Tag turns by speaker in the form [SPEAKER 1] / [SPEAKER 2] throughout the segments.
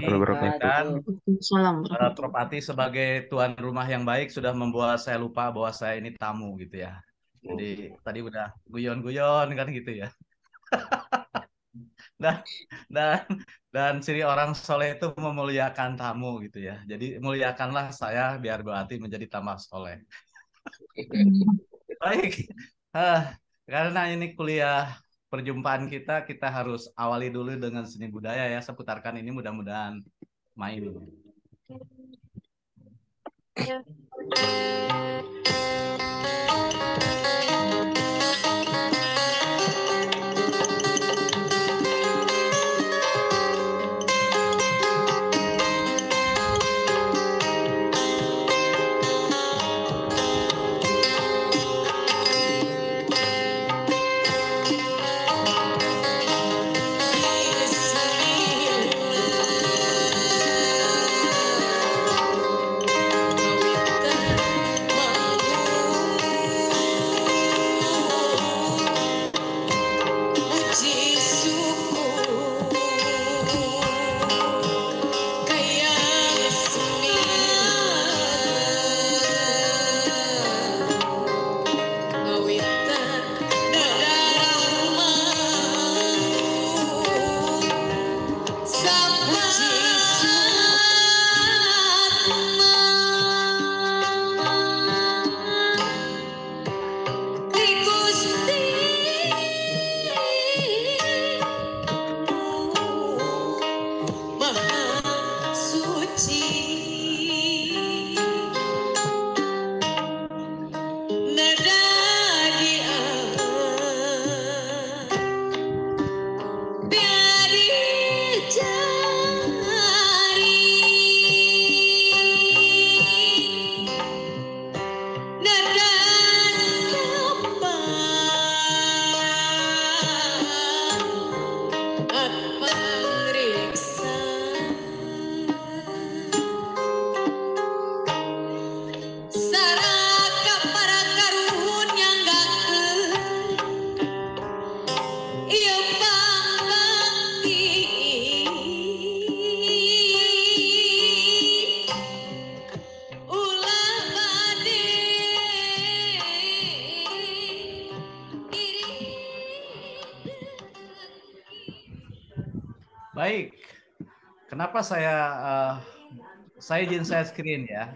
[SPEAKER 1] warahmatullahi wabarakatuh.
[SPEAKER 2] Dan
[SPEAKER 3] Waalaikumsalam warahmatullahi
[SPEAKER 2] Prof. Ati sebagai tuan rumah yang baik sudah membuat saya lupa bahwa saya ini tamu gitu ya. Jadi tadi udah guyon-guyon kan gitu ya. Dan dan dan ciri orang soleh itu memuliakan tamu gitu ya. Jadi muliakanlah saya biar berarti menjadi tambah soleh. Baik, eh, karena ini kuliah perjumpaan kita, kita harus awali dulu dengan seni budaya ya. Seputarkan ini mudah-mudahan main. Baik, kenapa saya izin share screen ya.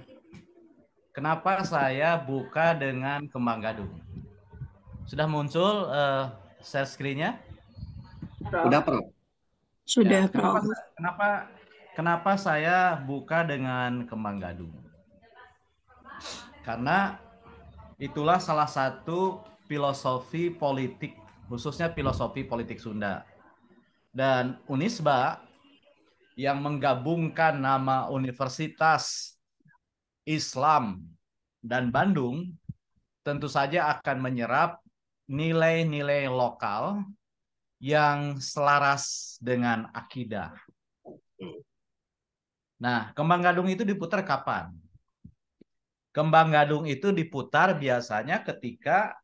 [SPEAKER 2] Kenapa saya buka dengan kembang gadung? Sudah muncul share screen-nya?
[SPEAKER 1] Udah, Prof.
[SPEAKER 3] Sudah,
[SPEAKER 2] Ya,
[SPEAKER 3] Prof.
[SPEAKER 2] kenapa saya buka dengan kembang gadung? Karena itulah salah satu filosofi politik, khususnya filosofi politik Sunda. Dan Unisba yang menggabungkan nama Universitas Islam dan Bandung tentu saja akan menyerap nilai-nilai lokal yang selaras dengan akidah. Nah, kembang gadung itu diputar kapan? Kembang gadung itu diputar biasanya ketika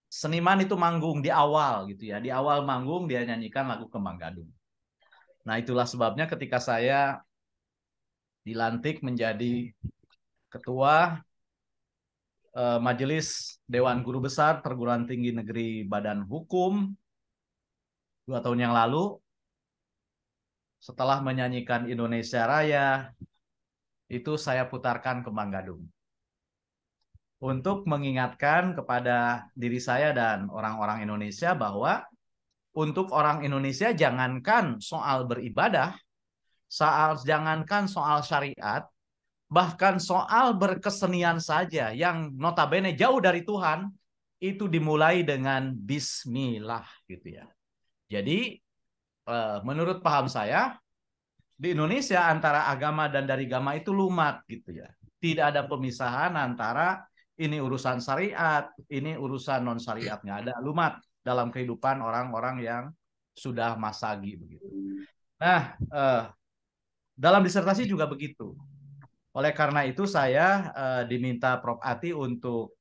[SPEAKER 2] seniman itu manggung di awal gitu ya. Di awal manggung dia nyanyikan lagu Kembang Gadung. Nah, itulah sebabnya ketika saya dilantik menjadi ketua Majelis Dewan Guru Besar Perguruan Tinggi Negeri Badan Hukum 2 tahun yang lalu, setelah menyanyikan Indonesia Raya, itu saya putarkan Kembang Gadung. Untuk mengingatkan kepada diri saya dan orang-orang Indonesia bahwa untuk orang Indonesia jangankan soal beribadah, jangankan soal syariat, bahkan soal berkesenian saja yang notabene jauh dari Tuhan, itu dimulai dengan bismillah gitu ya. Jadi menurut paham saya, di Indonesia antara agama dan dari agama itu lumat gitu ya. Tidak ada pemisahan antara ini urusan syariat, ini urusan non syariat, nggak ada, lumat dalam kehidupan orang-orang yang sudah masagi begitu. Nah, dalam disertasi juga begitu. Oleh karena itu saya diminta Prof. Ati untuk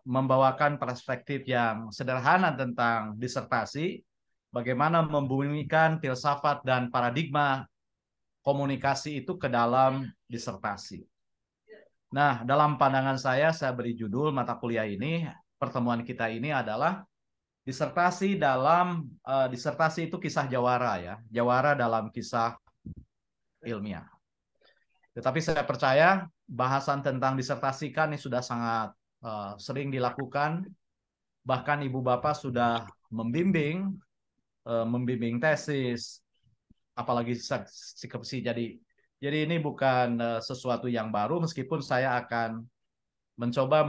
[SPEAKER 2] membawakan perspektif yang sederhana tentang disertasi bagaimana membumikan filsafat dan paradigma komunikasi itu ke dalam disertasi. Nah, dalam pandangan saya beri judul mata kuliah ini, pertemuan kita ini adalah disertasi dalam disertasi itu kisah jawara ya, jawara dalam kisah ilmiah. Tetapi saya percaya bahasan tentang disertasikan ini sudah sangat sering dilakukan, bahkan ibu bapak sudah membimbing tesis, apalagi skripsi. Jadi ini bukan sesuatu yang baru, meskipun saya akan mencoba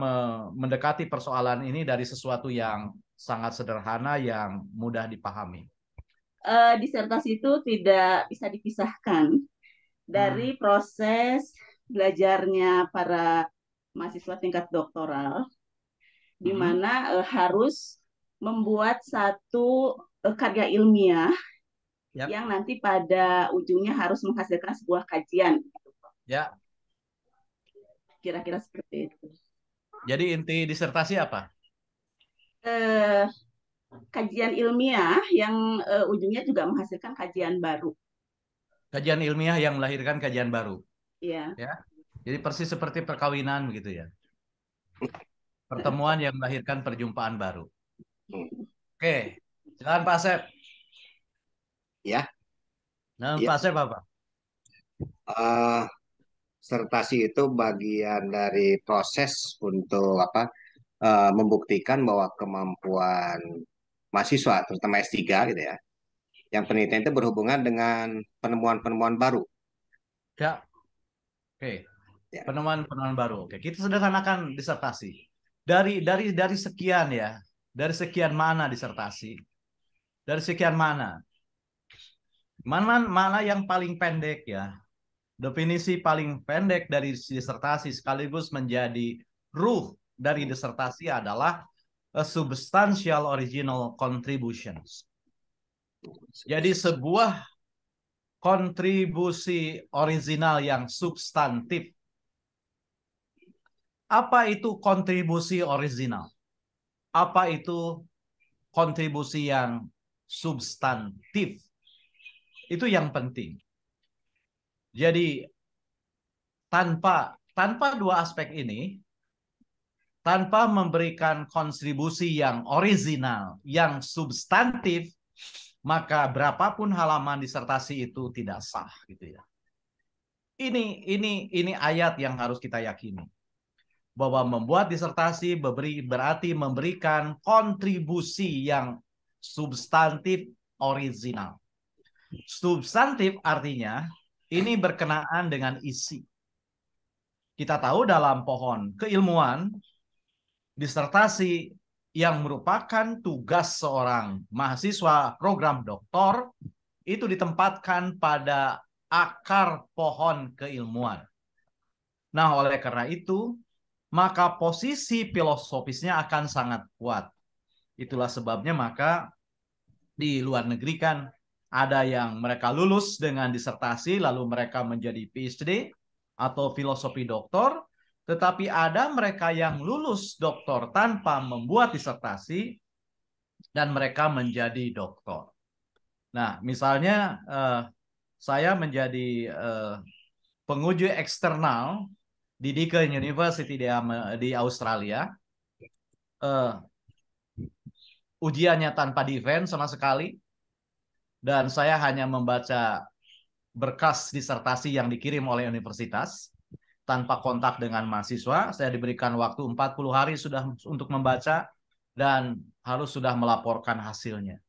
[SPEAKER 2] mendekati persoalan ini dari sesuatu yang sangat sederhana yang mudah dipahami.
[SPEAKER 4] Disertasi itu tidak bisa dipisahkan dari proses belajarnya para mahasiswa tingkat doktoral, di mana harus membuat satu karya ilmiah yang nanti pada ujungnya harus menghasilkan sebuah kajian.
[SPEAKER 2] Ya.
[SPEAKER 4] Kira-kira seperti itu.
[SPEAKER 2] Jadi inti disertasi apa?
[SPEAKER 4] Kajian ilmiah yang ujungnya juga menghasilkan kajian baru.
[SPEAKER 2] Kajian ilmiah yang melahirkan kajian baru.
[SPEAKER 4] Iya.
[SPEAKER 2] Ya. Jadi persis seperti perkawinan begitu ya. Pertemuan yang melahirkan perjumpaan baru. Oke, silakan Pak Asep.
[SPEAKER 1] Ya.
[SPEAKER 2] Nah, Pak Asep apa?
[SPEAKER 1] Disertasi itu bagian dari proses untuk membuktikan bahwa kemampuan mahasiswa, terutama S3 gitu ya, yang penelitian itu berhubungan dengan penemuan-penemuan baru.
[SPEAKER 2] Ya. Oke.
[SPEAKER 1] Ya.
[SPEAKER 2] Penemuan-penemuan baru. Oke, kita sederhanakan disertasi. Dari sekian ya. Dari sekian mana disertasi? Dari sekian mana? Mana yang paling pendek ya? Definisi paling pendek dari disertasi sekaligus menjadi ruh dari disertasi adalah a substantial original contributions. Jadi sebuah kontribusi original yang substantif. Apa itu kontribusi original? Apa itu kontribusi yang substantif? Itu yang penting. Jadi tanpa dua aspek ini, tanpa memberikan kontribusi yang original, yang substantif, maka berapapun halaman disertasi itu tidak sah, gitu ya. Ini ayat yang harus kita yakini, bahwa membuat disertasi berarti memberikan kontribusi yang substantif original. Substantif artinya ini berkenaan dengan isi. Kita tahu dalam pohon keilmuan, disertasi yang merupakan tugas seorang mahasiswa program doktor itu ditempatkan pada akar pohon keilmuan. Nah, oleh karena itu, maka posisi filosofisnya akan sangat kuat. Itulah sebabnya maka di luar negeri kan ada yang mereka lulus dengan disertasi lalu mereka menjadi PhD atau filosofi doktor, tetapi ada mereka yang lulus doktor tanpa membuat disertasi dan mereka menjadi doktor. Nah, misalnya saya menjadi penguji eksternal di Deakin University di Australia. Ujiannya tanpa defense sama sekali. Dan saya hanya membaca berkas disertasi yang dikirim oleh universitas tanpa kontak dengan mahasiswa. Saya diberikan waktu 40 hari sudah untuk membaca dan harus sudah melaporkan hasilnya.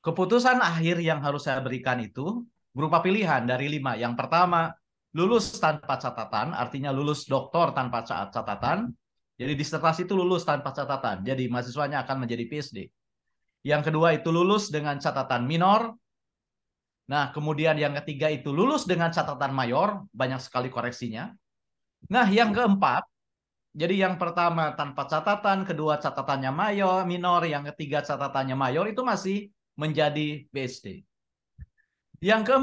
[SPEAKER 2] Keputusan akhir yang harus saya berikan itu berupa pilihan dari 5. Yang pertama, lulus tanpa catatan, artinya lulus doktor tanpa catatan. Jadi disertasi itu lulus tanpa catatan. Jadi mahasiswanya akan menjadi PhD. Yang kedua itu lulus dengan catatan minor. Nah, kemudian yang ketiga itu lulus dengan catatan mayor, banyak sekali koreksinya. Nah, yang keempat, jadi yang pertama tanpa catatan, kedua catatannya mayor, minor, yang ketiga catatannya mayor, itu masih menjadi PhD. Yang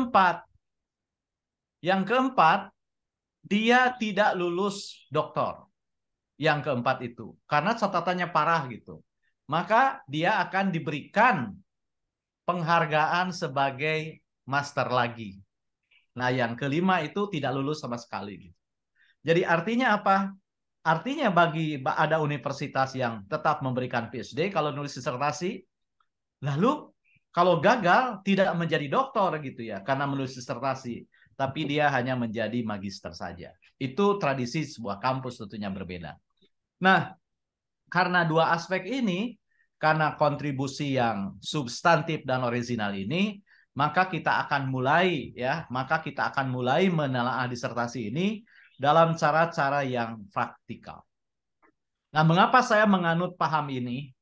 [SPEAKER 2] keempat, dia tidak lulus doktor. Yang keempat itu, karena catatannya parah gitu. Maka dia akan diberikan penghargaan sebagai master lagi. Nah, yang kelima itu tidak lulus sama sekali. Jadi artinya apa? Artinya bagi ada universitas yang tetap memberikan PhD kalau nulis disertasi, lalu kalau gagal tidak menjadi doktor gitu ya karena menulis disertasi, tapi dia hanya menjadi magister saja. Itu tradisi sebuah kampus tentunya berbeda. Nah, karena dua aspek ini, karena kontribusi yang substantif dan original ini, maka kita akan mulai menelaah disertasi ini dalam cara-cara yang praktikal. Nah, mengapa saya menganut paham ini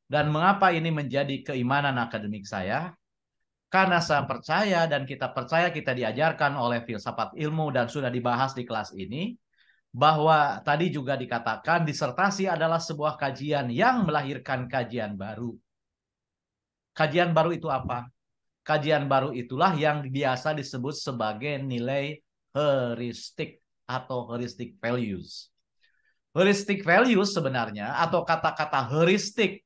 [SPEAKER 2] dan mengapa ini menjadi keimanan akademik saya? Karena saya percaya dan kita percaya, kita diajarkan oleh filsafat ilmu dan sudah dibahas di kelas ini, bahwa tadi juga dikatakan disertasi adalah sebuah kajian yang melahirkan kajian baru. Kajian baru itu apa? Kajian baru itulah yang biasa disebut sebagai nilai heuristik atau heuristic values. Heuristic values sebenarnya atau kata-kata heuristik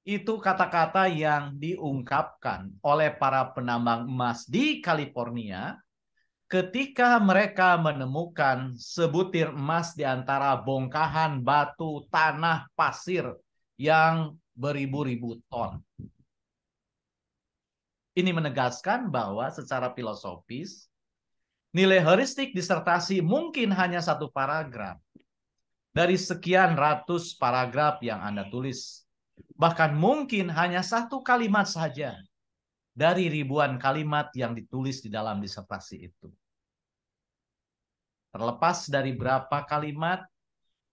[SPEAKER 2] itu kata-kata yang diungkapkan oleh para penambang emas di California ketika mereka menemukan sebutir emas di antara bongkahan batu, tanah, pasir yang beribu-ribu ton. Ini menegaskan bahwa secara filosofis nilai heuristik disertasi mungkin hanya satu paragraf dari sekian ratus paragraf yang Anda tulis. Bahkan mungkin hanya satu kalimat saja dari ribuan kalimat yang ditulis di dalam disertasi itu. Terlepas dari berapa kalimat,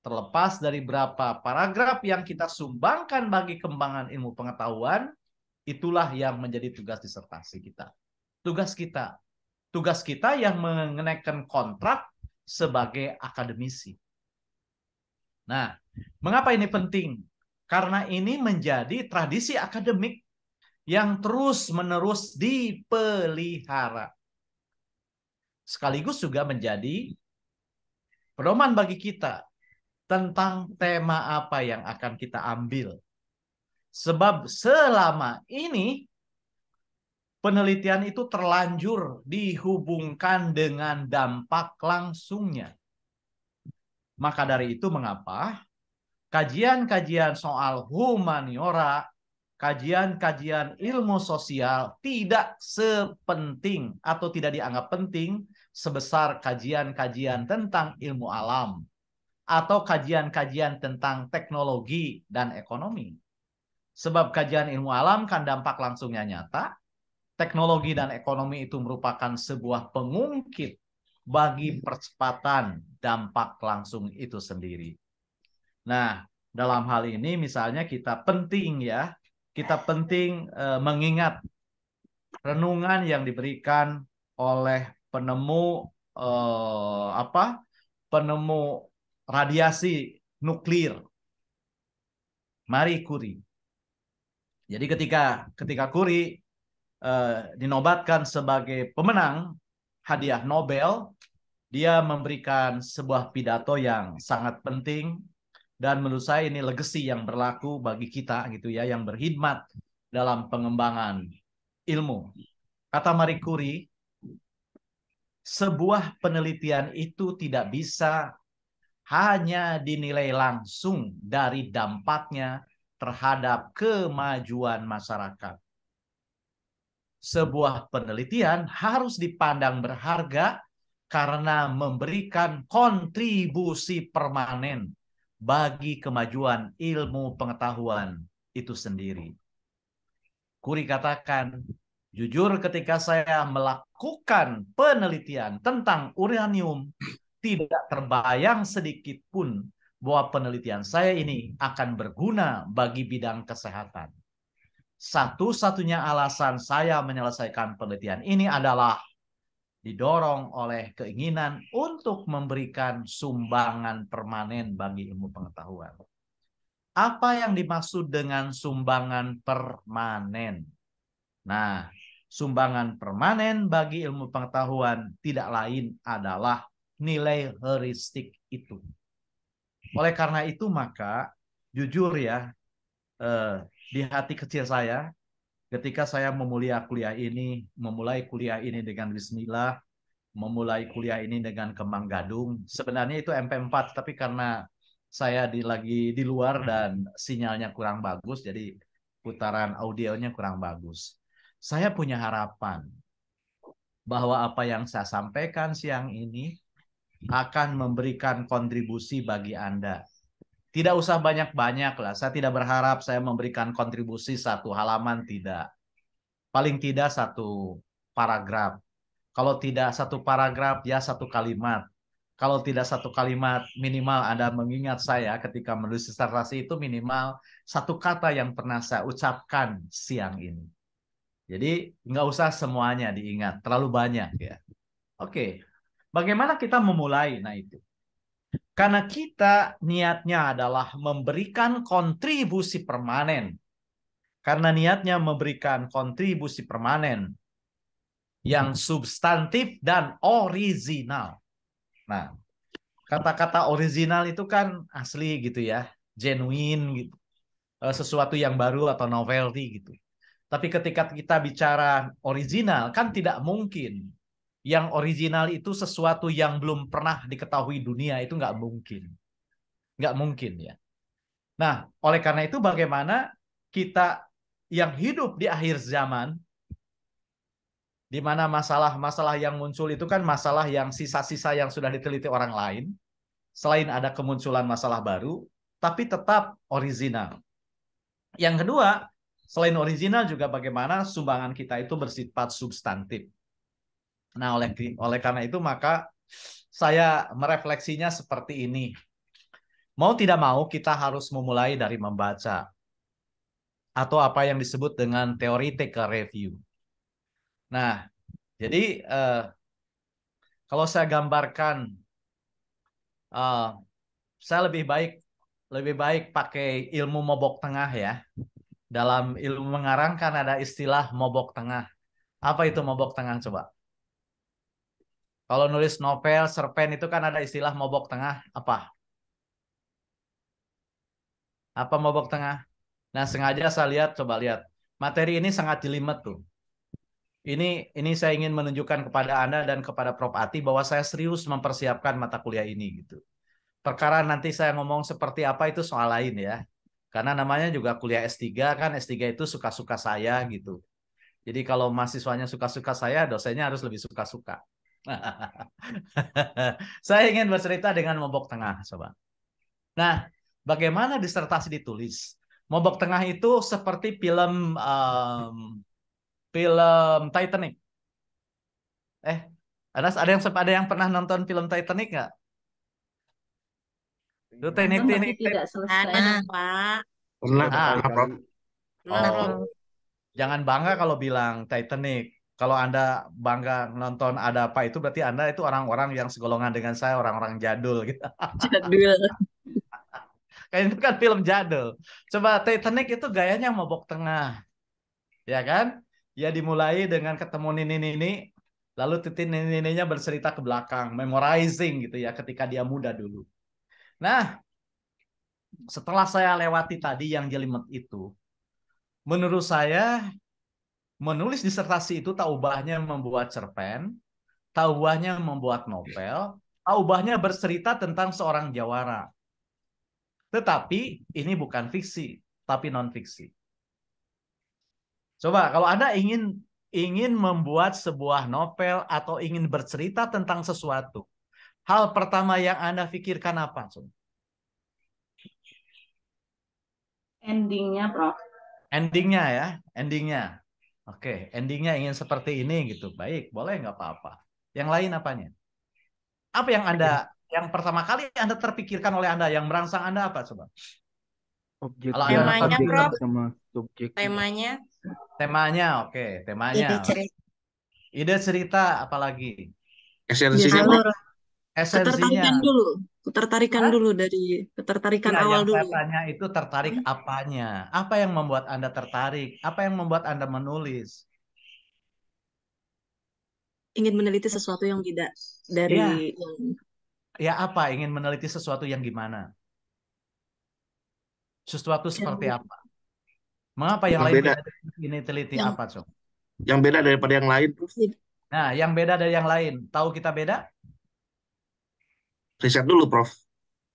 [SPEAKER 2] terlepas dari berapa paragraf yang kita sumbangkan bagi kembangan ilmu pengetahuan, itulah yang menjadi tugas disertasi kita. Tugas kita yang mengenakan kontrak sebagai akademisi. Nah, mengapa ini penting? Karena ini menjadi tradisi akademik yang terus-menerus dipelihara. Sekaligus juga menjadi pedoman bagi kita tentang tema apa yang akan kita ambil. Sebab selama ini penelitian itu terlanjur dihubungkan dengan dampak langsungnya. Maka dari itu mengapa kajian-kajian soal humaniora, kajian-kajian ilmu sosial tidak sepenting atau tidak dianggap penting sebesar kajian-kajian tentang ilmu alam atau kajian-kajian tentang teknologi dan ekonomi. Sebab kajian ilmu alam kan dampak langsungnya nyata, teknologi dan ekonomi itu merupakan sebuah pengungkit bagi percepatan dampak langsung itu sendiri. Nah, dalam hal ini misalnya kita penting mengingat renungan yang diberikan oleh penemu radiasi nuklir, Marie Curie. Jadi ketika Curie dinobatkan sebagai pemenang hadiah Nobel, dia memberikan sebuah pidato yang sangat penting. Dan menurut saya ini legacy yang berlaku bagi kita gitu ya, yang berkhidmat dalam pengembangan ilmu. Kata Marie Curie, sebuah penelitian itu tidak bisa hanya dinilai langsung dari dampaknya terhadap kemajuan masyarakat. Sebuah penelitian harus dipandang berharga karena memberikan kontribusi permanen bagi kemajuan ilmu pengetahuan itu sendiri. Curie katakan, jujur ketika saya melakukan penelitian tentang uranium, tidak terbayang sedikit pun bahwa penelitian saya ini akan berguna bagi bidang kesehatan. Satu-satunya alasan saya menyelesaikan penelitian ini adalah didorong oleh keinginan untuk memberikan sumbangan permanen bagi ilmu pengetahuan. Apa yang dimaksud dengan sumbangan permanen? Nah, sumbangan permanen bagi ilmu pengetahuan tidak lain adalah nilai heuristik itu. Oleh karena itu maka, jujur ya, di hati kecil saya, ketika saya memulai kuliah ini dengan bismillah, memulai kuliah ini dengan Kemang Gadung. Sebenarnya itu MP4, tapi karena saya lagi di luar dan sinyalnya kurang bagus, jadi putaran audionya kurang bagus. Saya punya harapan bahwa apa yang saya sampaikan siang ini akan memberikan kontribusi bagi Anda. Tidak usah banyak-banyak lah. Saya tidak berharap saya memberikan kontribusi satu halaman, tidak. Paling tidak satu paragraf. Kalau tidak satu paragraf, ya satu kalimat. Kalau tidak satu kalimat, minimal Anda mengingat saya ketika menulis disertasi itu minimal satu kata yang pernah saya ucapkan siang ini. Jadi nggak usah semuanya diingat, terlalu banyak ya. Oke, bagaimana kita memulai? Nah itu. Karena kita niatnya adalah memberikan kontribusi permanen. Karena niatnya memberikan kontribusi permanen yang substantif dan original. Nah, kata-kata original itu kan asli gitu ya, genuine gitu. Sesuatu yang baru atau novelty gitu. Tapi ketika kita bicara original, kan tidak mungkin. Yang original itu sesuatu yang belum pernah diketahui dunia, itu nggak mungkin. Nggak mungkin ya. Nah, oleh karena itu bagaimana kita yang hidup di akhir zaman, di mana masalah-masalah yang muncul itu kan masalah yang sisa-sisa yang sudah diteliti orang lain, selain ada kemunculan masalah baru, tapi tetap original. Yang kedua, selain original juga bagaimana sumbangan kita itu bersifat substantif. Nah, oleh karena itu maka saya merefleksinya seperti ini. Mau tidak mau kita harus memulai dari membaca atau apa yang disebut dengan theoretical review. Nah, jadi kalau saya gambarkan, saya lebih baik pakai ilmu mobok tengah ya. Dalam ilmu mengarang kan ada istilah mobok tengah. Apa itu mobok tengah coba? Kalau nulis novel, cerpen itu kan ada istilah mobok tengah. Apa? Apa mobok tengah? Nah, sengaja saya lihat, coba lihat. Materi ini sangat jelimet tuh. Ini saya ingin menunjukkan kepada Anda dan kepada Prof. Ati bahwa saya serius mempersiapkan mata kuliah ini gitu. Perkara nanti saya ngomong seperti apa itu soal lain ya. Karena namanya juga kuliah S3 kan, S3 itu suka-suka saya gitu. Jadi kalau mahasiswanya suka-suka saya, dosennya harus lebih suka-suka. Saya ingin bercerita dengan mobok tengah, coba. Nah, bagaimana disertasi ditulis? Mobok tengah itu seperti film Titanic. Ada yang pernah nonton film Titanic nggak? Itu
[SPEAKER 4] Nonton tapi
[SPEAKER 2] teknik.
[SPEAKER 4] tidak selesai.
[SPEAKER 3] Ada dong, Pak.
[SPEAKER 5] Pernah,
[SPEAKER 2] Ah,
[SPEAKER 5] pernah, Prof.
[SPEAKER 3] Pernah,
[SPEAKER 2] Oh,
[SPEAKER 3] Prof.
[SPEAKER 2] jangan bangga kalau bilang Titanic. Kalau Anda bangga nonton ada apa itu berarti Anda itu orang-orang yang segolongan dengan saya, orang-orang jadul gitu.
[SPEAKER 3] Jadul.
[SPEAKER 2] Kayak itu kan film jadul. Coba Titanic itu gayanya mabok tengah. Ya kan? Ya dimulai dengan ketemu Nini-Nini, lalu titik Nini-Nininya bercerita ke belakang, memorizing gitu ya ketika dia muda dulu. Nah, setelah saya lewati tadi yang jelimet itu, menurut saya menulis disertasi itu tak ubahnya membuat cerpen, tak ubahnya membuat novel, tak ubahnya bercerita tentang seorang jawara. Tetapi ini bukan fiksi, tapi non-fiksi. Coba kalau Anda ingin membuat sebuah novel atau ingin bercerita tentang sesuatu, hal pertama yang Anda pikirkan apa? Coba.
[SPEAKER 4] Endingnya, Prof.
[SPEAKER 2] Endingnya ya, endingnya. Oke, endingnya ingin seperti ini gitu. Baik, boleh nggak apa-apa. Yang lain apanya? Apa yang pertama kali Anda terpikirkan oleh Anda, yang merangsang Anda apa coba?
[SPEAKER 5] Objek
[SPEAKER 2] Kalau
[SPEAKER 5] dan
[SPEAKER 3] Temanya,
[SPEAKER 5] subjek
[SPEAKER 3] Prof.
[SPEAKER 5] sama subjek.
[SPEAKER 3] Temanya,
[SPEAKER 2] Temanya, oke, temanya.
[SPEAKER 3] ide cerita.
[SPEAKER 2] Ide cerita apalagi?
[SPEAKER 5] Esensinya,
[SPEAKER 3] Alur,
[SPEAKER 5] Prof.
[SPEAKER 2] Esensinya.
[SPEAKER 3] ketertarikan
[SPEAKER 2] Hah?
[SPEAKER 3] dulu dari ketertarikan
[SPEAKER 2] Ya,
[SPEAKER 3] awal
[SPEAKER 2] yang saya
[SPEAKER 3] dulu.
[SPEAKER 2] tanya itu tertarik apanya? Apa yang membuat Anda tertarik? Apa yang membuat Anda menulis?
[SPEAKER 3] Ingin meneliti sesuatu yang tidak
[SPEAKER 2] Ya,
[SPEAKER 3] dari yang
[SPEAKER 2] ya apa? Ingin meneliti sesuatu yang gimana? Sesuatu seperti
[SPEAKER 3] yang
[SPEAKER 2] apa? Mengapa yang
[SPEAKER 5] Yang
[SPEAKER 2] lain
[SPEAKER 5] beda,
[SPEAKER 2] beda dengan ini teliti
[SPEAKER 3] Yang
[SPEAKER 2] apa, Sob?
[SPEAKER 5] yang beda daripada yang lain, Prof.
[SPEAKER 2] Nah, yang beda dari yang lain. Tahu kita beda?
[SPEAKER 5] Riset dulu, Prof.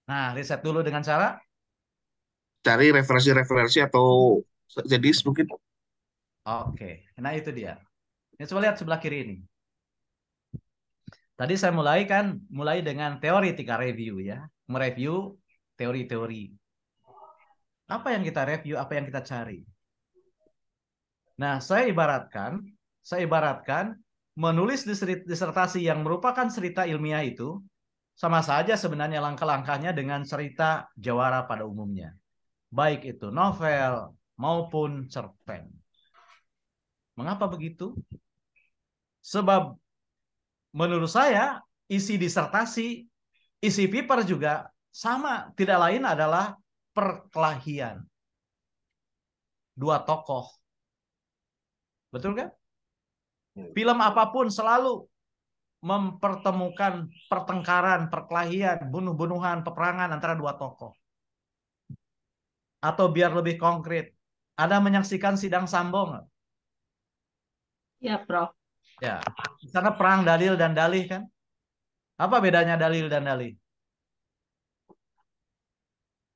[SPEAKER 2] Nah, riset dulu dengan cara.
[SPEAKER 5] Cari referensi-referensi atau jenis mungkin.
[SPEAKER 2] Oke, nah itu dia. Ini coba lihat sebelah kiri ini. Tadi saya mulai dengan teoretika review ya. Mereview teori-teori. Apa yang kita review, apa yang kita cari. Nah, saya ibaratkan menulis disertasi yang merupakan cerita ilmiah itu sama saja sebenarnya langkah-langkahnya dengan cerita jawara pada umumnya. Baik itu novel maupun cerpen. Mengapa begitu? Sebab menurut saya isi disertasi, isi paper juga sama, tidak lain adalah perkelahian dua tokoh. Betul kan? Film apapun selalu mempertemukan pertengkaran, perkelahian, bunuh-bunuhan, peperangan antara dua tokoh. Atau biar lebih konkret, ada menyaksikan sidang Sambo nggak?
[SPEAKER 4] Ya, Prof.
[SPEAKER 2] Ya, di sana perang dalil dan dalih kan? Apa bedanya dalil dan dalih?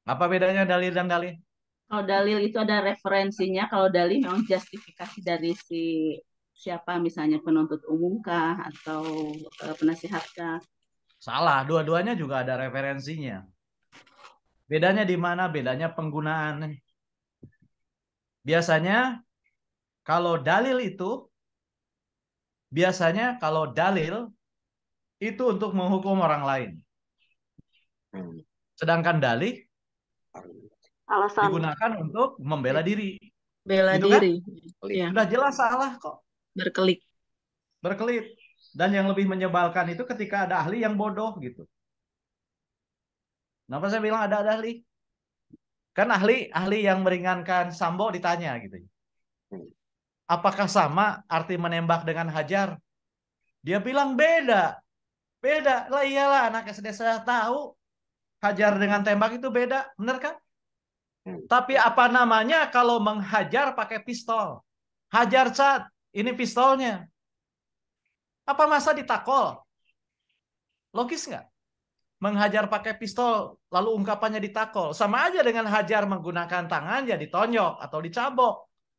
[SPEAKER 2] Apa bedanya dalil dan dalih?
[SPEAKER 4] Kalau dalil itu ada referensinya, kalau dalih memang justifikasi dari siapa, misalnya penuntut umum kah atau penasihat kah.
[SPEAKER 2] Salah, dua-duanya juga ada referensinya. Bedanya di mana? Bedanya penggunaan. Biasanya kalau dalil itu untuk menghukum orang lain. Sedangkan dalih
[SPEAKER 3] alasan
[SPEAKER 2] digunakan untuk membela diri.
[SPEAKER 3] bela
[SPEAKER 2] Gitu kan?
[SPEAKER 3] diri. Ya,
[SPEAKER 2] Sudah jelas salah kok.
[SPEAKER 3] berkelit.
[SPEAKER 2] Berkelit. Dan yang lebih menyebalkan itu ketika ada ahli yang bodoh gitu. Kenapa saya bilang ada ahli? Kan ahli yang meringankan Sambo ditanya gitu. Apakah sama arti menembak dengan hajar? Dia bilang beda. Beda. Lah iyalah anak SD saya tahu hajar dengan tembak itu beda. Benar kan? Tapi apa namanya kalau menghajar pakai pistol? Hajar cat. Ini pistolnya. Apa masa ditakol? Logis nggak? Menghajar pakai pistol, lalu ungkapannya ditakol. Sama aja dengan hajar menggunakan tangan, ya ditonjok atau dicabok.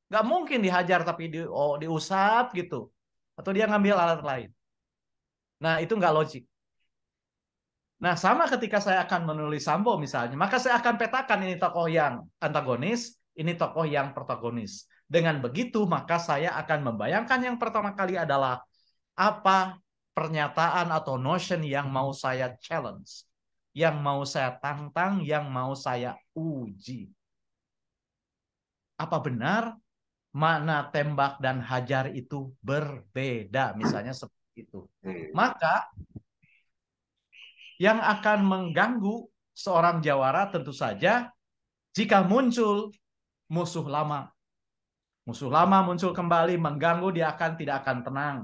[SPEAKER 2] Nggak mungkin dihajar tapi diusap gitu. Atau dia ngambil alat lain. Nah, itu nggak logik. Nah, sama ketika saya akan menulis Sambo misalnya, maka saya akan petakan ini tokoh yang antagonis, ini tokoh yang protagonis. Dengan begitu, maka saya akan membayangkan yang pertama kali adalah apa pernyataan atau notion yang mau saya challenge, yang mau saya tantang, yang mau saya uji. Apa benar makna tembak dan hajar itu berbeda, misalnya seperti itu. Maka yang akan mengganggu seorang jawara tentu saja jika muncul musuh lama. Musuh lama muncul kembali mengganggu, dia tidak akan tenang.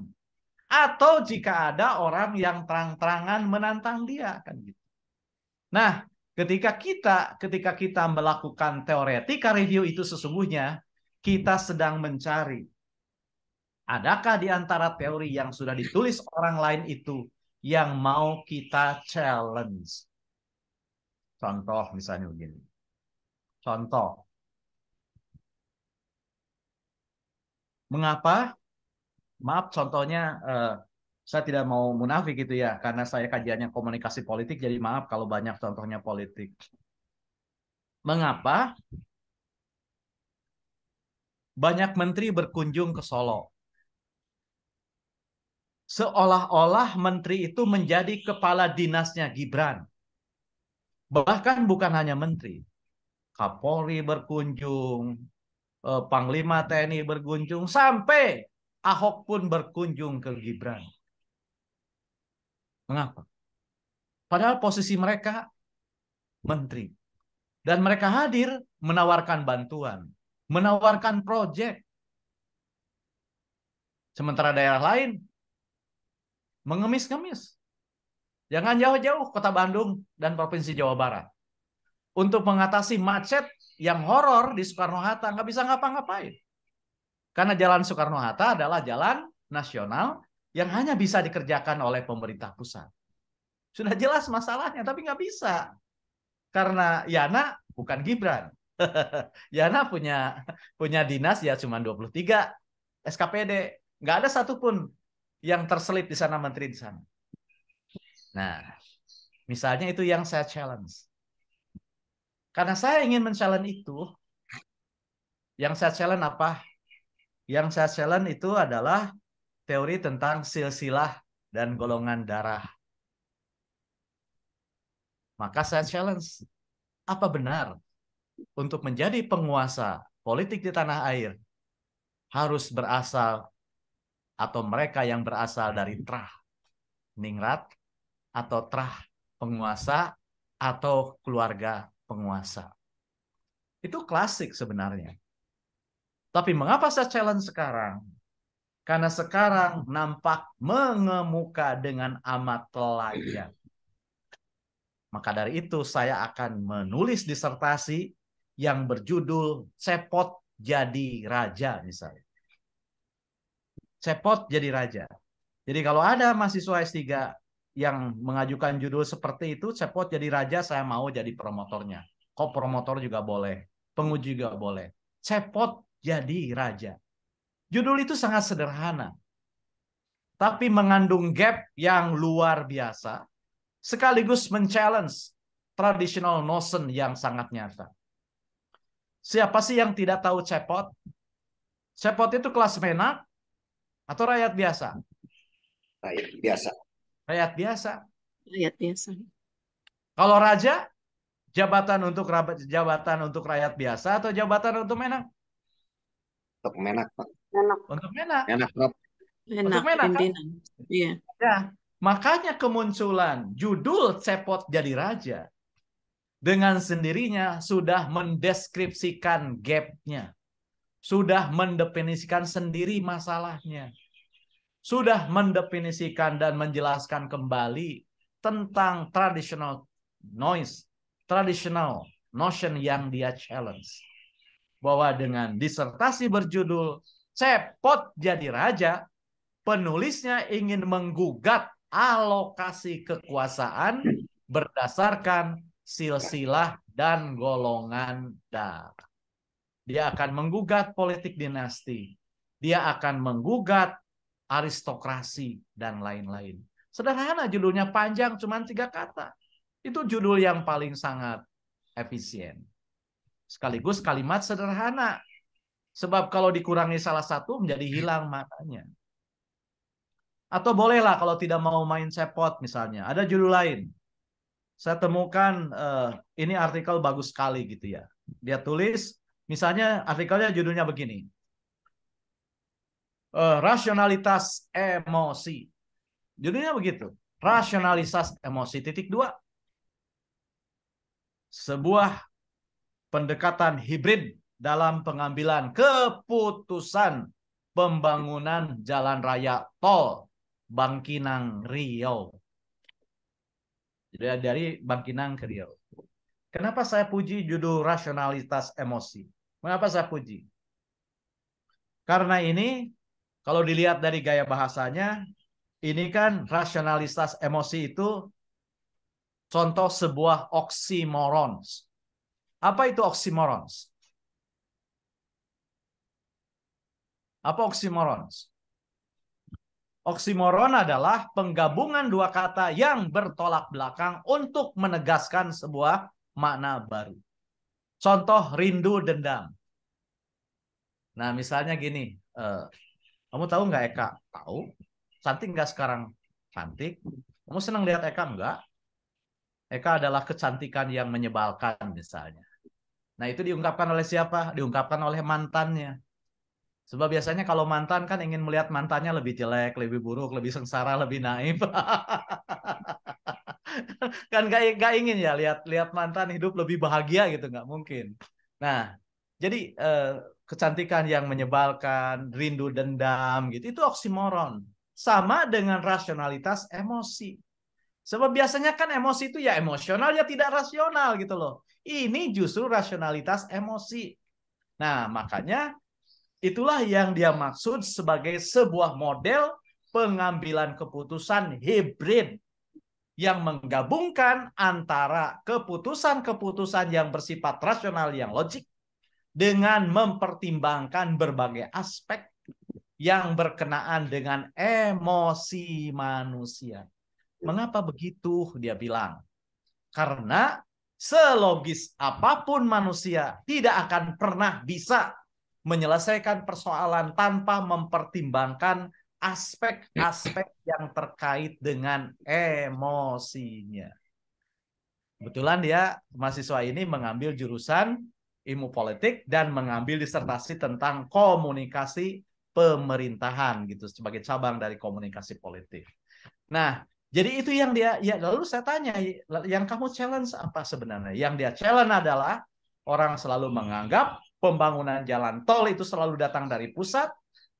[SPEAKER 2] Atau jika ada orang yang terang-terangan menantang dia kan gitu. Nah, ketika kita melakukan teoretika review itu sesungguhnya kita sedang mencari adakah di antara teori yang sudah ditulis orang lain itu yang mau kita challenge. Contoh misalnya begini. Contoh. Mengapa? Maaf contohnya saya tidak mau munafik gitu ya, karena saya kajiannya komunikasi politik, jadi maaf kalau banyak contohnya politik. Mengapa banyak menteri berkunjung ke Solo? Seolah-olah menteri itu menjadi kepala dinasnya Gibran. Bahkan bukan hanya menteri. Kapolri berkunjung, Panglima TNI berkunjung, sampai Ahok pun berkunjung ke Gibran. Mengapa? Padahal posisi mereka menteri. Dan mereka hadir menawarkan bantuan, menawarkan proyek. Sementara daerah lain mengemis-ngemis. Jangan jauh-jauh kota Bandung dan Provinsi Jawa Barat. Untuk mengatasi macet yang horor di Soekarno-Hatta, nggak bisa ngapa-ngapain. Karena jalan Soekarno-Hatta adalah jalan nasional yang hanya bisa dikerjakan oleh pemerintah pusat. Sudah jelas masalahnya, tapi nggak bisa. Karena Yana bukan Gibran. Yana punya dinas ya cuma 23 SKPD. Nggak ada satupun yang terselip di sana, menteri di sana. Nah, misalnya itu yang saya challenge. Karena saya ingin men-challenge itu, yang saya challenge apa? Yang saya challenge itu adalah teori tentang silsilah dan golongan darah. Maka saya challenge, apa benar untuk menjadi penguasa politik di tanah air harus berasal atau mereka yang berasal dari trah ningrat atau trah penguasa atau keluarga penguasa? Itu klasik sebenarnya. Tapi mengapa saya challenge sekarang? Karena sekarang nampak mengemuka dengan amat telanjang. Maka dari itu saya akan menulis disertasi yang berjudul Cepot Jadi Raja misalnya. Cepot Jadi Raja. Jadi kalau ada mahasiswa S3 yang mengajukan judul seperti itu, Cepot Jadi Raja, saya mau jadi promotornya. Kok promotor juga boleh, penguji juga boleh. Cepot Jadi Raja. Judul itu sangat sederhana, tapi mengandung gap yang luar biasa, sekaligus men-challenge traditional notion yang sangat nyata. Siapa sih yang tidak tahu cepot? Cepot itu kelas menak atau rakyat biasa?
[SPEAKER 1] Rakyat biasa.
[SPEAKER 2] Rakyat biasa.
[SPEAKER 3] Rakyat biasa.
[SPEAKER 2] Kalau raja, jabatan untuk rakyat biasa atau jabatan untuk menak?
[SPEAKER 1] Untuk menak, Pak.
[SPEAKER 3] Enak.
[SPEAKER 2] Untuk menak.
[SPEAKER 1] Menak, Prof.
[SPEAKER 3] Enak,
[SPEAKER 2] menak, kan?
[SPEAKER 3] pimpinan. Iya.
[SPEAKER 2] Ya, makanya kemunculan judul Cepot Jadi Raja dengan sendirinya sudah mendeskripsikan gap-nya. Sudah mendefinisikan sendiri masalahnya. Sudah mendefinisikan dan menjelaskan kembali tentang traditional notion yang dia challenge. Bahwa dengan disertasi berjudul Cepot Jadi Raja, penulisnya ingin menggugat alokasi kekuasaan berdasarkan silsilah dan golongan darah. Dia akan menggugat politik dinasti. Dia akan menggugat aristokrasi dan lain-lain. Sederhana, judulnya panjang, cuma 3 kata. Itu judul yang paling sangat efisien. Sekaligus kalimat sederhana. Sebab kalau dikurangi salah satu menjadi hilang maknanya. Atau bolehlah kalau tidak mau main cepot misalnya. Ada judul lain. Saya temukan ini artikel bagus sekali gitu ya. Dia tulis, misalnya artikelnya judulnya begini. Rasionalitas emosi. Judulnya begitu. Rasionalitas emosi ;2. Sebuah pendekatan hibrid dalam pengambilan keputusan pembangunan jalan raya tol Bangkinang Riau. Jadi dari Bangkinang ke Riau. Kenapa saya puji judul rasionalitas emosi? Mengapa saya puji? Karena ini kalau dilihat dari gaya bahasanya, ini kan rasionalitas emosi itu contoh sebuah oksimorons. Apa itu oksimorons? Apa oksimorons? Oksimoron adalah penggabungan 2 kata yang bertolak belakang untuk menegaskan sebuah makna baru. Contoh rindu dendam. Nah misalnya gini, kamu tahu nggak Eka? Tahu. Cantik nggak sekarang? Cantik. Kamu senang lihat Eka? Enggak. Eka adalah kecantikan yang menyebalkan misalnya. Nah itu diungkapkan oleh siapa? Diungkapkan oleh mantannya. Sebab biasanya kalau mantan kan ingin melihat mantannya lebih jelek, lebih buruk, lebih sengsara, lebih naif. Kan gak ingin ya lihat mantan hidup lebih bahagia gitu, nggak mungkin. Nah, jadi kecantikan yang menyebalkan, rindu dendam gitu, itu oksimoron. Sama dengan rasionalitas emosi. Sebab biasanya kan emosi itu ya emosional ya tidak rasional gitu loh. Ini justru rasionalitas emosi. Nah, makanya itulah yang dia maksud sebagai sebuah model pengambilan keputusan hibrid yang menggabungkan antara keputusan-keputusan yang bersifat rasional yang logik dengan mempertimbangkan berbagai aspek yang berkenaan dengan emosi manusia. Mengapa begitu? Dia bilang. Karena selogis apapun manusia tidak akan pernah bisa menyelesaikan persoalan tanpa mempertimbangkan aspek-aspek yang terkait dengan emosinya. Kebetulan dia mahasiswa ini mengambil jurusan ilmu politik dan mengambil disertasi tentang komunikasi pemerintahan gitu sebagai cabang dari komunikasi politik. Nah, jadi itu yang dia ya lalu saya tanya, yang kamu challenge apa sebenarnya? Yang dia challenge adalah orang selalu menganggap pembangunan jalan tol itu selalu datang dari pusat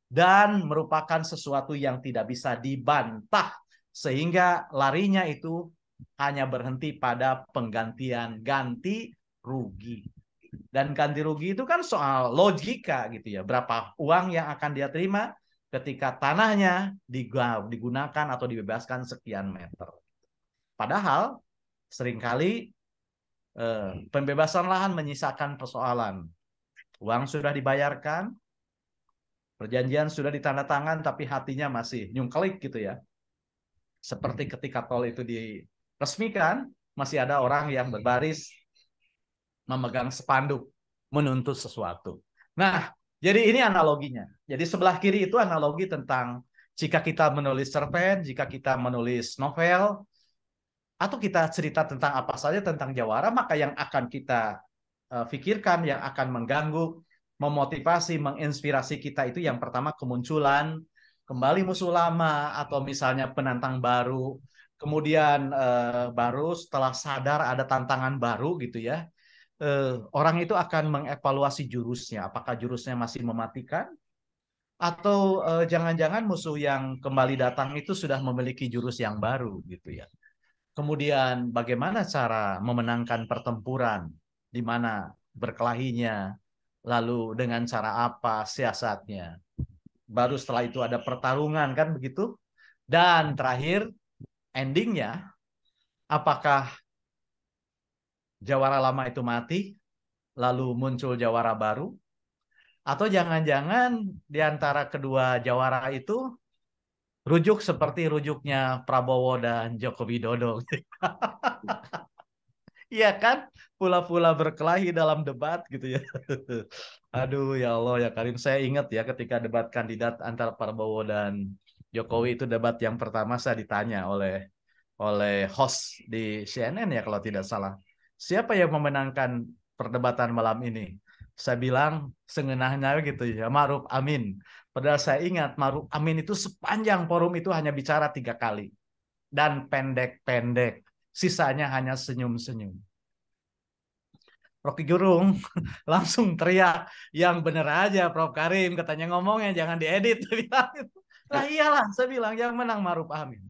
[SPEAKER 2] dan merupakan sesuatu yang tidak bisa dibantah sehingga larinya itu hanya berhenti pada penggantian ganti rugi. Dan ganti rugi itu kan soal logika gitu ya. Berapa uang yang akan dia terima ketika tanahnya digunakan atau dibebaskan sekian meter. Padahal seringkali pembebasan lahan menyisakan persoalan. Uang sudah dibayarkan, perjanjian sudah ditandatangan, tapi hatinya masih nyungkelik gitu ya. Seperti ketika tol itu diresmikan, masih ada orang yang berbaris memegang spanduk menuntut sesuatu. Nah, jadi ini analoginya. Jadi sebelah kiri itu analogi tentang jika kita menulis cerpen, jika kita menulis novel, atau kita cerita tentang apa saja tentang jawara, maka yang akan kita pikirkan, yang akan mengganggu, memotivasi, menginspirasi kita itu yang pertama kemunculan kembali musuh lama atau misalnya penantang baru. Kemudian baru setelah sadar ada tantangan baru gitu ya. Orang itu akan mengevaluasi jurusnya. Apakah jurusnya masih mematikan? Atau jangan-jangan musuh yang kembali datang itu sudah memiliki jurus yang baru gitu ya. Kemudian bagaimana cara memenangkan pertempuran? Di mana berkelahinya? Lalu dengan cara apa siasatnya? Baru setelah itu ada pertarungan kan begitu? Dan terakhir endingnya apakah jawara lama itu mati? Lalu muncul jawara baru, atau jangan-jangan di antara kedua jawara itu rujuk seperti rujuknya Prabowo dan Joko Widodo. Iya kan? Pula-pula berkelahi dalam debat gitu ya. Aduh ya Allah ya Karim, saya ingat ya ketika debat kandidat antara Prabowo dan Jokowi itu debat yang pertama saya ditanya oleh host di CNN ya kalau tidak salah. Siapa yang memenangkan perdebatan malam ini? Saya bilang sengenahnya gitu ya, Ma'ruf Amin. Padahal saya ingat Ma'ruf Amin itu sepanjang forum itu hanya bicara 3 kali. Dan pendek-pendek. Sisanya hanya senyum-senyum. Rocky Gerung langsung teriak, yang bener aja Prof. Karim, katanya ngomongnya jangan diedit. Lah iyalah, saya bilang yang menang Ma'ruf Amin.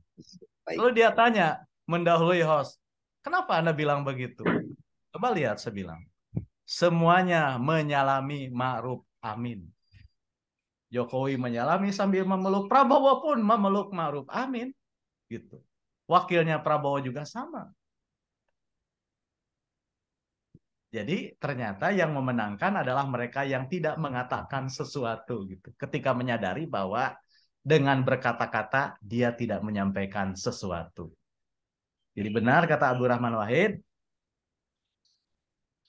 [SPEAKER 2] Lalu dia tanya, mendahului host, kenapa Anda bilang begitu? Coba lihat, saya bilang. Semuanya menyalami Ma'ruf Amin. Jokowi menyalami sambil memeluk, Prabowo pun memeluk Ma'ruf Amin. Gitu. Wakilnya Prabowo juga sama. Jadi ternyata yang memenangkan adalah mereka yang tidak mengatakan sesuatu gitu. Ketika menyadari bahwa dengan berkata-kata dia tidak menyampaikan sesuatu. Jadi benar kata Abdurrahman Wahid,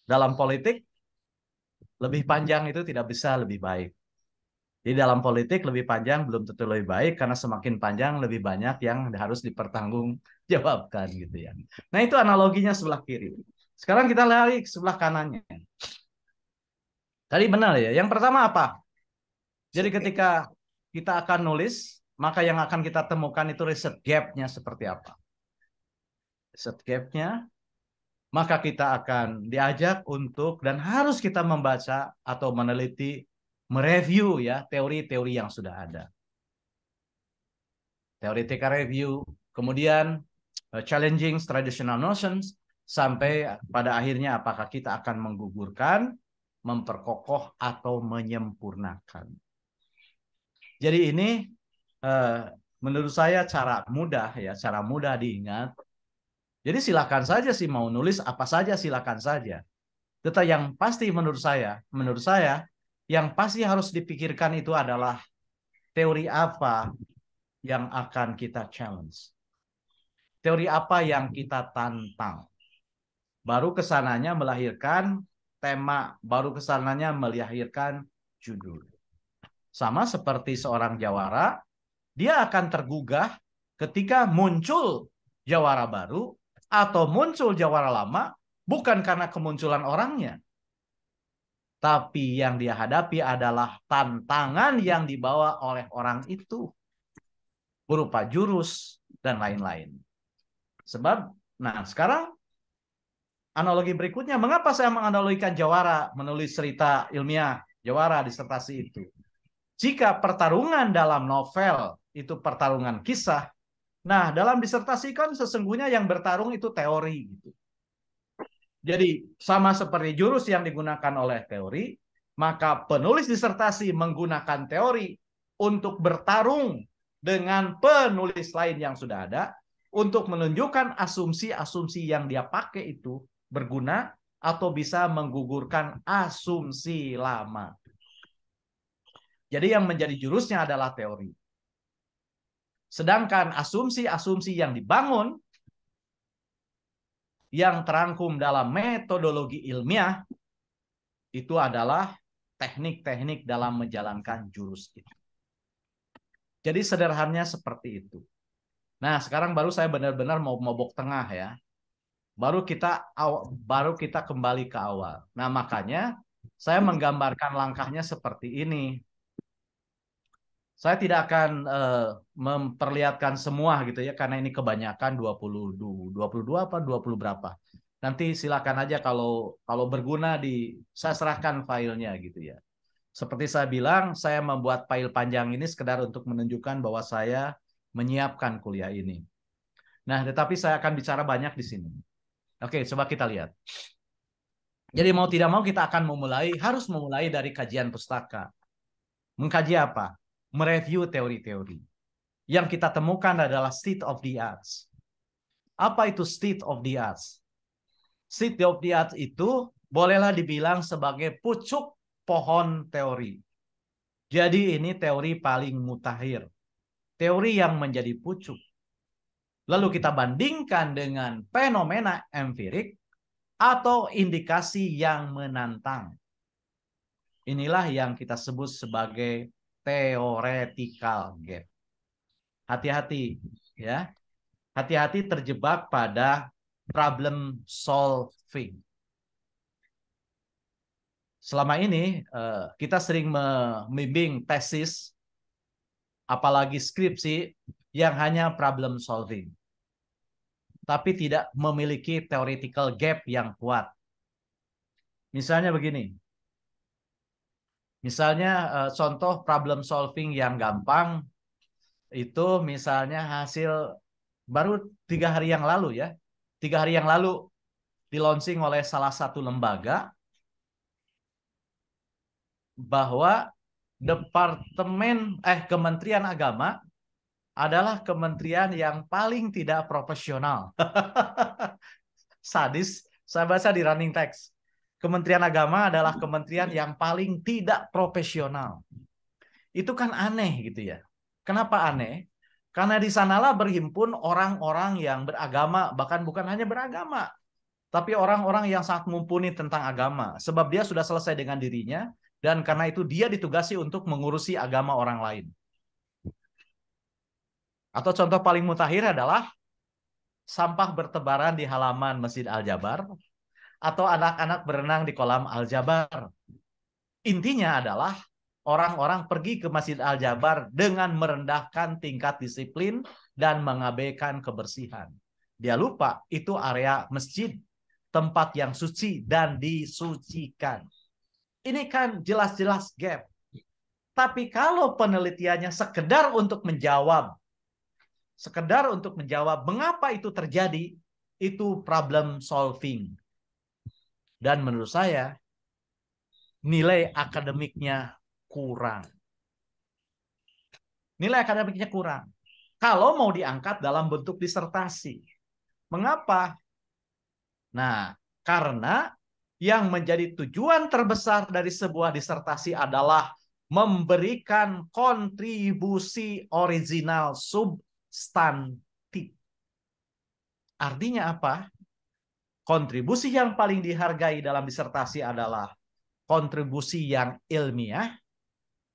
[SPEAKER 2] dalam politik lebih panjang itu tidak bisa lebih baik. Jadi dalam politik lebih panjang belum tentu lebih baik karena semakin panjang lebih banyak yang harus dipertanggungjawabkan gitu ya. Nah itu analoginya sebelah kiri. Sekarang kita lihat sebelah kanannya. Tadi benar ya. Yang pertama apa? Jadi ketika kita akan nulis, maka yang akan kita temukan itu riset gap-nya seperti apa. Riset gap-nya, maka kita akan diajak untuk dan harus kita membaca atau meneliti, mereview ya teori-teori yang sudah ada. Teoretika review, kemudian challenging traditional notions, sampai pada akhirnya apakah kita akan menggugurkan, memperkokoh, atau menyempurnakan. Jadi ini menurut saya cara mudah diingat. Jadi silakan saja sih mau nulis apa saja, silakan saja. Tetapi yang pasti menurut saya yang pasti harus dipikirkan itu adalah teori apa yang akan kita challenge. Teori apa yang kita tantang. Baru kesananya melahirkan tema, baru kesananya melahirkan judul. Sama seperti seorang jawara, dia akan tergugah ketika muncul jawara baru atau muncul jawara lama, bukan karena kemunculan orangnya, tapi yang dia hadapi adalah tantangan yang dibawa oleh orang itu, berupa jurus dan lain-lain. Sebab, nah sekarang analogi berikutnya, mengapa saya menganalogikan jawara, menulis cerita ilmiah, jawara, disertasi itu? Jika pertarungan dalam novel itu pertarungan kisah, nah dalam disertasi kan sesungguhnya yang bertarung itu teori gitu. Jadi sama seperti jurus yang digunakan oleh teori, maka penulis disertasi menggunakan teori untuk bertarung dengan penulis lain yang sudah ada untuk menunjukkan asumsi-asumsi yang dia pakai itu berguna atau bisa menggugurkan asumsi lama. Jadi yang menjadi jurusnya adalah teori. Sedangkan asumsi-asumsi yang dibangun, yang terangkum dalam metodologi ilmiah, itu adalah teknik-teknik dalam menjalankan jurus itu. Jadi sederhananya seperti itu. Nah, sekarang baru saya benar-benar mau mobok tengah ya. Baru kita kembali ke awal. Nah, makanya saya menggambarkan langkahnya seperti ini. Saya tidak akan memperlihatkan semua gitu ya, karena ini kebanyakan 22 apa 20 berapa. Nanti silakan aja kalau berguna saya serahkan filenya gitu ya. Seperti saya bilang, saya membuat file panjang ini sekedar untuk menunjukkan bahwa saya menyiapkan kuliah ini. Nah, tetapi saya akan bicara banyak di sini. Oke, coba kita lihat. Jadi mau tidak mau kita akan harus memulai dari kajian pustaka. Mengkaji apa? Mereview teori-teori. Yang kita temukan adalah state of the arts. Apa itu state of the arts? State of the arts itu bolehlah dibilang sebagai pucuk pohon teori. Jadi ini teori paling mutakhir. Teori yang menjadi pucuk. Lalu kita bandingkan dengan fenomena empirik atau indikasi yang menantang. Inilah yang kita sebut sebagai theoretical gap. Hati-hati ya. Hati-hati terjebak pada problem solving. Selama ini kita sering membimbing tesis, apalagi skripsi yang hanya problem solving, tapi tidak memiliki theoretical gap yang kuat. Misalnya begini. Misalnya contoh problem solving yang gampang itu misalnya hasil baru 3 hari yang lalu ya. 3 hari yang lalu di-launching oleh salah satu lembaga bahwa Kementerian Agama adalah kementerian yang paling tidak profesional. Sadis, saya baca di running text. Kementerian Agama adalah kementerian yang paling tidak profesional. Itu kan aneh gitu ya. Kenapa aneh? Karena di sanalah berhimpun orang-orang yang beragama, bahkan bukan hanya beragama, tapi orang-orang yang sangat mumpuni tentang agama. Sebab dia sudah selesai dengan dirinya, dan karena itu dia ditugasi untuk mengurusi agama orang lain. Atau contoh paling mutakhir adalah sampah bertebaran di halaman Masjid Al-Jabar, atau anak-anak berenang di kolam Al-Jabar. Intinya adalah orang-orang pergi ke Masjid Al-Jabar dengan merendahkan tingkat disiplin dan mengabaikan kebersihan. Dia lupa itu area masjid, tempat yang suci dan disucikan. Ini kan jelas-jelas gap. Tapi kalau penelitiannya sekedar untuk menjawab sekedar untuk menjawab mengapa itu terjadi, itu problem solving. Dan menurut saya nilai akademiknya kurang. Nilai akademiknya kurang. Kalau mau diangkat dalam bentuk disertasi. Mengapa? Nah, karena yang menjadi tujuan terbesar dari sebuah disertasi adalah memberikan kontribusi original substantif. Artinya apa? Kontribusi yang paling dihargai dalam disertasi adalah kontribusi yang ilmiah,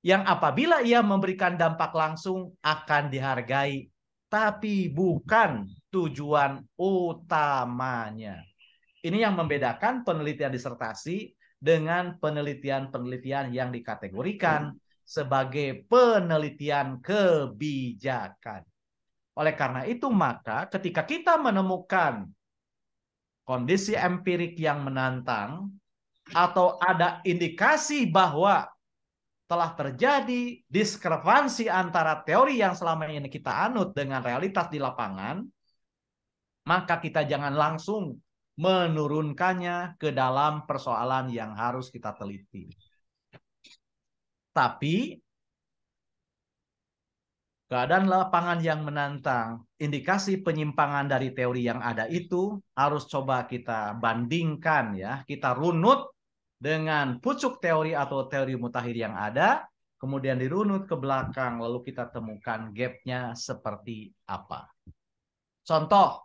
[SPEAKER 2] yang apabila ia memberikan dampak langsung akan dihargai, tapi bukan tujuan utamanya. Ini yang membedakan penelitian disertasi dengan penelitian-penelitian yang dikategorikan sebagai penelitian kebijakan. Oleh karena itu, maka ketika kita menemukan kondisi empirik yang menantang, atau ada indikasi bahwa telah terjadi diskrepansi antara teori yang selama ini kita anut dengan realitas di lapangan, maka kita jangan langsung menurunkannya ke dalam persoalan yang harus kita teliti. Tapi keadaan lapangan yang menantang, indikasi penyimpangan dari teori yang ada itu harus coba kita bandingkan ya, kita runut dengan pucuk teori atau teori mutakhir yang ada, kemudian dirunut ke belakang, lalu kita temukan gap-nya seperti apa. Contoh,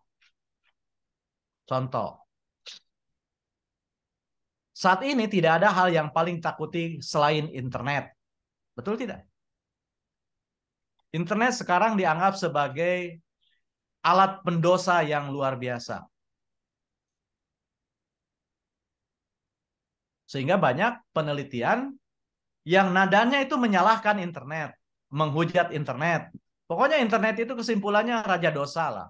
[SPEAKER 2] saat ini tidak ada hal yang paling takuti selain internet. Betul tidak? Internet sekarang dianggap sebagai alat pendosa yang luar biasa. Sehingga banyak penelitian yang nadanya itu menyalahkan internet, menghujat internet. Pokoknya internet itu kesimpulannya raja dosa lah,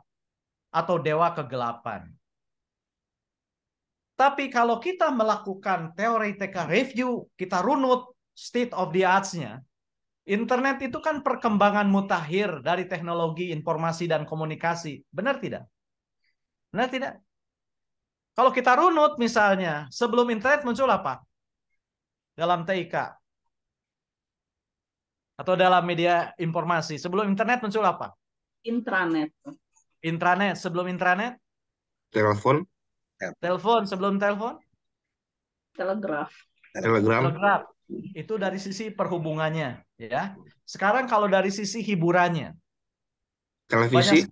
[SPEAKER 2] atau dewa kegelapan. Tapi kalau kita melakukan theoretical review, kita runut state of the art-nya, internet itu kan perkembangan mutakhir dari teknologi informasi dan komunikasi. Benar tidak? Benar tidak? Kalau kita runut misalnya, sebelum internet muncul apa? Dalam TIK. Atau dalam media informasi. Sebelum internet muncul apa?
[SPEAKER 4] Intranet.
[SPEAKER 2] Intranet. Sebelum intranet?
[SPEAKER 5] Telepon,
[SPEAKER 2] Telepon. Sebelum telepon?
[SPEAKER 4] Telegraf.
[SPEAKER 2] Telegraf. Itu dari sisi perhubungannya, ya. Sekarang kalau dari sisi hiburannya,
[SPEAKER 5] televisi,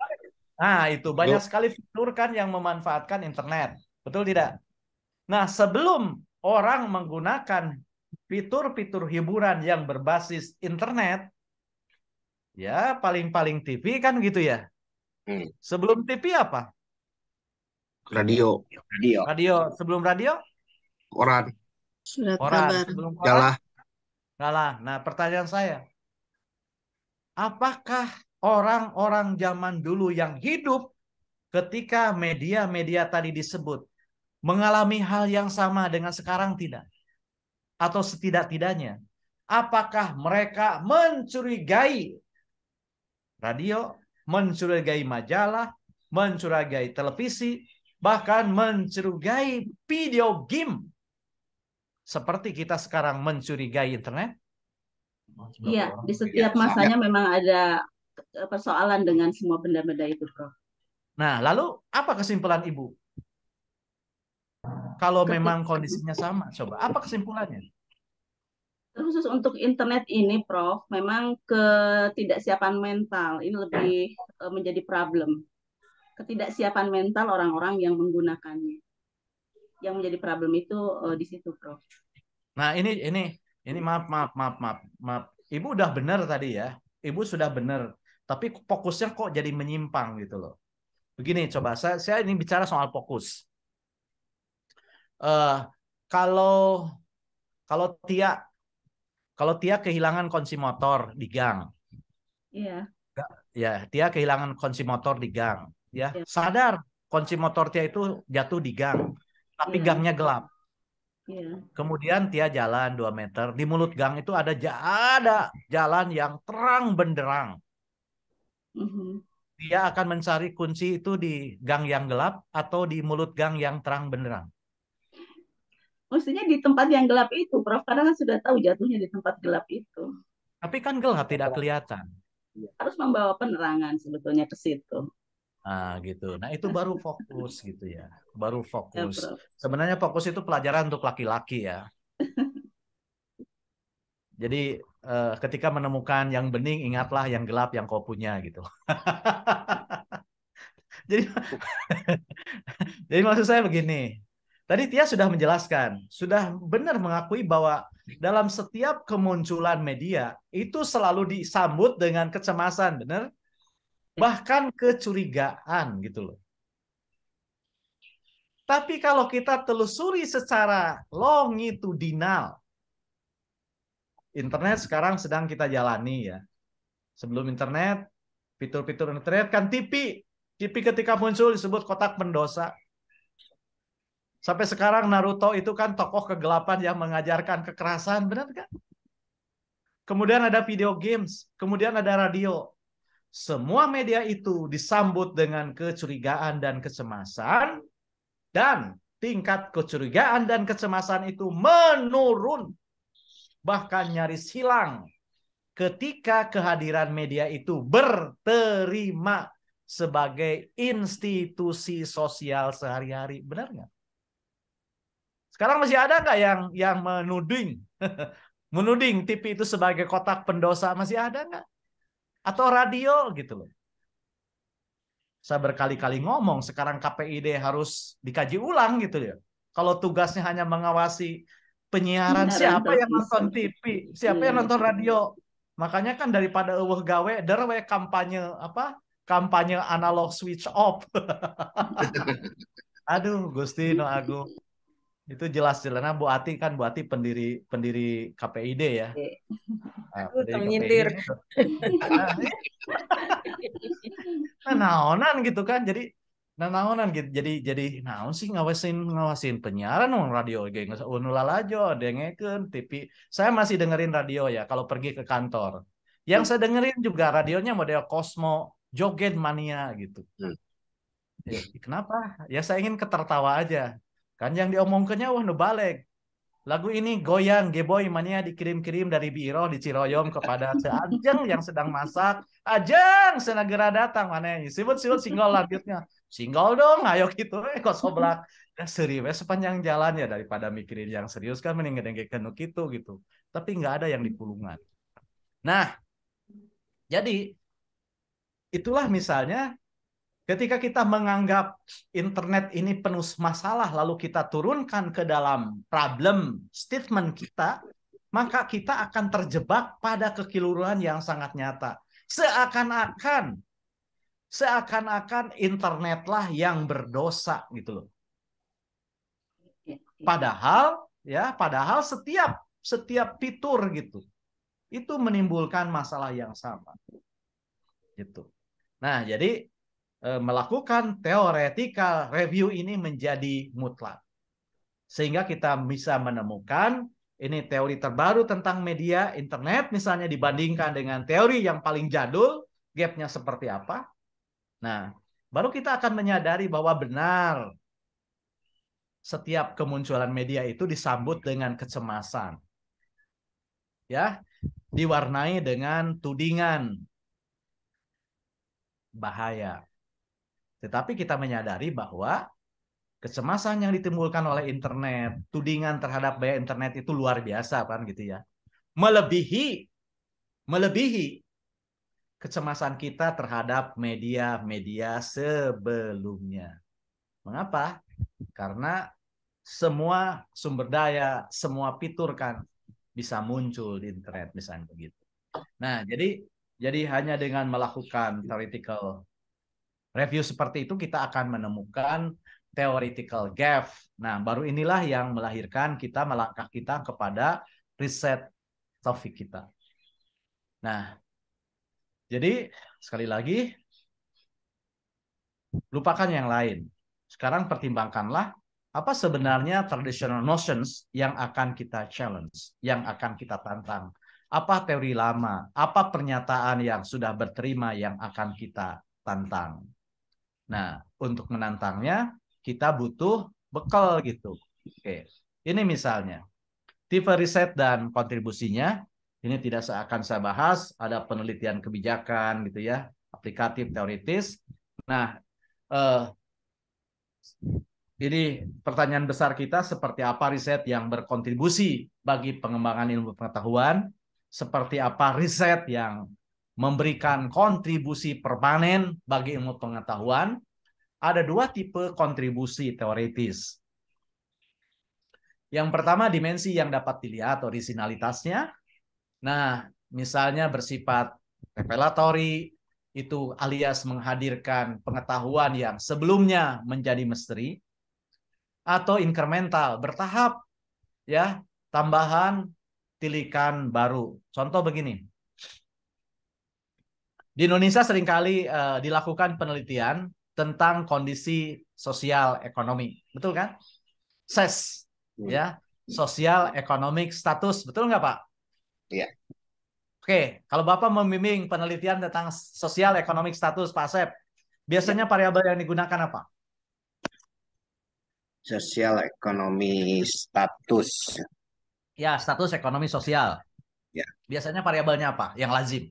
[SPEAKER 2] banyak sekali fitur kan yang memanfaatkan internet, betul tidak? Nah, sebelum orang menggunakan fitur-fitur hiburan yang berbasis internet, ya paling-paling TV kan gitu ya. Sebelum TV apa?
[SPEAKER 5] radio,
[SPEAKER 2] Radio. Sebelum radio?
[SPEAKER 5] koran,
[SPEAKER 3] Surat
[SPEAKER 2] Koran.
[SPEAKER 3] kabar.
[SPEAKER 2] Sebelum
[SPEAKER 5] jalah,
[SPEAKER 2] koran? Nah, pertanyaan saya, apakah orang-orang zaman dulu yang hidup ketika media-media tadi disebut mengalami hal yang sama dengan sekarang tidak? Atau setidak-tidaknya, apakah mereka mencurigai radio, mencurigai majalah, mencurigai televisi, bahkan mencurigai video game seperti kita sekarang mencurigai internet?
[SPEAKER 4] Iya, di setiap masanya memang ada persoalan dengan semua benda-benda itu, Prof.
[SPEAKER 2] Nah, lalu apa kesimpulan Ibu? Kalau memang kondisinya sama, coba apa kesimpulannya?
[SPEAKER 4] Khusus untuk internet ini, Prof, memang ketidaksiapan mental ini lebih menjadi problem. Ketidaksiapan mental orang-orang yang menggunakannya. Yang menjadi problem itu di situ, Prof.
[SPEAKER 2] Nah, ini maaf. Ibu udah benar tadi ya. Ibu sudah benar, tapi fokusnya kok jadi menyimpang gitu loh. Begini, coba saya ini bicara soal fokus. Kalau Tia kehilangan kunci motor di gang.
[SPEAKER 4] Iya.
[SPEAKER 2] Ya, Tia kehilangan kunci motor di gang, ya.
[SPEAKER 4] Iya.
[SPEAKER 2] Sadar kunci motor Tia itu jatuh di gang, tapi
[SPEAKER 4] Iya.
[SPEAKER 2] gangnya gelap.
[SPEAKER 4] Iya.
[SPEAKER 2] Kemudian Tia jalan 2 meter, di mulut gang itu ada jalan yang terang benderang. dia akan mencari kunci itu di gang yang gelap atau di mulut gang yang terang benderang.
[SPEAKER 4] Mestinya di tempat yang gelap itu, Prof. Karena kan sudah tahu jatuhnya di tempat gelap itu.
[SPEAKER 2] Tapi kan gelap, tidak kelihatan.
[SPEAKER 4] Harus membawa penerangan sebetulnya ke situ.
[SPEAKER 2] Nah, gitu. Nah, itu baru fokus gitu ya. Baru
[SPEAKER 4] Ya,
[SPEAKER 2] fokus.
[SPEAKER 4] Prof.
[SPEAKER 2] Sebenarnya fokus itu pelajaran untuk laki-laki ya. Jadi ketika menemukan yang bening, ingatlah yang gelap yang kau punya gitu. Jadi, jadi maksud saya begini. Tadi Tia sudah menjelaskan, sudah benar mengakui bahwa dalam setiap kemunculan media itu selalu disambut dengan kecemasan, benar? Bahkan kecurigaan gitu loh. Tapi kalau kita telusuri secara longitudinal, internet sekarang sedang kita jalani ya. Sebelum internet, fitur-fitur internet kan TV. TV ketika muncul disebut kotak pendosa. Sampai sekarang Naruto itu kan tokoh kegelapan yang mengajarkan kekerasan, benar kan? Kemudian ada video games, kemudian ada radio. Semua media itu disambut dengan kecurigaan dan kecemasan, dan tingkat kecurigaan dan kecemasan itu menurun, bahkan nyaris hilang ketika kehadiran media itu berterima sebagai institusi sosial sehari-hari. Benar nggak? Sekarang masih ada nggak yang menuding menuding TV itu sebagai kotak pendosa? Masih ada nggak? Atau radio gitu loh. Saya berkali-kali ngomong sekarang KPID harus dikaji ulang gitu ya. Kalau tugasnya hanya mengawasi penyiaran, siapa yang nonton TV, siapa yang nonton radio? Makanya kan daripada eueuh gawe, we kampanye apa? Kampanye analog switch off. Aduh, Gusti no Agung. Itu jelas-jelas. Nah, Bu Ati kan pendiri KPID ya. Nah, pendiri
[SPEAKER 3] menyindir.
[SPEAKER 2] KPID. Nah, naonan gitu kan. Jadi naonan gitu. Jadi naon sih ngawasin penyiaran dong radio ge geus unulal aja dengekeun TV. Saya masih dengerin radio ya kalau pergi ke kantor. Yang saya dengerin juga radionya model Cosmo, Joget Mania gitu. Ya, kenapa? Ya saya ingin ketertawa aja. Kan yang diomongkannya wah nu balik. Lagu ini goyang, geboy mania dikirim-kirim dari Biro di Ciroyom kepada Ajeng yang sedang masak. Ajeng, senagera datang mana ini? Sibut-sibut singgol lanjutnya. Singgol dong, ayo gitu. Kok soblak. Ya serius sepanjang jalan ya daripada mikirin yang serius kan mending ngedengkeun gitu. Tapi nggak ada yang dipulungan. Nah, jadi itulah misalnya ketika kita menganggap internet ini penuh masalah, lalu kita turunkan ke dalam problem statement kita, maka kita akan terjebak pada kekeliruan yang sangat nyata. Seakan-akan internetlah yang berdosa gitu loh. Padahal setiap fitur gitu itu menimbulkan masalah yang sama. Gitu. Nah, jadi melakukan theoretical review ini menjadi mutlak. Sehingga kita bisa menemukan ini teori terbaru tentang media internet misalnya dibandingkan dengan teori yang paling jadul, gapnya seperti apa. Nah, baru kita akan menyadari bahwa benar setiap kemunculan media itu disambut dengan kecemasan. Ya, diwarnai dengan tudingan bahaya. Tetapi kita menyadari bahwa kecemasan yang ditimbulkan oleh internet, tudingan terhadap bahaya internet itu luar biasa kan gitu ya. Melebihi kecemasan kita terhadap media-media sebelumnya. Mengapa? Karena semua sumber daya, semua fitur kan bisa muncul di internet misalnya begitu. Nah, jadi hanya dengan melakukan theoretical review seperti itu kita akan menemukan theoretical gap. Nah, baru inilah yang melahirkan melangkah kita kepada riset topik kita. Nah, jadi sekali lagi lupakan yang lain. Sekarang pertimbangkanlah apa sebenarnya traditional notions yang akan kita challenge, yang akan kita tantang. Apa teori lama, apa pernyataan yang sudah berterima yang akan kita tantang. Nah, untuk menantangnya kita butuh bekal gitu. Oke, ini misalnya tipe riset dan kontribusinya. Ini tidak akan saya bahas. Ada penelitian kebijakan gitu ya, aplikatif, teoritis. Nah, ini pertanyaan besar kita, seperti apa riset yang berkontribusi bagi pengembangan ilmu pengetahuan? Seperti apa riset yang memberikan kontribusi permanen bagi ilmu pengetahuan? Ada dua tipe kontribusi teoritis. Yang pertama, dimensi yang dapat dilihat orisinalitasnya. Nah, misalnya bersifat revelatory, itu alias menghadirkan pengetahuan yang sebelumnya menjadi misteri, atau incremental, bertahap, ya, tambahan tilikan baru. Contoh begini. Di Indonesia seringkali dilakukan penelitian tentang kondisi sosial ekonomi. Betul kan? SES, ya, Social Economic Status. Betul nggak, Pak?
[SPEAKER 1] Iya.
[SPEAKER 2] Oke, kalau Bapak membimbing penelitian tentang Social Economic Status, Pak Asep, biasanya variabel yang digunakan apa?
[SPEAKER 1] Sosial ekonomi status.
[SPEAKER 2] Ya, status ekonomi sosial.
[SPEAKER 1] Ya.
[SPEAKER 2] Biasanya variabelnya apa? Yang lazim?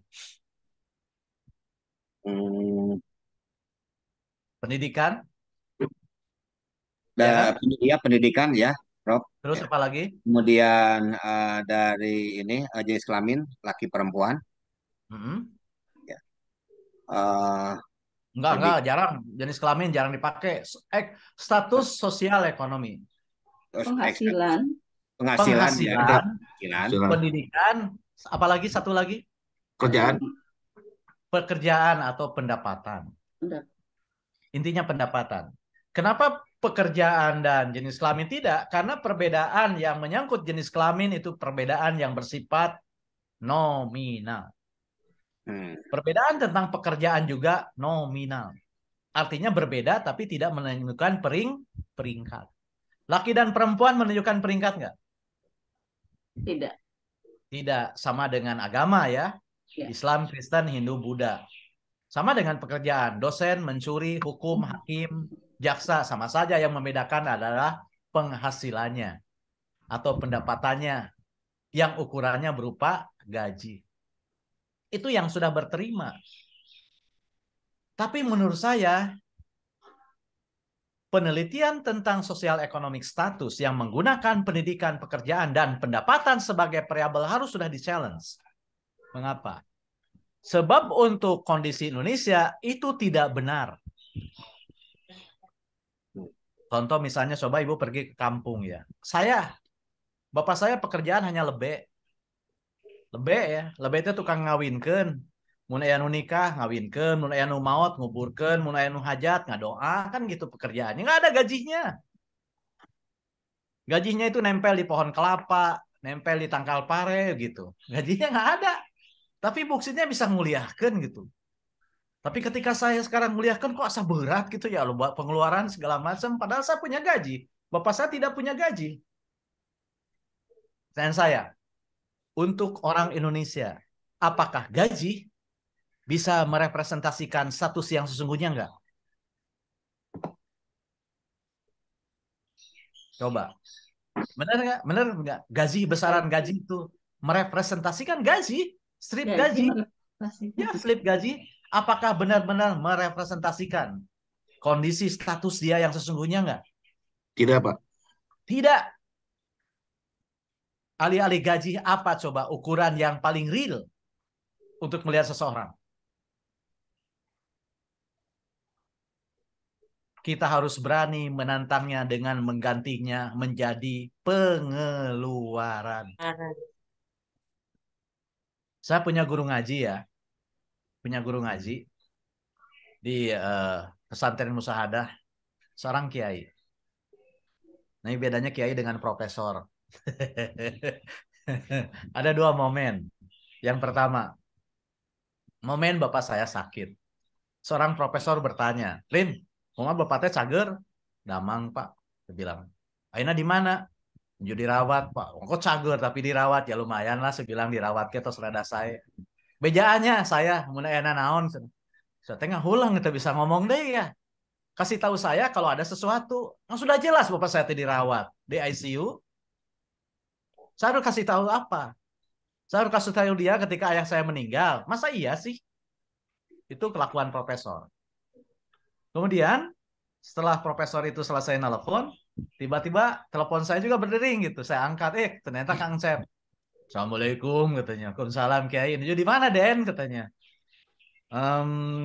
[SPEAKER 2] Pendidikan? Ya.
[SPEAKER 1] Pendidikan ya, Rob.
[SPEAKER 2] Terus
[SPEAKER 1] Ya.
[SPEAKER 2] apa lagi?
[SPEAKER 1] Kemudian dari ini jenis kelamin laki perempuan. Ya.
[SPEAKER 2] Enggak, jarang. Jenis kelamin jarang dipakai. Status sosial ekonomi.
[SPEAKER 4] Penghasilan.
[SPEAKER 1] Penghasilan, ya.
[SPEAKER 2] Pendidikan, apalagi satu lagi?
[SPEAKER 5] Kerjaan.
[SPEAKER 2] Pekerjaan atau pendapatan. Intinya pendapatan. Kenapa pekerjaan dan jenis kelamin tidak? Karena perbedaan yang menyangkut jenis kelamin itu perbedaan yang bersifat nominal. Perbedaan tentang pekerjaan juga nominal. Artinya berbeda tapi tidak menunjukkan peringkat. Laki dan perempuan menunjukkan peringkat nggak?
[SPEAKER 4] Tidak.
[SPEAKER 2] Tidak, sama dengan agama ya. Islam, Kristen, Hindu, Buddha. Sama dengan pekerjaan, dosen, mencuri, hukum, hakim, jaksa, sama saja, yang membedakan adalah penghasilannya atau pendapatannya yang ukurannya berupa gaji. Itu yang sudah berterima. Tapi menurut saya, penelitian tentang sosial economic status yang menggunakan pendidikan, pekerjaan, dan pendapatan sebagai variabel harus sudah di-challenge. Mengapa? Sebab untuk kondisi Indonesia itu tidak benar. Contoh misalnya, coba Ibu pergi ke kampung ya. Bapak saya pekerjaan hanya lebe. Lebe ya. Lebe itu tukang ngawinkeun. Mun aya nu nikah ngawinkeun, mun aya nu maot nguburkeun, mun aya nu hajat ngadoa, kan gitu pekerjaannya. Nggak ada gajinya. Gajinya itu nempel di pohon kelapa, nempel di tangkal pare gitu. Gajinya nggak ada. Tapi buktinya bisa nguliahkeun gitu. Tapi ketika saya sekarang nguliahkeun kok asa berat gitu ya, loh, pengeluaran segala macam, padahal saya punya gaji. Bapak saya tidak punya gaji. Dan saya, untuk orang Indonesia, apakah gaji bisa merepresentasikan status yang sesungguhnya enggak? Coba. Benar enggak? Benar enggak? Gaji, besaran gaji itu merepresentasikan gaji, slip gaji. Ya, slip gaji. Apakah benar-benar merepresentasikan kondisi status dia yang sesungguhnya enggak?
[SPEAKER 5] Tidak, Pak.
[SPEAKER 2] Tidak. Alih-alih gaji, apa coba ukuran yang paling real untuk melihat seseorang? Kita harus berani menantangnya dengan menggantinya menjadi pengeluaran. Saya punya guru ngaji ya. Punya guru ngaji di pesantren Musyahadah, seorang kiai. Nah, ini bedanya kiai dengan profesor. Ada dua momen. Yang pertama, momen bapak saya sakit. Seorang profesor bertanya, "Lin, kumaha bapak teh cager?" "Damang, Pak." Dia bilang, "Ayeuna di mana?" "Ju dirawat, Pak." "Kok cager tapi dirawat?" "Ya lumayan lah," saya bilang, "dirawat ke tos rada sae." "Bejaannya saya mun ayeuna naon?" Saya tengah ulang kita bisa ngomong deh ya. Kasih tahu saya kalau ada sesuatu. Yang sudah jelas bapak saya dirawat di ICU. Saya harus kasih tahu apa? Saya harus kasih tahu dia ketika ayah saya meninggal. Masa iya sih? Itu kelakuan profesor. Kemudian setelah profesor itu selesai nelpon, tiba-tiba telepon saya juga berdering gitu. Saya angkat, ternyata Kang Cep. Assalamualaikum katanya. Waalaikumsalam Kiai. Di mana Den katanya.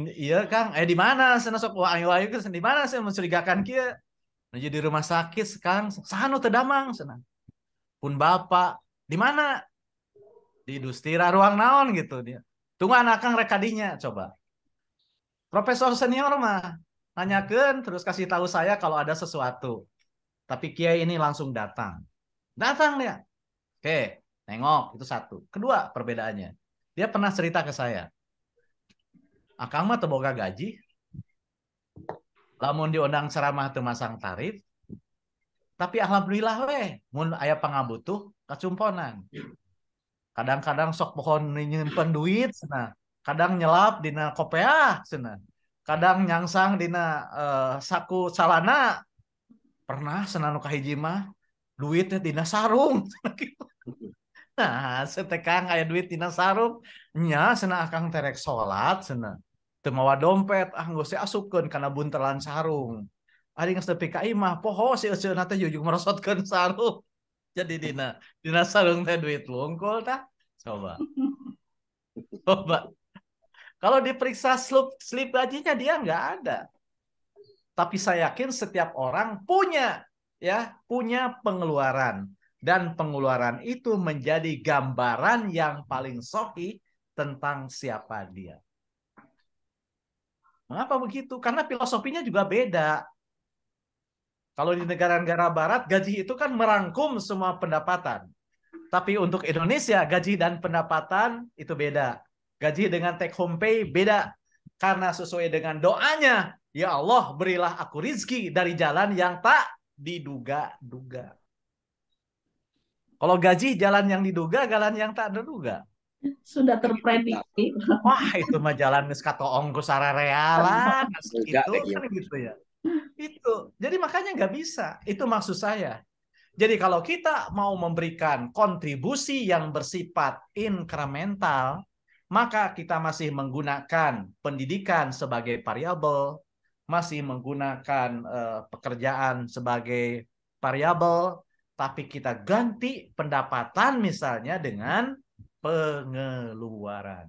[SPEAKER 2] Iya Kang, di mana? Sana sok wah ayo di mana saya mencurigakan kia. Menuju di rumah sakit Kang. Sanu tedamang sana. Pun Bapak, di mana? Di Dustira ruang naon gitu dia. Tunggu anak Kang rekadinya coba. Profesor senior mah nanyakan terus kasih tahu saya kalau ada sesuatu. Tapi Kiai ini langsung datang. Datang dia. Oke, nengok itu satu. Kedua perbedaannya. Dia pernah cerita ke saya. Akang mah teboga gaji. Lamun diundang ceramah teu masang tarif. Tapi alhamdulillah weh, mun aya pangabutuh kacumponan. Kadang-kadang sok pohon nyimpen duit cenah. Kadang nyelap dina kopeah cenah. Kadang nyangsang dina saku salana. Pernah cenah nu kahiji mah duitnya dina sarung. Nah, setekang aya duit dina sarung, nya cenah akang terek salat cenah. Teu mawa dompet, geus asupkeun kana buntelan sarung. Ari geus tepi ka imah, poho si euceuna teh jujug merosotkeun sarung. Jadi dina sarung teh duit lungkul tah. Coba. Coba. Kalau diperiksa slip gajinya dia nggak ada. Tapi saya yakin setiap orang punya pengeluaran. Dan pengeluaran itu menjadi gambaran yang paling sahih tentang siapa dia. Mengapa begitu? Karena filosofinya juga beda. Kalau di negara-negara barat, gaji itu kan merangkum semua pendapatan. Tapi untuk Indonesia, gaji dan pendapatan itu beda. Gaji dengan take home pay beda. Karena sesuai dengan doanya, ya Allah berilah aku rizki dari jalan yang tak diduga-duga. Kalau gaji jalan yang diduga, jalan yang tak diduga.
[SPEAKER 4] Sudah terprediksi.
[SPEAKER 2] Wah itu mah jalan geus katoong ku sararealan. Itu kan gitu ya. Itu. Jadi makanya nggak bisa. Itu maksud saya. Jadi kalau kita mau memberikan kontribusi yang bersifat inkremental, maka kita masih menggunakan pendidikan sebagai variabel, masih menggunakan pekerjaan sebagai variabel, tapi kita ganti pendapatan misalnya dengan pengeluaran.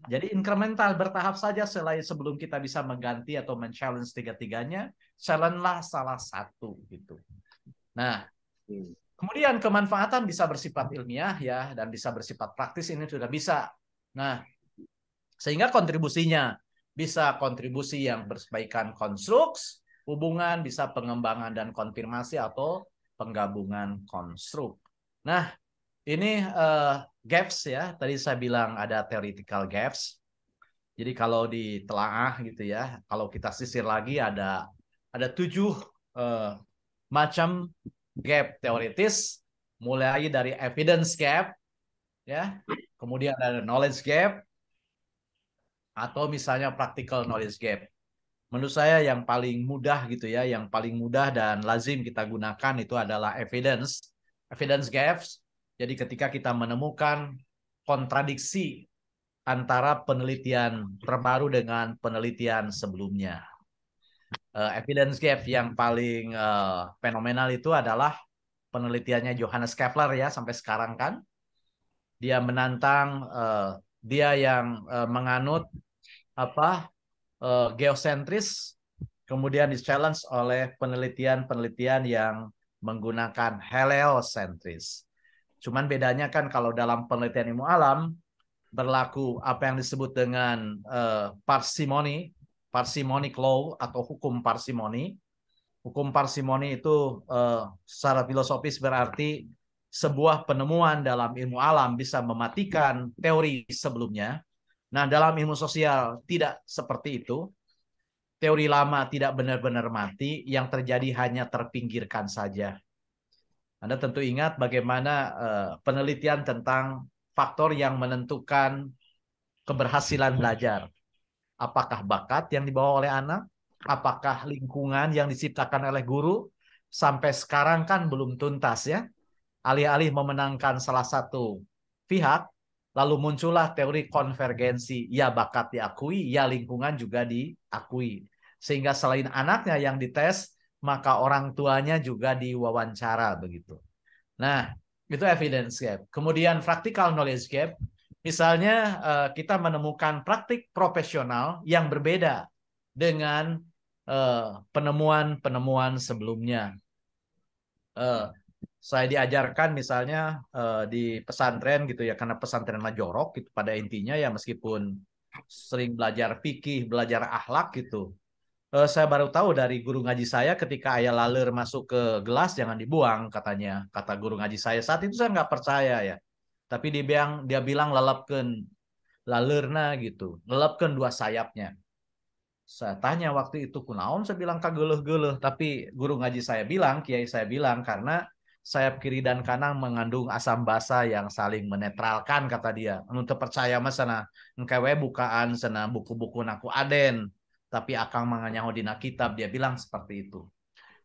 [SPEAKER 2] Jadi inkremental bertahap saja sebelum kita bisa mengganti atau men-challenge tiga-tiganya, challenge-lah salah satu gitu. Nah, kemudian kemanfaatan bisa bersifat ilmiah ya dan bisa bersifat praktis ini sudah bisa. Nah, sehingga kontribusinya bisa kontribusi yang bersebaikan konstruks, hubungan bisa pengembangan dan konfirmasi atau penggabungan konstruk. Nah, ini gaps ya. Tadi saya bilang ada theoretical gaps. Jadi kalau ditelaah gitu ya, kalau kita sisir lagi ada 7 macam gap teoritis, mulai dari evidence gap, ya, kemudian ada knowledge gap, atau misalnya practical knowledge gap. Menurut saya yang paling mudah gitu ya, yang paling mudah dan lazim kita gunakan itu adalah evidence gaps. Jadi ketika kita menemukan kontradiksi antara penelitian terbaru dengan penelitian sebelumnya. Evidence gap yang paling fenomenal itu adalah penelitiannya Johannes Kepler ya sampai sekarang kan. Dia menantang dia yang menganut geosentris, kemudian di-challenge oleh penelitian-penelitian yang menggunakan heliocentris. Cuman bedanya kan kalau dalam penelitian ilmu alam berlaku apa yang disebut dengan parsimonic law atau hukum parsimoni. Hukum parsimoni itu secara filosofis berarti sebuah penemuan dalam ilmu alam bisa mematikan teori sebelumnya. Nah, dalam ilmu sosial tidak seperti itu. Teori lama tidak benar-benar mati, yang terjadi hanya terpinggirkan saja. Anda tentu ingat bagaimana penelitian tentang faktor yang menentukan keberhasilan belajar. Apakah bakat yang dibawa oleh anak? Apakah lingkungan yang diciptakan oleh guru? Sampai sekarang kan belum tuntas ya. Alih-alih memenangkan salah satu pihak, lalu muncullah teori konvergensi. Ya bakat diakui, ya lingkungan juga diakui. Sehingga selain anaknya yang dites, maka orang tuanya juga diwawancara begitu. Nah, itu evidence gap. Kemudian practical knowledge gap. Misalnya kita menemukan praktik profesional yang berbeda dengan penemuan-penemuan sebelumnya. Saya diajarkan misalnya di pesantren gitu ya, karena pesantren majorok gitu pada intinya ya, meskipun sering belajar fikih, belajar akhlak gitu. Saya baru tahu dari guru ngaji saya ketika ayah laler masuk ke gelas jangan dibuang katanya, kata guru ngaji saya. Saat itu saya nggak percaya ya, tapi dia bilang lelepkeun lalerna gitu, lelepkeun dua sayapnya. Saya tanya waktu itu kunaon, saya bilang kageuleuh-geuleuh, tapi guru ngaji saya bilang, kiai saya bilang, karena sayap kiri dan kanan mengandung asam basa yang saling menetralkan kata dia. Untuk percaya mah sana engkewe bukaan sana buku-buku naku aden, tapi akang manganyaho dina kitab, dia bilang seperti itu.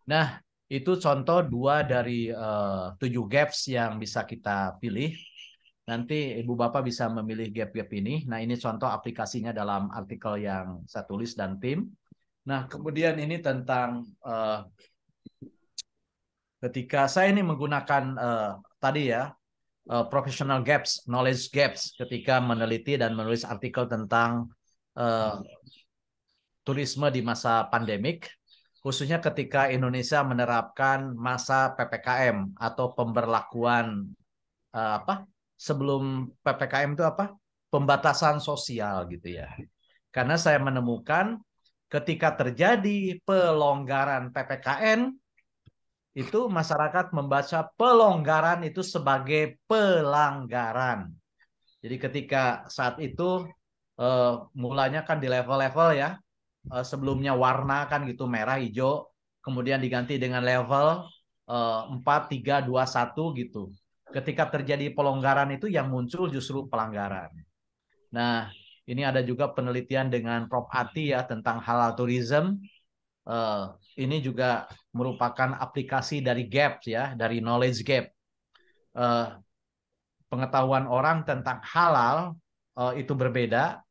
[SPEAKER 2] Nah, itu contoh 2 dari 7 gaps yang bisa kita pilih. Nanti Ibu Bapak bisa memilih gap-gap ini. Nah, ini contoh aplikasinya dalam artikel yang saya tulis dan tim. Nah, kemudian ini tentang ketika saya ini menggunakan tadi ya, professional gaps, knowledge gaps ketika meneliti dan menulis artikel tentang turisme di masa pandemik, khususnya ketika Indonesia menerapkan masa PPKM atau pemberlakuan sebelum PPKM itu apa? Pembatasan sosial gitu ya. Karena saya menemukan ketika terjadi pelonggaran PPKM, itu masyarakat membaca pelonggaran itu sebagai pelanggaran. Jadi ketika saat itu mulanya kan di level-level ya, sebelumnya warna kan gitu, merah, hijau, kemudian diganti dengan level 4, 3, 2, 1 gitu. Ketika terjadi pelonggaran itu yang muncul justru pelanggaran. Nah, ini ada juga penelitian dengan Prof. Ati ya tentang halal tourism. Ini juga merupakan aplikasi dari gap ya, dari knowledge gap. Pengetahuan orang tentang halal itu berbeda,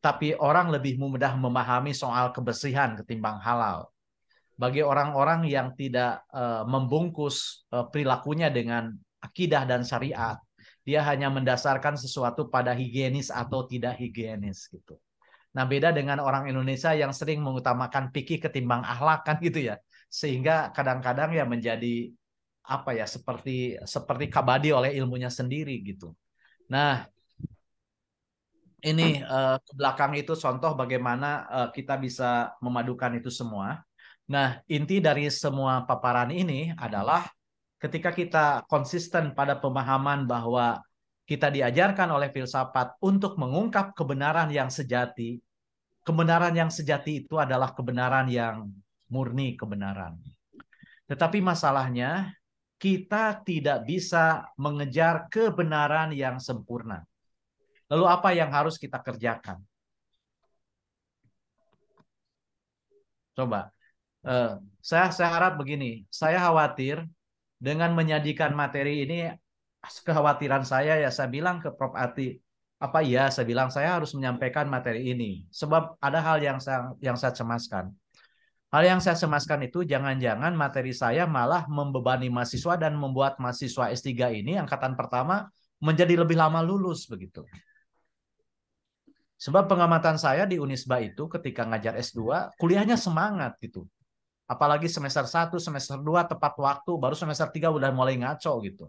[SPEAKER 2] tapi orang lebih mudah memahami soal kebersihan ketimbang halal. Bagi orang-orang yang tidak membungkus perilakunya dengan akidah dan syariat, dia hanya mendasarkan sesuatu pada higienis atau tidak higienis gitu. Nah, beda dengan orang Indonesia yang sering mengutamakan fikih ketimbang akhlak kan gitu ya. Sehingga kadang-kadang ya menjadi apa ya, seperti kabadi oleh ilmunya sendiri gitu. Nah, ini ke belakang itu contoh bagaimana kita bisa memadukan itu semua. Nah, inti dari semua paparan ini adalah ketika kita konsisten pada pemahaman bahwa kita diajarkan oleh filsafat untuk mengungkap kebenaran yang sejati. Kebenaran yang sejati itu adalah kebenaran yang murni kebenaran. Tetapi masalahnya kita tidak bisa mengejar kebenaran yang sempurna. Lalu apa yang harus kita kerjakan? Coba. Saya harap begini. Saya khawatir dengan menyajikan materi ini, kekhawatiran saya ya saya bilang ke Prof. Ati, apa iya saya bilang saya harus menyampaikan materi ini sebab ada hal yang saya cemaskan. Hal yang saya cemaskan itu jangan-jangan materi saya malah membebani mahasiswa dan membuat mahasiswa S3 ini angkatan pertama menjadi lebih lama lulus begitu. Sebab pengamatan saya di Unisba itu ketika ngajar S2 kuliahnya semangat gitu. Apalagi semester 1, semester 2 tepat waktu, baru semester 3 udah mulai ngaco gitu.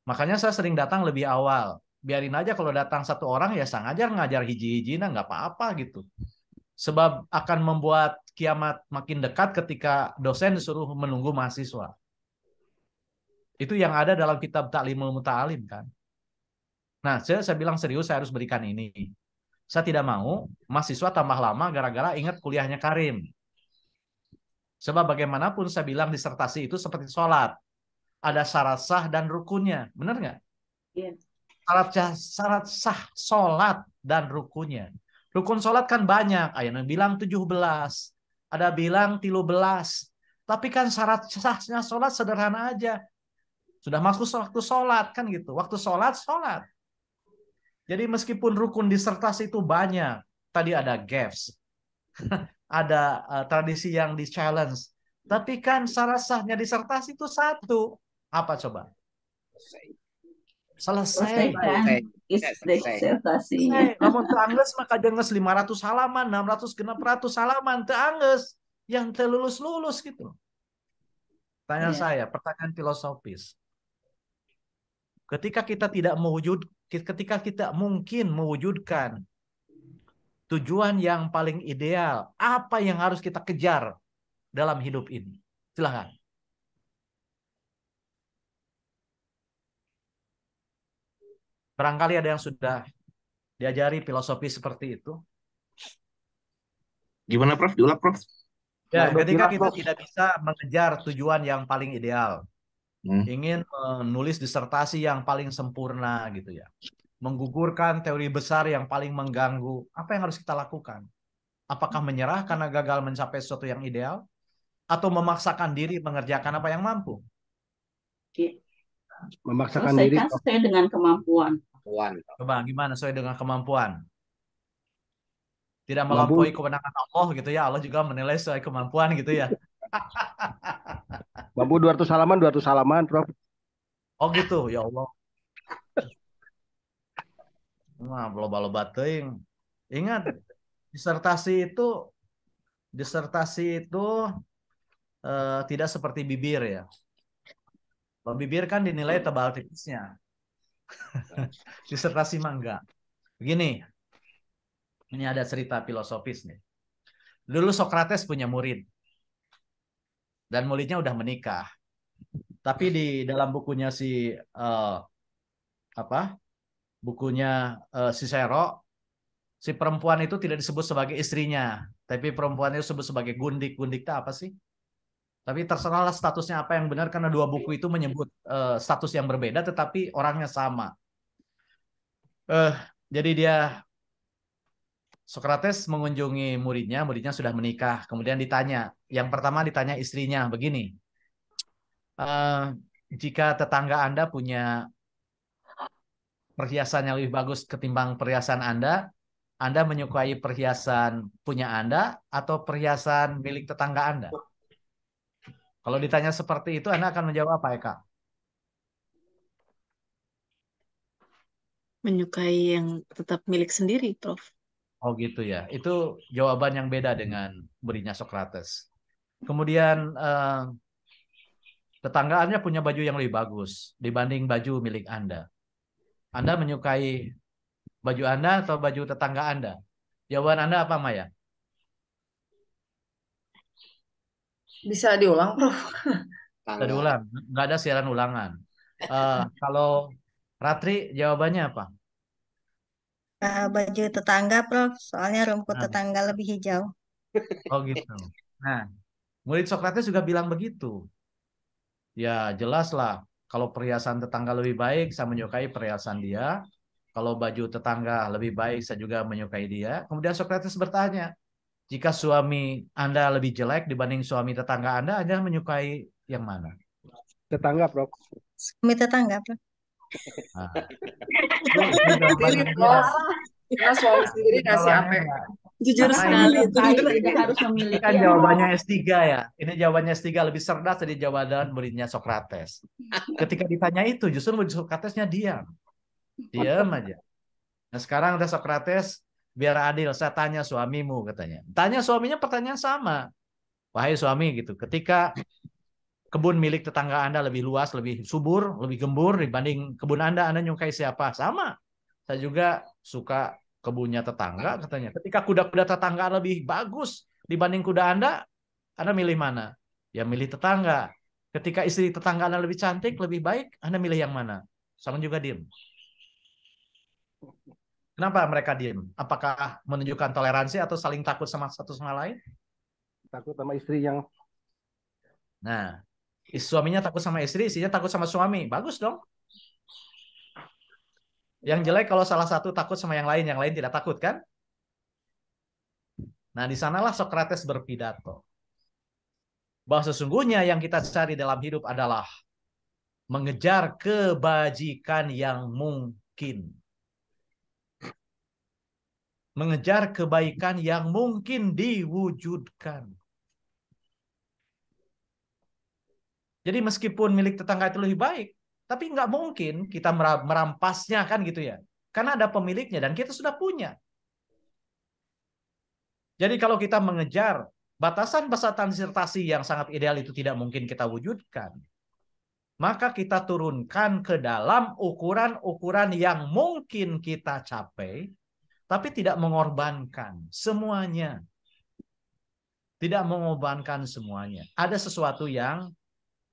[SPEAKER 2] Makanya saya sering datang lebih awal. Biarin aja kalau datang satu orang ya saya ngajar hiji-hijina nggak apa-apa gitu. Sebab akan membuat kiamat makin dekat ketika dosen disuruh menunggu mahasiswa. Itu yang ada dalam kitab Ta'limul Muta'alim kan. Nah, saya bilang serius saya harus berikan ini. Saya tidak mau mahasiswa tambah lama gara-gara ingat kuliahnya Karim. Sebab bagaimanapun saya bilang disertasi itu seperti sholat. Ada syarat sah dan rukunnya. Benar nggak?
[SPEAKER 4] Iya.
[SPEAKER 2] Syarat sah sholat dan rukunnya. Rukun sholat kan banyak. Ada yang bilang 17. Ada bilang 13. Tapi kan syarat sahnya sholat sederhana aja. Sudah masuk waktu sholat kan gitu. Waktu sholat, sholat. Jadi meskipun rukun disertasi itu banyak. Tadi ada gaps. Ada tradisi yang di challenge. Tapi kan syarat sahnya disertasi itu satu. Apa coba? Selesai.
[SPEAKER 4] Selesaikan disertasinya.
[SPEAKER 2] Namun teangges maka jenges 500 halaman, 600 600 halaman teangges yang telulus-lulus gitu. Tanya
[SPEAKER 4] Iya.
[SPEAKER 2] saya, pertanyaan filosofis. Ketika kita mungkin mewujudkan tujuan yang paling ideal, apa yang harus kita kejar dalam hidup ini? Silakan. Barangkali ada yang sudah diajari filosofi seperti itu.
[SPEAKER 5] Gimana Prof? Diulang Prof?
[SPEAKER 2] Ya,
[SPEAKER 1] Nah,
[SPEAKER 2] ketika
[SPEAKER 1] Prof.
[SPEAKER 2] kita tidak bisa mengejar tujuan yang paling ideal, ingin menulis disertasi yang paling sempurna gitu ya, menggugurkan teori besar yang paling mengganggu, apa yang harus kita lakukan? Apakah menyerah karena gagal mencapai sesuatu yang ideal, atau memaksakan diri mengerjakan apa yang mampu?
[SPEAKER 1] Memaksakan diri.
[SPEAKER 4] Selesaikan sesuai dengan kemampuan.
[SPEAKER 2] Coba gimana sesuai dengan kemampuan? Tidak melampaui kewenangan Allah gitu ya. Allah juga menilai sesuai kemampuan gitu ya.
[SPEAKER 1] Mampu 200 halaman, Prof.
[SPEAKER 2] Oh gitu, ya Allah. Wah, loba-loba teuing. Ingat, disertasi itu tidak seperti bibir ya. Kalau bibir kan dinilai tebal tipisnya. Disertasi mah enggak. Begini, ini ada cerita filosofis nih. Dulu Sokrates punya murid. Dan muridnya udah menikah. Tapi di dalam bukunya bukunya Cicero, si perempuan itu tidak disebut sebagai istrinya, tapi perempuan itu disebut sebagai gundik. Gundik itu apa sih? Tapi terserahlah statusnya apa yang benar, karena dua buku itu menyebut status yang berbeda tetapi orangnya sama. Jadi Sokrates mengunjungi muridnya sudah menikah. Kemudian yang pertama ditanya istrinya begini, jika tetangga Anda punya perhiasan yang lebih bagus ketimbang perhiasan Anda menyukai perhiasan punya Anda atau perhiasan milik tetangga Anda? Kalau ditanya seperti itu, Anda akan menjawab apa, Eka?
[SPEAKER 3] Menyukai yang tetap milik sendiri, Prof.
[SPEAKER 2] Oh gitu ya. Itu jawaban yang beda dengan berinya Sokrates. Kemudian tetangga Anda punya baju yang lebih bagus dibanding baju milik Anda. Anda menyukai baju Anda atau baju tetangga Anda? Jawaban Anda apa, Maya?
[SPEAKER 6] Bisa diulang, Prof?
[SPEAKER 2] Bisa diulang. Nggak ada siaran ulangan. Kalau Ratri, jawabannya apa?
[SPEAKER 7] Baju tetangga, Prof. Soalnya rumput tetangga lebih hijau.
[SPEAKER 2] Oh gitu. Nah, murid Sokrates juga bilang begitu. Ya jelas lah. Kalau perhiasan tetangga lebih baik, saya menyukai perhiasan dia. Kalau baju tetangga lebih baik, saya juga menyukai dia. Kemudian Sokrates bertanya, jika suami Anda lebih jelek dibanding suami tetangga Anda menyukai yang mana?
[SPEAKER 1] Tetangga, Prof.
[SPEAKER 7] Suami tetangga, Prof.
[SPEAKER 2] Nah.
[SPEAKER 6] Sendiri, Prof. Karena suami sendiri kasih apa?
[SPEAKER 3] Jujur sekali.
[SPEAKER 4] Tidak harus memiliki.
[SPEAKER 2] Kan jawabannya S3 ya. Ini jawabannya S3 lebih cerdas dari jawaban muridnya Sokrates. Ketika ditanya itu, justru murid Sokratesnya diam. Diam aja. Nah sekarang ada Sokrates, biar adil, saya tanya suamimu katanya. Tanya suaminya pertanyaan sama. Wahai suami gitu, ketika kebun milik tetangga Anda lebih luas, lebih subur, lebih gembur dibanding kebun Anda nyukai siapa? Sama. Saya juga suka kebunnya tetangga katanya. Ketika kuda-kuda tetangga lebih bagus dibanding kuda Anda milih mana? Ya milih tetangga. Ketika istri tetangga Anda lebih cantik, lebih baik, Anda milih yang mana? Sama juga diem. Kenapa mereka diem? Apakah menunjukkan toleransi atau saling takut sama satu sama lain?
[SPEAKER 1] Takut sama istri yang...
[SPEAKER 2] Nah, suaminya takut sama istri, istrinya takut sama suami. Bagus dong. Yang jelek kalau salah satu takut sama yang lain tidak takut kan? Nah, di sanalah Socrates berpidato bahwa sesungguhnya yang kita cari dalam hidup adalah mengejar kebajikan yang mungkin. Mengejar kebaikan yang mungkin diwujudkan. Jadi meskipun milik tetangga itu lebih baik, tapi nggak mungkin kita merampasnya kan gitu ya. Karena ada pemiliknya dan kita sudah punya. Jadi kalau kita mengejar batasan-batasan disertasi yang sangat ideal itu tidak mungkin kita wujudkan, maka kita turunkan ke dalam ukuran-ukuran yang mungkin kita capai, tapi tidak mengorbankan semuanya. Tidak mengorbankan semuanya. Ada sesuatu yang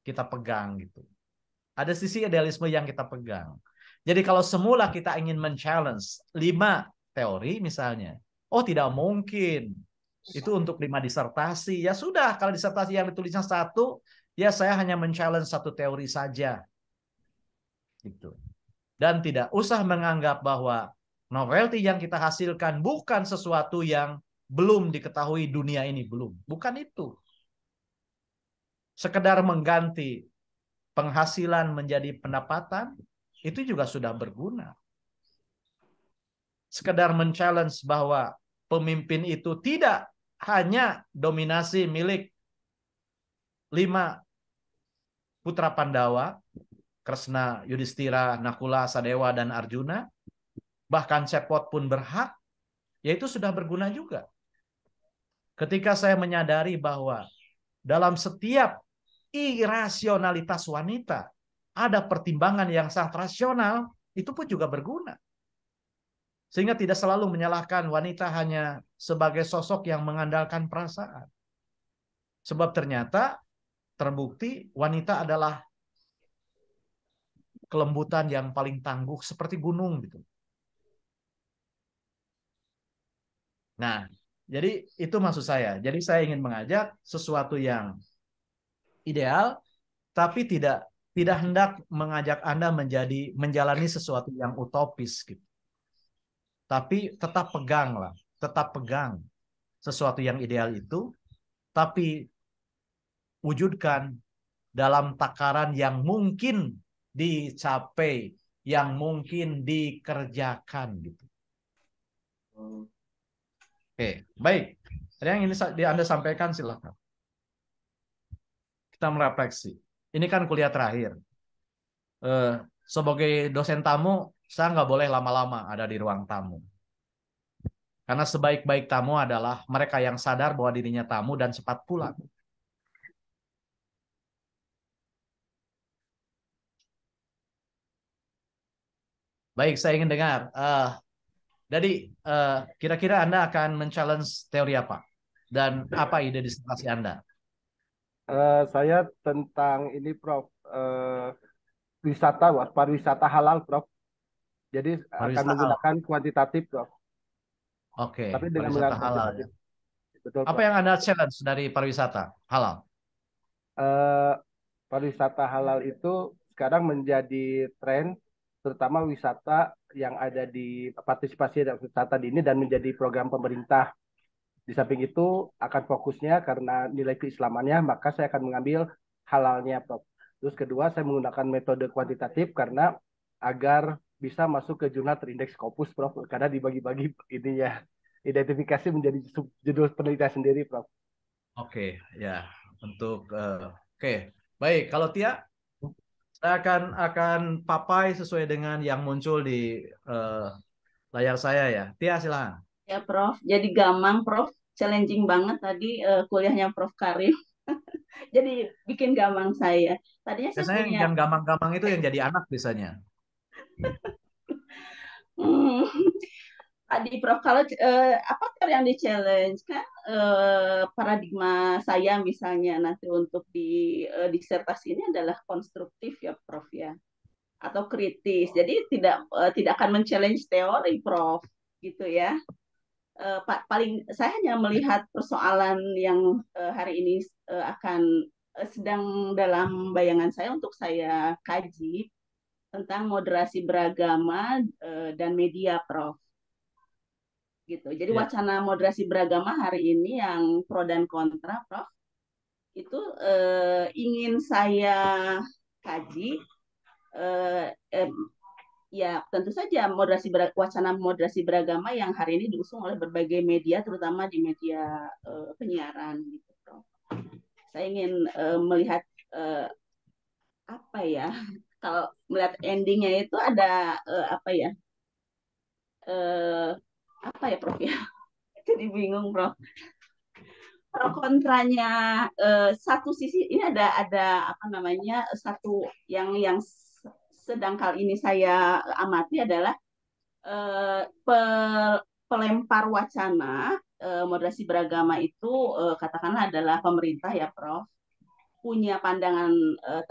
[SPEAKER 2] kita pegang gitu. Ada sisi idealisme yang kita pegang. Jadi kalau semula kita ingin men-challenge 5 teori misalnya, oh tidak mungkin. Itu untuk 5 disertasi. Ya sudah, kalau disertasi yang ditulisnya 1, ya saya hanya men-challenge 1 teori saja. Gitu. Dan tidak usah menganggap bahwa novelty yang kita hasilkan bukan sesuatu yang belum diketahui dunia ini, belum. Bukan itu. Sekedar mengganti penghasilan menjadi pendapatan, itu juga sudah berguna. Sekedar men-challenge bahwa pemimpin itu tidak hanya dominasi milik 5 putra Pandawa, Kresna, Yudhistira, Nakula, Sadewa, dan Arjuna, bahkan Cepot pun berhak, ya itu sudah berguna juga. Ketika saya menyadari bahwa dalam setiap irasionalitas wanita ada pertimbangan yang sangat rasional, itu pun juga berguna. Sehingga tidak selalu menyalahkan wanita hanya sebagai sosok yang mengandalkan perasaan. Sebab ternyata terbukti wanita adalah kelembutan yang paling tangguh seperti gunung gitu. Nah, jadi itu maksud saya. Jadi saya ingin mengajak sesuatu yang ideal, tapi tidak hendak mengajak Anda menjalani sesuatu yang utopis gitu. Tapi tetap pegang sesuatu yang ideal itu, tapi wujudkan dalam takaran yang mungkin dicapai, yang mungkin dikerjakan gitu. Oke, baik. Ada yang ini Anda sampaikan, silakan. Kita merefleksi. Ini kan kuliah terakhir. Sebagai dosen tamu, saya nggak boleh lama-lama ada di ruang tamu. Karena sebaik-baik tamu adalah mereka yang sadar bahwa dirinya tamu dan cepat pulang. Baik, saya ingin dengar. Jadi, kira-kira Anda akan men-challenge teori apa? Dan apa ide disertasi Anda?
[SPEAKER 8] Saya tentang ini, Prof. Pariwisata halal, Prof. Jadi akan
[SPEAKER 2] Pariwisata halal.
[SPEAKER 8] menggunakan kuantitatif, Prof.
[SPEAKER 2] Oke,
[SPEAKER 8] Tapi dengan
[SPEAKER 2] pariwisata
[SPEAKER 8] menggunakan
[SPEAKER 2] halal.
[SPEAKER 8] kuantitatif.
[SPEAKER 2] Ya.
[SPEAKER 8] Betul,
[SPEAKER 2] Apa
[SPEAKER 8] Prof.
[SPEAKER 2] yang Anda challenge dari pariwisata halal?
[SPEAKER 8] Pariwisata halal itu sekarang menjadi tren, terutama wisata yang ada di partisipasi dan wisata di ini dan menjadi program pemerintah. Di samping itu akan fokusnya karena nilai keislamannya, maka saya akan mengambil halalnya, Prof. Terus kedua, saya menggunakan metode kuantitatif karena agar bisa masuk ke jurnal terindeks Scopus, Prof. Karena dibagi-bagi ininya, identifikasi menjadi judul penelitian sendiri, Prof.
[SPEAKER 2] Oke, ya. Untuk oke. Baik, kalau Tia, saya akan papai sesuai dengan yang muncul di layar saya ya. Tia, silakan.
[SPEAKER 4] Ya, Prof. Jadi gamang, Prof. Challenging banget tadi kuliahnya Prof. Karim. Jadi bikin gamang saya. Tadinya saya
[SPEAKER 2] Biasanya
[SPEAKER 4] punya
[SPEAKER 2] yang gampang-gampang itu yang jadi anak biasanya.
[SPEAKER 4] Hmm. Tadi Prof, kalau apa yang di-challenge kan paradigma saya misalnya nanti untuk di disertasi ini adalah konstruktif ya Prof ya, atau kritis. Jadi tidak akan men-challenge teori Prof gitu ya. Paling saya hanya melihat persoalan yang hari ini akan sedang dalam bayangan saya untuk saya kaji tentang moderasi beragama dan media Prof. gitu. Jadi
[SPEAKER 2] Ya.
[SPEAKER 4] wacana moderasi beragama hari ini yang pro dan kontra, Prof, itu ingin saya kaji. eh, eh, Ya, tentu saja wacana moderasi beragama yang hari ini diusung oleh berbagai media, terutama di media penyiaran, gitu, Prof. Saya ingin melihat apa ya, kalau melihat endingnya itu ada eh, apa ya, Prof ya? Jadi bingung, Prof. Pro kontranya, satu sisi ini ada apa namanya, satu yang sedang kali ini saya amati adalah pelempar wacana moderasi beragama itu, katakanlah adalah pemerintah ya, Prof, punya pandangan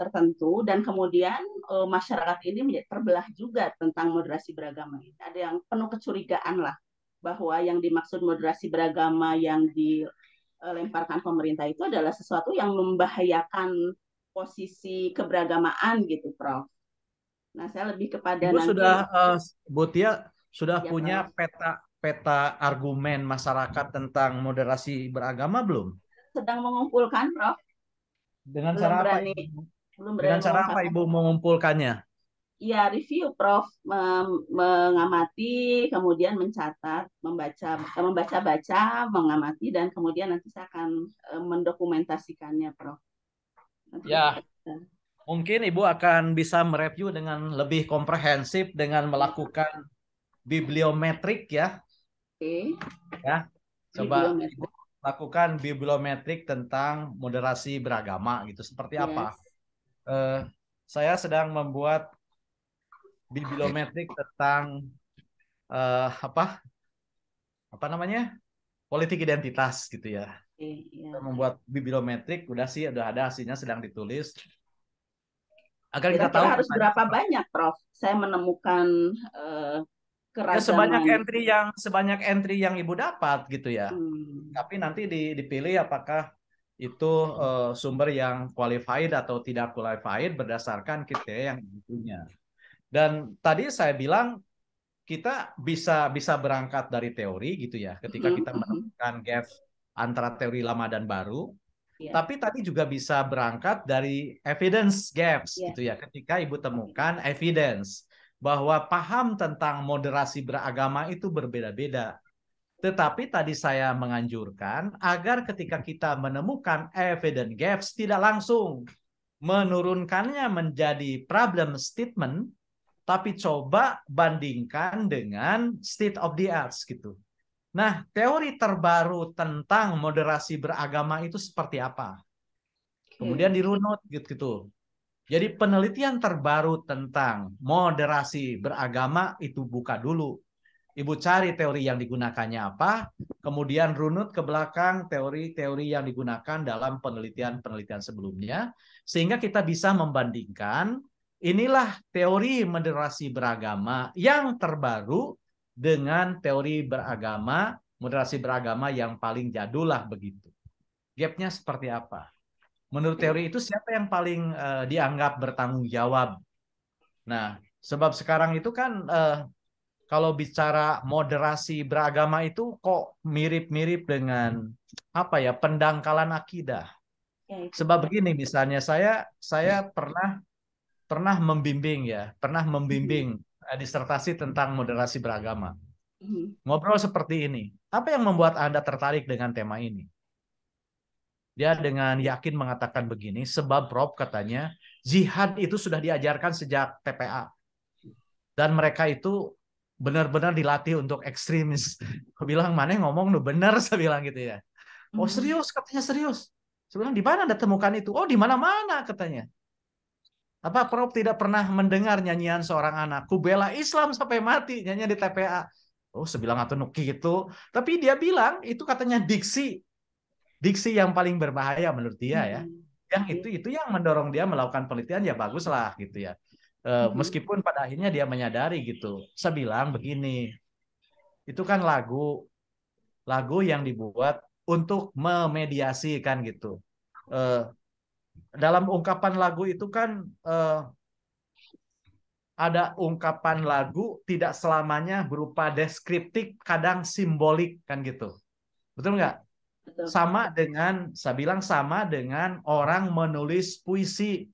[SPEAKER 4] tertentu, dan kemudian masyarakat ini menjadi terbelah juga tentang moderasi beragama ini. Ada yang penuh kecurigaan lah bahwa yang dimaksud moderasi beragama yang dilemparkan pemerintah itu adalah sesuatu yang membahayakan posisi keberagamaan, gitu, Prof. Nah, saya lebih kepada
[SPEAKER 2] Ibu
[SPEAKER 4] nanti
[SPEAKER 2] sudah, Bu Tia sudah
[SPEAKER 4] ya,
[SPEAKER 2] punya
[SPEAKER 4] Prof,
[SPEAKER 2] peta argumen masyarakat tentang moderasi beragama belum?
[SPEAKER 4] sedang mengumpulkan, Prof.
[SPEAKER 2] Dengan
[SPEAKER 4] Belum
[SPEAKER 2] cara apa
[SPEAKER 4] berani
[SPEAKER 2] Ibu?
[SPEAKER 4] belum
[SPEAKER 2] Dengan
[SPEAKER 4] berani
[SPEAKER 2] cara apa
[SPEAKER 4] mengungkapkan.
[SPEAKER 2] Ibu mengumpulkannya?
[SPEAKER 4] Ya, review, Prof, mengamati, kemudian mencatat, membaca-baca, mengamati, dan kemudian nanti saya akan mendokumentasikannya, Prof. Nanti
[SPEAKER 2] Ya,
[SPEAKER 4] kita
[SPEAKER 2] mungkin Ibu akan bisa mereview dengan lebih komprehensif dengan melakukan bibliometrik ya.
[SPEAKER 4] oke.
[SPEAKER 2] Ya, coba
[SPEAKER 4] Bibliometri.
[SPEAKER 2] Ibu lakukan bibliometrik tentang moderasi beragama gitu. Seperti apa?
[SPEAKER 4] Yes.
[SPEAKER 2] Saya sedang membuat bibliometrik tentang apa namanya, politik identitas gitu ya.
[SPEAKER 4] Oke, ya.
[SPEAKER 2] Membuat bibliometrik udah sih, udah ada hasilnya, sedang ditulis agar kita
[SPEAKER 4] Kira-kira
[SPEAKER 2] tahu
[SPEAKER 4] harus berapa banyak, Prof, saya menemukan
[SPEAKER 2] ya
[SPEAKER 4] keragaman?
[SPEAKER 2] sebanyak entry yang Ibu dapat gitu ya.
[SPEAKER 4] Hmm.
[SPEAKER 2] Tapi nanti dipilih apakah itu sumber yang qualified atau tidak qualified berdasarkan kriteria yang Ibu punya. Dan tadi saya bilang kita bisa berangkat dari teori gitu ya, ketika kita menemukan gap antara teori lama dan baru.
[SPEAKER 4] Ya.
[SPEAKER 2] Tapi tadi juga bisa berangkat dari evidence gaps
[SPEAKER 4] Ya.
[SPEAKER 2] gitu ya, ketika Ibu temukan evidence bahwa paham tentang moderasi beragama itu berbeda-beda. Tetapi tadi saya menganjurkan agar ketika kita menemukan evidence gaps tidak langsung menurunkannya menjadi problem statement, tapi coba bandingkan dengan state of the arts gitu. Nah, teori terbaru tentang moderasi beragama itu seperti apa? Kemudian dirunut gitu. Jadi penelitian terbaru tentang moderasi beragama itu buka dulu. Ibu cari teori yang digunakannya apa, kemudian runut ke belakang teori-teori yang digunakan dalam penelitian-penelitian sebelumnya, sehingga kita bisa membandingkan inilah teori moderasi beragama yang terbaru dengan teori moderasi beragama yang paling jadul lah begitu. Gapnya seperti apa? Menurut teori itu siapa yang paling dianggap bertanggung jawab? Nah, sebab sekarang itu kan kalau bicara moderasi beragama itu kok mirip-mirip dengan apa ya, pendangkalan akidah.
[SPEAKER 4] Ya,
[SPEAKER 2] Sebab begini, misalnya saya pernah membimbing disertasi tentang moderasi beragama. Ngobrol seperti ini. Apa yang membuat Anda tertarik dengan tema ini? Dia dengan yakin mengatakan begini, sebab Prof katanya jihad itu sudah diajarkan sejak TPA. Dan mereka itu benar-benar dilatih untuk ekstremis. Aku bilang, mana yang ngomong lu benar, saya bilang gitu ya. Oh serius, katanya serius. Saya bilang, di mana Anda temukan itu? Oh di mana-mana katanya. Apa Prof tidak pernah mendengar nyanyian seorang anak? Ku bela Islam sampai mati, nyanyi di TPA. Oh sebilang atau nuki itu. Tapi dia bilang itu katanya diksi yang paling berbahaya menurut dia ya. Yang itu yang mendorong dia melakukan penelitian, ya baguslah gitu ya. Meskipun pada akhirnya dia menyadari gitu. Saya bilang begini, itu kan lagu yang dibuat untuk memediasi kan gitu. Dalam ungkapan lagu itu kan ada ungkapan lagu tidak selamanya berupa deskriptif, kadang simbolik kan gitu. Betul nggak?
[SPEAKER 4] Betul.
[SPEAKER 2] Saya bilang sama dengan orang menulis puisi.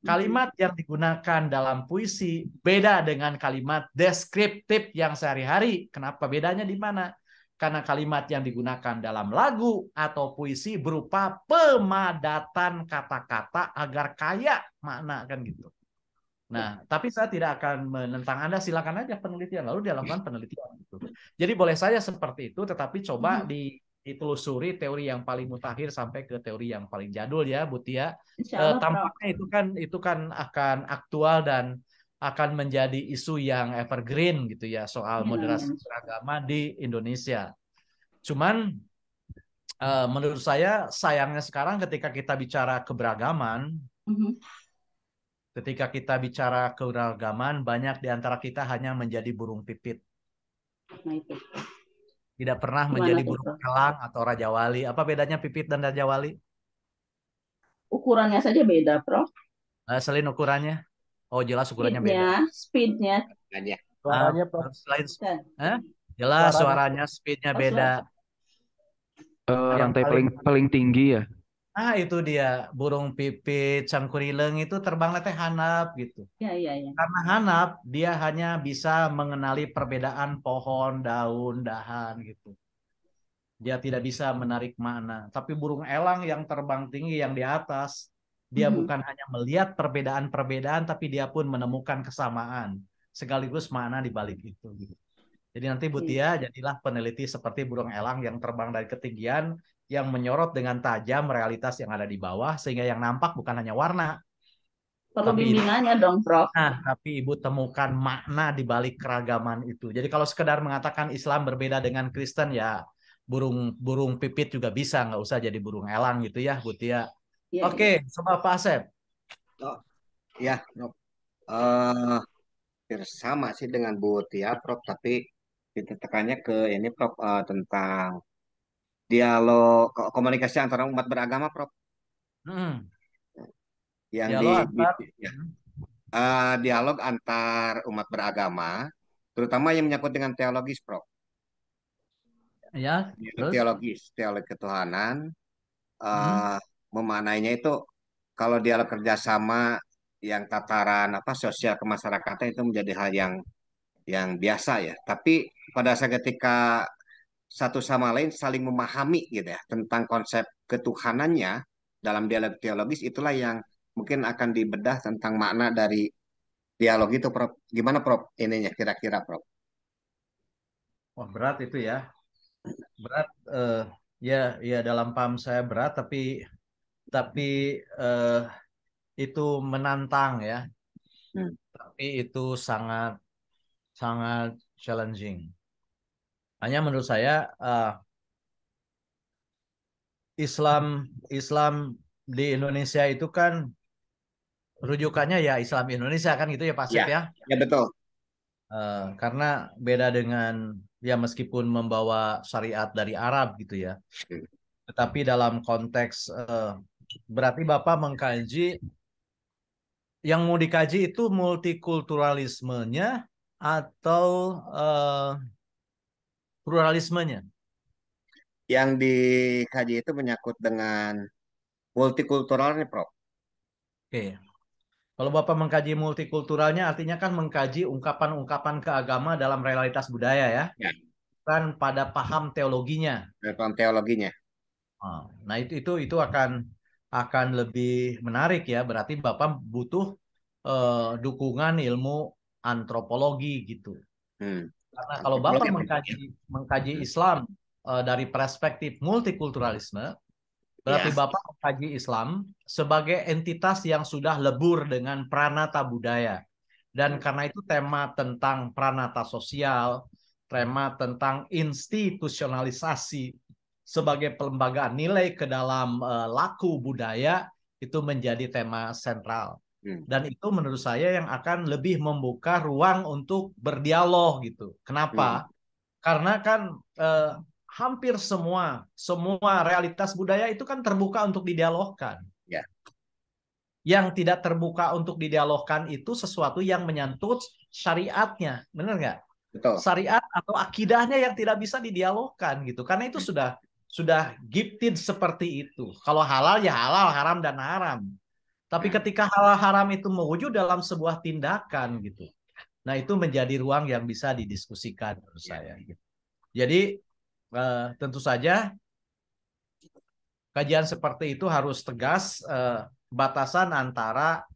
[SPEAKER 2] Kalimat yang digunakan dalam puisi beda dengan kalimat deskriptif yang sehari-hari. Kenapa bedanya di mana? Karena kalimat yang digunakan dalam lagu atau puisi berupa pemadatan kata-kata agar kaya makna kan gitu. Nah, tapi saya tidak akan menentang Anda, silakan aja penelitian, lalu dia lakukan penelitian. Gitu. Jadi boleh saja seperti itu, tetapi coba ditelusuri teori yang paling mutakhir sampai ke teori yang paling jadul ya, Bu Tia.
[SPEAKER 4] Insya Allah, Prof.
[SPEAKER 2] Tampaknya itu kan akan aktual dan akan menjadi isu yang evergreen gitu ya, soal moderasi beragama di Indonesia. Cuman menurut saya sayangnya sekarang ketika kita bicara keberagaman, ketika kita bicara keberagaman, banyak di antara kita hanya menjadi burung pipit.
[SPEAKER 4] Nah, itu.
[SPEAKER 2] Tidak pernah
[SPEAKER 4] Gimana
[SPEAKER 2] menjadi
[SPEAKER 4] tuh,
[SPEAKER 2] burung
[SPEAKER 4] Prof?
[SPEAKER 2] elang atau raja wali. Apa bedanya pipit dan raja wali?
[SPEAKER 4] Ukurannya saja beda, Prof.
[SPEAKER 2] Selain ukurannya? Oh, jelas ukurannya beda.
[SPEAKER 4] Speednya.
[SPEAKER 8] Suaranya, Prof.
[SPEAKER 2] Selain,
[SPEAKER 4] Dan
[SPEAKER 2] jelas
[SPEAKER 8] Suaranya.
[SPEAKER 2] suaranya, speednya beda.
[SPEAKER 9] Rantai paling tinggi ya.
[SPEAKER 2] Itu dia, burung pipit, cangkurileng itu terbang teh hanap gitu.
[SPEAKER 4] ya.
[SPEAKER 2] Karena hanap, dia hanya bisa mengenali perbedaan pohon, daun, dahan gitu. Dia tidak bisa menarik makna. Tapi burung elang yang terbang tinggi, yang di atas, dia bukan hanya melihat perbedaan-perbedaan, tapi dia pun menemukan kesamaan. Sekaligus makna di balik itu. Gitu. Jadi nanti Bu Tia jadilah peneliti seperti burung elang yang terbang dari ketinggian, yang menyorot dengan tajam realitas yang ada di bawah, sehingga yang nampak bukan hanya warna.
[SPEAKER 4] Perlu bimbingannya dong, Prof.
[SPEAKER 2] Nah, tapi Ibu temukan makna di balik keragaman itu. Jadi kalau sekedar mengatakan Islam berbeda dengan Kristen, ya burung pipit juga bisa, nggak usah jadi burung elang gitu ya, Bu Tia. Oke, coba Pak Asep.
[SPEAKER 1] Ya, Prof. Sama sih dengan Bu Tia, Prof. Tapi kita tekannya ke ini, Prof, tentang dialog komunikasi antara umat beragama, Prof. Yang dialog antar umat beragama, terutama yang menyangkut dengan teologis, Prof.
[SPEAKER 2] Ya,
[SPEAKER 1] teologi ketuhanan, memaknainya itu kalau dialog kerjasama yang tataran sosial kemasyarakatan itu menjadi hal yang biasa ya. Tapi pada saat ketika satu sama lain saling memahami gitu ya tentang konsep ketuhanannya dalam dialog teologis, itulah yang mungkin akan dibedah tentang makna dari dialog itu, Prof. Gimana, Prof? Ininya kira-kira, Prof?
[SPEAKER 2] Wah, berat itu ya. Berat, ya dalam paham saya berat, tapi itu menantang ya. Tapi itu sangat challenging. Hanya menurut saya Islam di Indonesia itu kan rujukannya ya Islam Indonesia kan gitu ya Pak Asep ya?
[SPEAKER 1] Ya betul.
[SPEAKER 2] Karena beda dengan ya meskipun membawa syariat dari Arab gitu ya. Tetapi dalam konteks berarti Bapak mengkaji yang mau dikaji itu multikulturalismenya atau pluralismenya?
[SPEAKER 1] Yang dikaji itu menyangkut dengan multikultural nih, Prof.
[SPEAKER 2] Oke. Kalau Bapak mengkaji multikulturalnya artinya kan mengkaji ungkapan-ungkapan keagama dalam realitas budaya ya. Kan pada paham teologinya.
[SPEAKER 1] Paham teologinya.
[SPEAKER 2] Nah, itu akan lebih menarik ya. Berarti Bapak butuh dukungan ilmu antropologi gitu. Karena kalau Bapak mengkaji Islam dari perspektif multikulturalisme, berarti Bapak mengkaji Islam sebagai entitas yang sudah lebur dengan pranata budaya. Dan karena itu tema tentang pranata sosial, tema tentang institusionalisasi sebagai pelembagaan nilai ke dalam laku budaya itu menjadi tema sentral. Dan itu menurut saya yang akan lebih membuka ruang untuk berdialog gitu. Kenapa? Karena kan hampir semua realitas budaya itu kan terbuka untuk didialogkan. yang tidak terbuka untuk didialogkan itu sesuatu yang menyangkut syariatnya, benar nggak?
[SPEAKER 1] Betul.
[SPEAKER 2] Syariat atau akidahnya yang tidak bisa didialogkan gitu, karena itu sudah gifted seperti itu. Kalau halal ya halal, haram dan haram. Tapi ketika halal haram itu mewujud dalam sebuah tindakan gitu, nah itu menjadi ruang yang bisa didiskusikan menurut saya. Jadi tentu saja kajian seperti itu harus tegas, batasan antara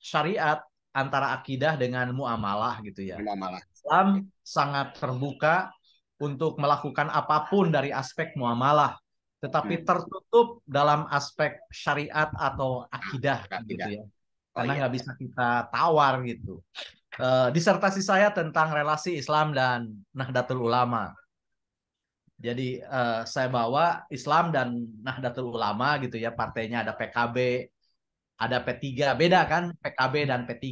[SPEAKER 2] syariat, antara akidah dengan muamalah gitu ya.
[SPEAKER 1] Muamalah.
[SPEAKER 2] Islam sangat terbuka untuk melakukan apapun dari aspek muamalah, tetapi tertutup dalam aspek syariat atau akidah gitu ya. Karena nggak bisa kita tawar gitu. Disertasi saya tentang relasi Islam dan Nahdlatul Ulama. Jadi saya bawa Islam dan Nahdlatul Ulama gitu ya, partainya ada PKB, ada P3, beda kan PKB dan P3.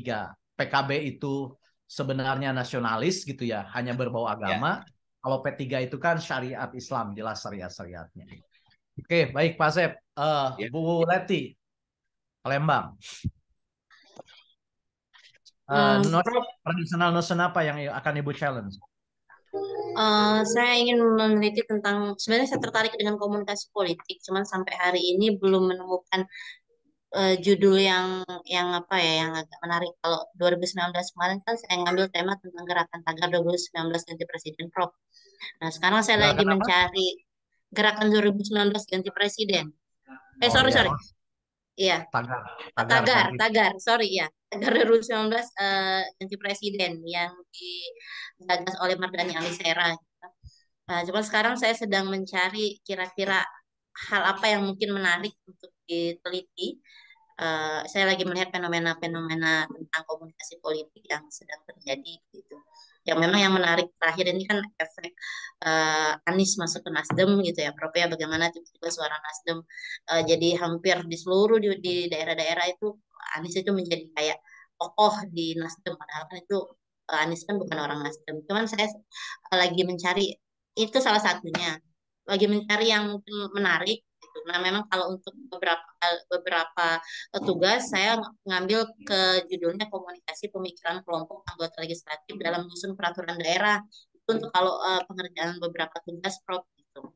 [SPEAKER 2] PKB itu sebenarnya nasionalis gitu ya, hanya berbau agama. Kalau P3 itu kan syariat Islam, jelas syariat-syariatnya. Oke, baik Pak Sep. Bu Leti, Palembang. Tradisional notion apa yang akan Ibu challenge?
[SPEAKER 7] Saya ingin meneliti tentang, sebenarnya saya tertarik dengan komunikasi politik, cuman sampai hari ini belum menemukan judul yang apa ya, yang agak menarik. Kalau 2019 kemarin kan saya ngambil tema tentang gerakan tagar 2019 ganti presiden, Prof. Nah, sekarang saya lagi mencari gerakan 2019 ganti presiden. Sorry. Iya. Tagar. Sorry ya. Tagar 2019 ganti presiden yang digagas oleh Mardhani Alisera. Nah, cuma sekarang saya sedang mencari kira-kira hal apa yang mungkin menarik untuk diteliti. Saya lagi melihat fenomena-fenomena tentang komunikasi politik yang sedang terjadi gitu. Yang memang yang menarik terakhir ini kan efek Anies masuk ke Nasdem gitu ya, Prof, ya, bagaimana tiba-tiba suara Nasdem jadi hampir di seluruh di daerah-daerah itu Anies itu menjadi kayak tokoh di Nasdem, padahal kan itu Anies kan bukan orang Nasdem. Cuman saya lagi mencari, itu salah satunya, lagi mencari yang mungkin menarik gitu. Nah, memang kalau untuk beberapa tugas saya ngambil ke judulnya komunikasi pemikiran kelompok anggota legislatif dalam menyusun peraturan daerah. Itu untuk kalau pengerjaan beberapa tugas, Prof, gitu.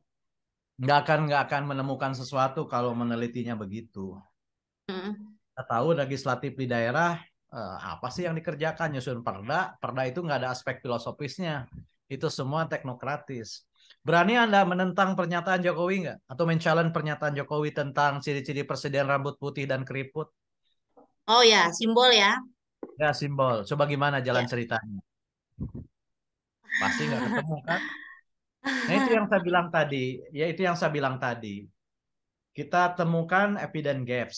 [SPEAKER 2] Nggak akan menemukan sesuatu kalau menelitinya begitu. Kita tahu legislatif di daerah apa sih yang dikerjakan, nyusun perda itu nggak ada aspek filosofisnya, itu semua teknokratis. Berani Anda menentang pernyataan Jokowi nggak? Atau men-challenge pernyataan Jokowi tentang ciri-ciri presiden rambut putih dan keriput?
[SPEAKER 7] Oh ya, simbol ya.
[SPEAKER 2] Ya, simbol. Coba gimana jalan ceritanya? Pasti nggak ketemu kan? Nah, itu yang saya bilang tadi. Ya, itu yang saya bilang tadi. Kita temukan evidence gaps.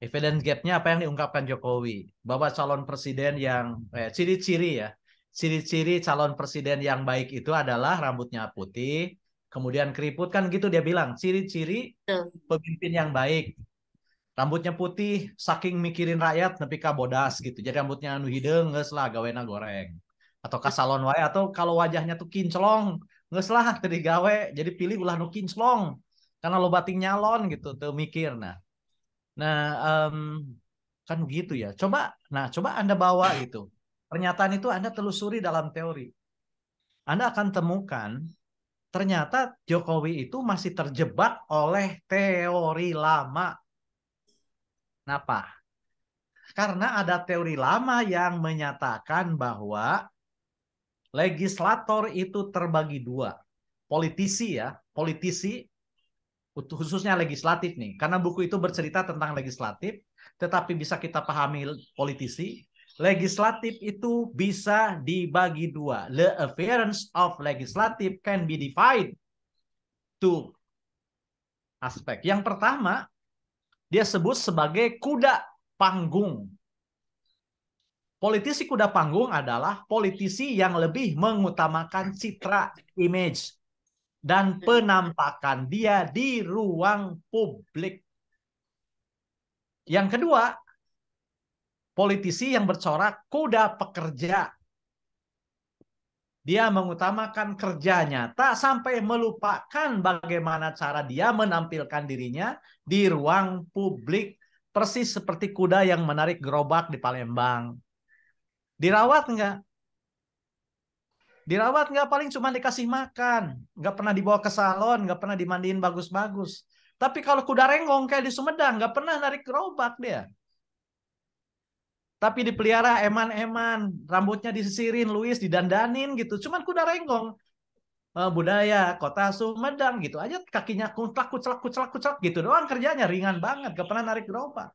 [SPEAKER 2] Evidence gap-nya apa yang diungkapkan Jokowi? Bahwa calon presiden yang ciri-ciri ya. Ciri-ciri calon presiden yang baik itu adalah rambutnya putih, kemudian keriput, kan gitu dia bilang. Ciri-ciri pemimpin yang baik. Rambutnya putih, saking mikirin rakyat nepi ka bodas gitu. Jadi rambutnya anu hideung geus lah gawena goreng. Atau ka salon wae, atau kalau wajahnya tuh kinclong, geus lah teu digawe, jadi pilih ulah nu kinclong. Karena lo bating nyalon gitu, teu mikir. Nah, kan gitu ya. Coba Anda bawa gitu. Pernyataan itu Anda telusuri dalam teori. Anda akan temukan ternyata Jokowi itu masih terjebak oleh teori lama. Kenapa? Karena ada teori lama yang menyatakan bahwa legislator itu terbagi dua. Politisi ya, khususnya legislatif nih. Karena buku itu bercerita tentang legislatif, tetapi bisa kita pahami politisi. Legislatif itu bisa dibagi dua. The appearance of legislative can be divided to aspek. Yang pertama, dia sebut sebagai kuda panggung. Politisi kuda panggung adalah politisi yang lebih mengutamakan citra, image, dan penampakan dia di ruang publik. Yang kedua, politisi yang bercorak kuda pekerja. Dia mengutamakan kerja nyata sampai melupakan bagaimana cara dia menampilkan dirinya di ruang publik. Persis seperti kuda yang menarik gerobak di Palembang. Dirawat nggak? Dirawat nggak, paling cuma dikasih makan. Nggak pernah dibawa ke salon, nggak pernah dimandiin bagus-bagus. Tapi kalau kuda renggong kayak di Sumedang, nggak pernah narik gerobak dia. Tapi dipelihara eman-eman, rambutnya disisirin, Luis didandanin gitu. Cuman kuda renggong. Budaya kota Sumedang gitu aja, kakinya kuclak kuclak kuclak kuclak gitu doang kerjanya, ringan banget, gak pernah narik gerobak.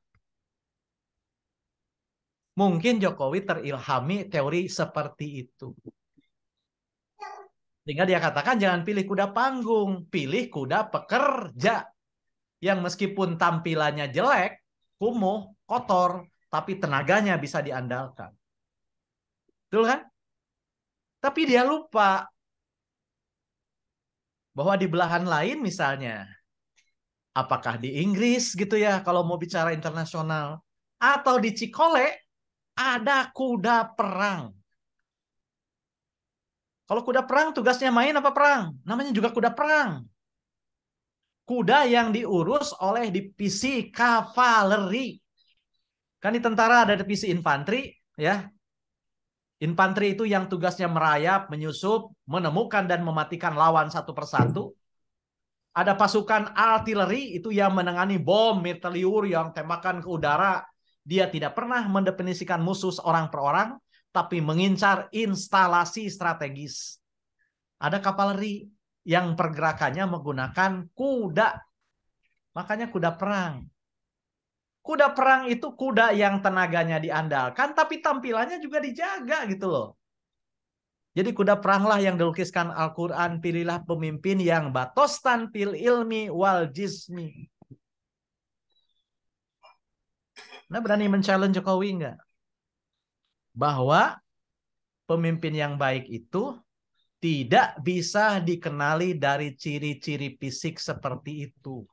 [SPEAKER 2] Mungkin Jokowi terilhami teori seperti itu. Sehingga dia katakan jangan pilih kuda panggung, pilih kuda pekerja. Yang meskipun tampilannya jelek, kumuh, kotor, tapi tenaganya bisa diandalkan. Betul kan? Tapi dia lupa bahwa di belahan lain misalnya, apakah di Inggris gitu ya kalau mau bicara internasional, atau di Cikole ada kuda perang. Kalau kuda perang tugasnya main apa perang? Namanya juga kuda perang. Kuda yang diurus oleh divisi kavaleri. Kan di tentara ada divisi infanteri, ya. Infanteri itu yang tugasnya merayap, menyusup, menemukan dan mematikan lawan satu persatu. Ada pasukan artileri itu yang menangani bom meteor yang tembakan ke udara. Dia tidak pernah mendefinisikan musuh orang per orang, tapi mengincar instalasi strategis. Ada kavaleri yang pergerakannya menggunakan kuda. Makanya kuda perang. Kuda perang itu kuda yang tenaganya diandalkan, tapi tampilannya juga dijaga gitu loh. Jadi kuda peranglah yang dilukiskan Al-Quran, pilihlah pemimpin yang batostan fil ilmi wal jismi. Nah, berani men-challenge Jokowi enggak? Bahwa pemimpin yang baik itu tidak bisa dikenali dari ciri-ciri fisik seperti itu.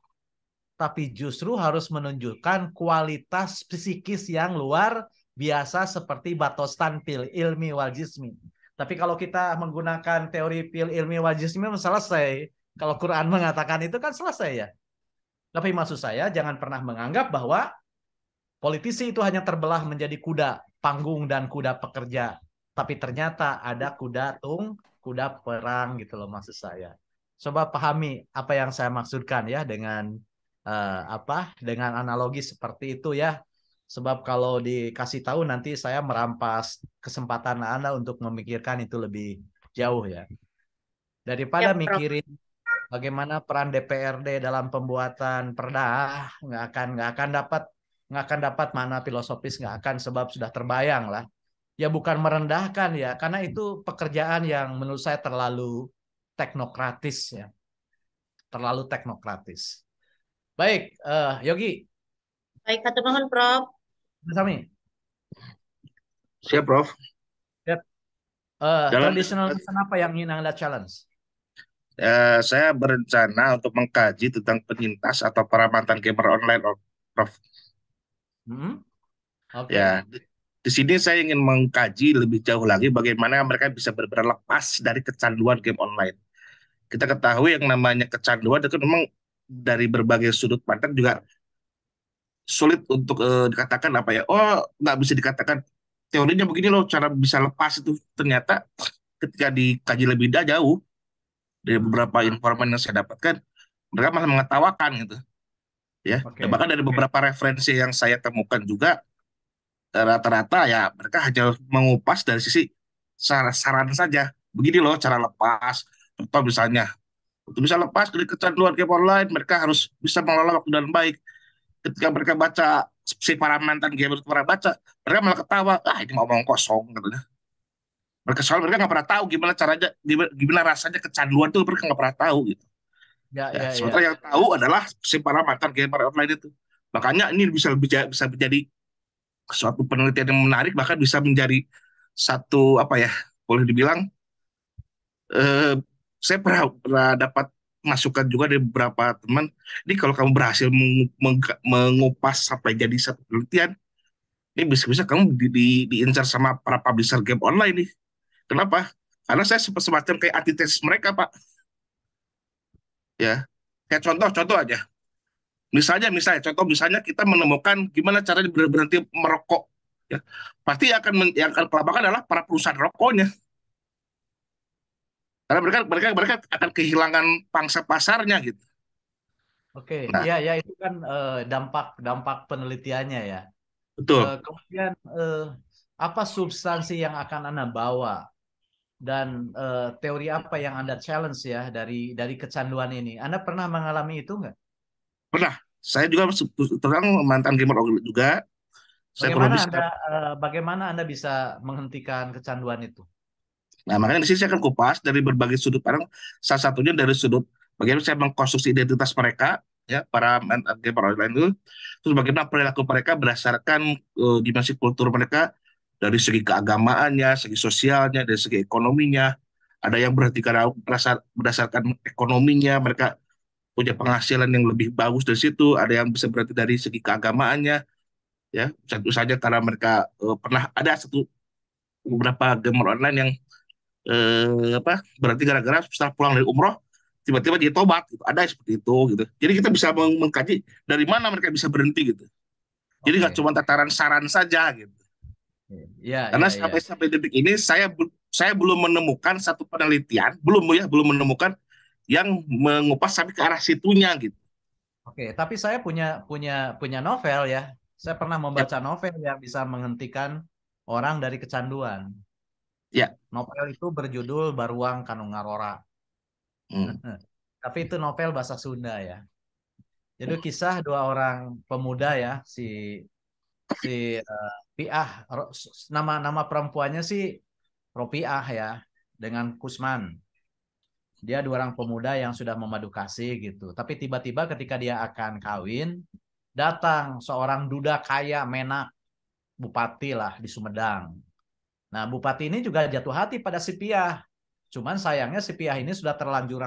[SPEAKER 2] Tapi justru harus menunjukkan kualitas psikis yang luar biasa seperti batostan fil ilmi wal jismi. Tapi kalau kita menggunakan teori fil ilmi wal jismi selesai. Kalau Quran mengatakan itu kan selesai ya. Tapi maksud saya jangan pernah menganggap bahwa politisi itu hanya terbelah menjadi kuda panggung dan kuda pekerja. Tapi ternyata ada kuda perang gitu loh maksud saya. Coba pahami apa yang saya maksudkan ya dengan dengan analogi seperti itu ya. Sebab kalau dikasih tahu nanti saya merampas kesempatan Anda untuk memikirkan itu lebih jauh ya. Daripada mikirin bagaimana peran DPRD dalam pembuatan perda, nggak akan dapat mana filosofis, nggak akan, sebab sudah terbayang lah. Ya bukan merendahkan ya, karena itu pekerjaan yang menurut saya terlalu teknokratis ya. Terlalu teknokratis. Baik, Yogi.
[SPEAKER 7] Baik, hatur nuhun, Prof.
[SPEAKER 2] Sami.
[SPEAKER 5] Siap, Prof.
[SPEAKER 2] Yep. Traditional medicine apa yang ingin Anda challenge?
[SPEAKER 5] Saya berencana untuk mengkaji tentang penyintas atau para mantan gamer online, Prof.
[SPEAKER 2] Oke.
[SPEAKER 5] Ya, di sini saya ingin mengkaji lebih jauh lagi bagaimana mereka bisa benar-benar lepas dari kecanduan game online. Kita ketahui yang namanya kecanduan itu memang dari berbagai sudut pandang juga sulit untuk dikatakan apa ya. Oh, nggak bisa dikatakan teorinya begini loh cara bisa lepas itu. Ternyata ketika dikaji lebih jauh dari beberapa informasi yang saya dapatkan, mereka malah mengetawakan gitu. Ya, dan bahkan dari beberapa referensi yang saya temukan juga rata-rata ya mereka hanya mengupas dari sisi saran saja. Begini loh cara lepas. Contoh misalnya, untuk bisa lepas dari kecanduan game online, mereka harus bisa mengelola waktu dengan baik. Ketika mereka baca, si para mantan gamer itu pernah baca, mereka malah ketawa, ini mau ngomong kosong katanya. Mereka nggak pernah tahu gimana caranya, gimana rasanya kecanduan itu mereka nggak pernah tahu gitu. Sementara yang tahu adalah si para mantan gamer online itu. Makanya ini bisa menjadi suatu penelitian yang menarik, bahkan bisa menjadi satu apa ya, boleh dibilang saya pernah dapat masukan juga dari beberapa teman. Ini kalau kamu berhasil mengupas sampai jadi satu penelitian, ini bisa-bisa kamu diincar sama para publisher game online nih. Kenapa? Karena saya semacam kayak antitesis mereka, Pak. Ya, kayak contoh aja. Misalnya kita menemukan gimana caranya berhenti merokok. Ya, pasti yang akan kelabakan adalah para perusahaan rokoknya. Karena mereka akan kehilangan pangsa pasarnya gitu.
[SPEAKER 2] Oke,
[SPEAKER 5] Nah,
[SPEAKER 2] ya itu kan dampak penelitiannya ya.
[SPEAKER 5] betul.
[SPEAKER 2] Kemudian apa substansi yang akan Anda bawa dan teori apa yang Anda challenge ya dari kecanduan ini? Anda pernah mengalami itu nggak?
[SPEAKER 5] Pernah. Saya juga terang mantan gamer juga. Saya kurang lebih
[SPEAKER 2] Bagaimana Anda bisa menghentikan kecanduan itu?
[SPEAKER 5] Nah, makanya di sini saya akan kupas dari berbagai sudut pandang. Salah satunya dari sudut bagaimana saya mengkonstruksi identitas mereka, ya, para gamer online itu. Terus bagaimana perilaku mereka berdasarkan dimensi kultur mereka dari segi keagamaannya, segi sosialnya, dari segi ekonominya. Ada yang berhenti karena berdasarkan ekonominya, mereka punya penghasilan yang lebih bagus dari situ. Ada yang bisa berhenti dari segi keagamaannya, ya. Tentu saja karena mereka pernah ada beberapa gamer online yang berarti gara-gara setelah pulang dari umroh tiba-tiba jadi tobat gitu. Ada seperti itu gitu. Jadi kita bisa mengkaji dari mana mereka bisa berhenti gitu. Jadi nggak
[SPEAKER 2] Oke.
[SPEAKER 5] cuma tataran saran saja gitu.
[SPEAKER 2] Ya,
[SPEAKER 5] Karena
[SPEAKER 2] ya.
[SPEAKER 5] sampai detik ini saya belum menemukan satu penelitian, belum menemukan yang mengupas sampai ke arah situnya gitu.
[SPEAKER 2] Oke, tapi saya punya novel ya. Saya pernah
[SPEAKER 5] Ya,
[SPEAKER 2] membaca novel yang bisa menghentikan orang dari kecanduan.
[SPEAKER 5] ya.
[SPEAKER 2] Novel itu berjudul Baruang Kanu Ngarora.
[SPEAKER 5] Hmm.
[SPEAKER 2] Tapi itu novel bahasa Sunda ya. Jadi kisah dua orang pemuda ya, si Piah, nama perempuannya sih Ropiah ya, dengan Kusman. Dia dua orang pemuda yang sudah memadu kasih gitu. Tapi tiba-tiba ketika dia akan kawin, datang seorang duda kaya menak, bupati lah di Sumedang. Nah, bupati ini juga jatuh hati pada si Piah. Cuman sayangnya si Piah ini sudah terlanjur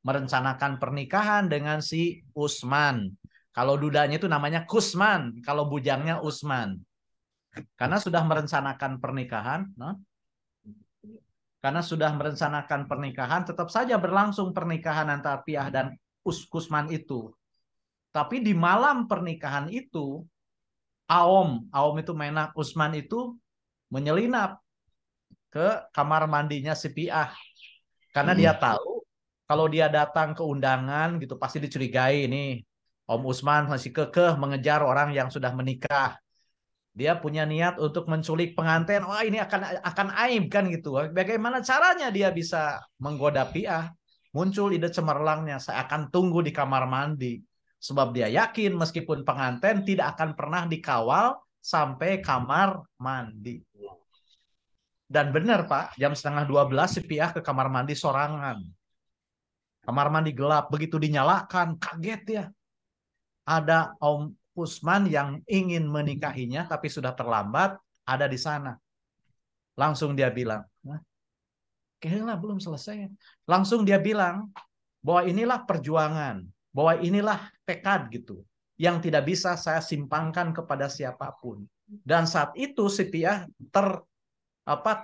[SPEAKER 2] merencanakan pernikahan dengan si Usman. Kalau dudanya itu namanya Kusman, kalau bujangnya Usman. Karena sudah merencanakan pernikahan, tetap saja berlangsung pernikahan antara Piah dan Kusman itu. Tapi di malam pernikahan itu, Aom itu Menak, Usman itu menyelinap ke kamar mandinya si Piah. Karena dia tahu kalau dia datang ke undangan gitu pasti dicurigai nih. Om Usman masih kekeh mengejar orang yang sudah menikah. Dia punya niat untuk menculik pengantin. Wah, ini akan aib kan gitu. Bagaimana caranya dia bisa menggoda Piah? Muncul ide cemerlangnya, saya akan tunggu di kamar mandi. Sebab dia yakin meskipun pengantin tidak akan pernah dikawal sampai kamar mandi. Dan benar Pak, jam 11:30 si Piah ke kamar mandi sorangan. Kamar mandi gelap, begitu dinyalakan, kaget ya. Ada Om Usman yang ingin menikahinya tapi sudah terlambat, ada di sana. Langsung dia bilang, kayaknya belum selesai. Langsung dia bilang bahwa inilah perjuangan, bahwa inilah tekad gitu, yang tidak bisa saya simpangkan kepada siapapun. Dan saat itu si Piah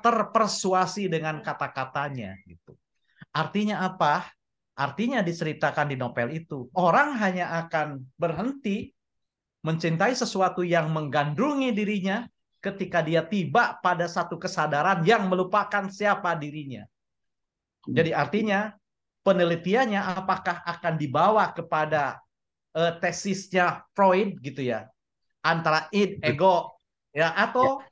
[SPEAKER 2] terpersuasi dengan kata-katanya gitu. Artinya apa? Artinya diceritakan di novel itu, orang hanya akan berhenti mencintai sesuatu yang menggandrungi dirinya ketika dia tiba pada satu kesadaran yang melupakan siapa dirinya. Jadi artinya penelitiannya apakah akan dibawa kepada tesisnya Freud gitu ya, antara ego ya atau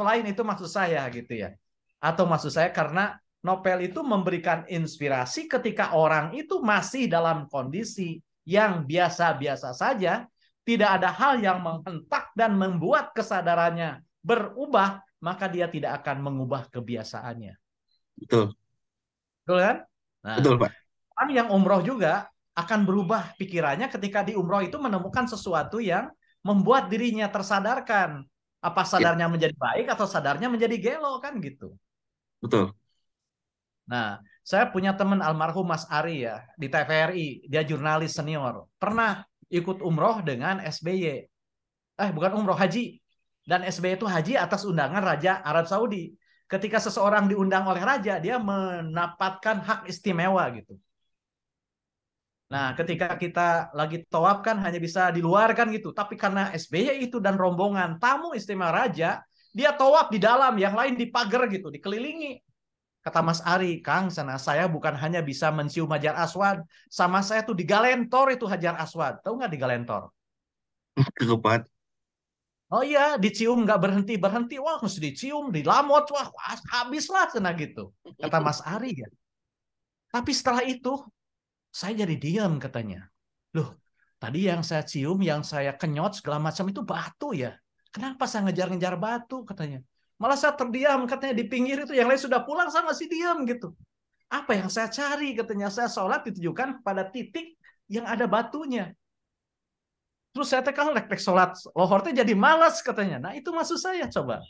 [SPEAKER 2] lain, itu maksud saya gitu ya. Atau maksud saya karena novel itu memberikan inspirasi ketika orang itu masih dalam kondisi yang biasa-biasa saja, tidak ada hal yang menghentak dan membuat kesadarannya berubah, maka dia tidak akan mengubah kebiasaannya.
[SPEAKER 5] Betul.
[SPEAKER 2] Betul kan? Nah,
[SPEAKER 5] Betul, Pak.
[SPEAKER 2] orang yang umroh juga akan berubah pikirannya ketika di umroh itu menemukan sesuatu yang membuat dirinya tersadarkan. Apa sadarnya menjadi baik atau sadarnya menjadi gelo kan gitu.
[SPEAKER 5] Betul.
[SPEAKER 2] Nah, saya punya teman almarhum Mas Ari ya di TVRI, dia jurnalis senior, pernah ikut umroh dengan SBY. Bukan umroh, haji. Dan SBY itu haji atas undangan Raja Arab Saudi. ketika seseorang diundang oleh raja, dia mendapatkan hak istimewa gitu. Nah, ketika kita lagi tawaf kan hanya bisa di luar kan gitu. Tapi karena SBY itu dan rombongan tamu istimewa raja, dia tawaf di dalam, yang lain di pagar gitu, dikelilingi. Kata Mas Ari, Kang, sana saya bukan hanya bisa mencium Hajar Aswad, sama saya tuh digalentor itu Hajar Aswad. Tahu nggak digalentor?
[SPEAKER 5] Keempat.
[SPEAKER 2] Oh iya, dicium nggak berhenti-berhenti. Wah, harus dicium, dilamot. Wah, habislah kena gitu. Kata Mas Ari ya. Tapi setelah itu, saya jadi diam katanya. Loh, tadi yang saya cium, yang saya kenyot segala macam itu batu ya. Kenapa saya ngejar-ngejar batu katanya. Malah saya terdiam katanya di pinggir itu. Yang lain sudah pulang, saya masih diam gitu. Apa yang saya cari katanya. Saya sholat ditujukan pada titik yang ada batunya. Terus saya tekan rek sholat lohor itu jadi malas katanya. Nah itu maksud saya coba.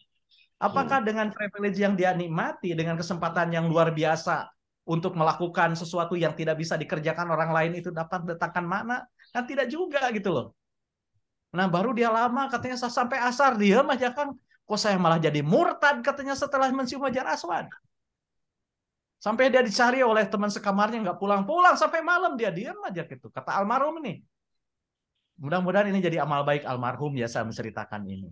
[SPEAKER 2] Apakah dengan privilege yang dia nikmati, dengan kesempatan yang luar biasa untuk melakukan sesuatu yang tidak bisa dikerjakan orang lain itu dapat mendatangkan makna? Kan tidak juga gitu loh. Nah baru dia lama katanya sampai asar diam aja kan. Kok saya malah jadi murtad katanya setelah mencium Hajar Aswad. Sampai dia dicari oleh teman sekamarnya nggak pulang-pulang sampai malam dia diam aja gitu. Kata almarhum ini. Mudah-mudahan ini jadi amal baik almarhum ya saya menceritakan ini.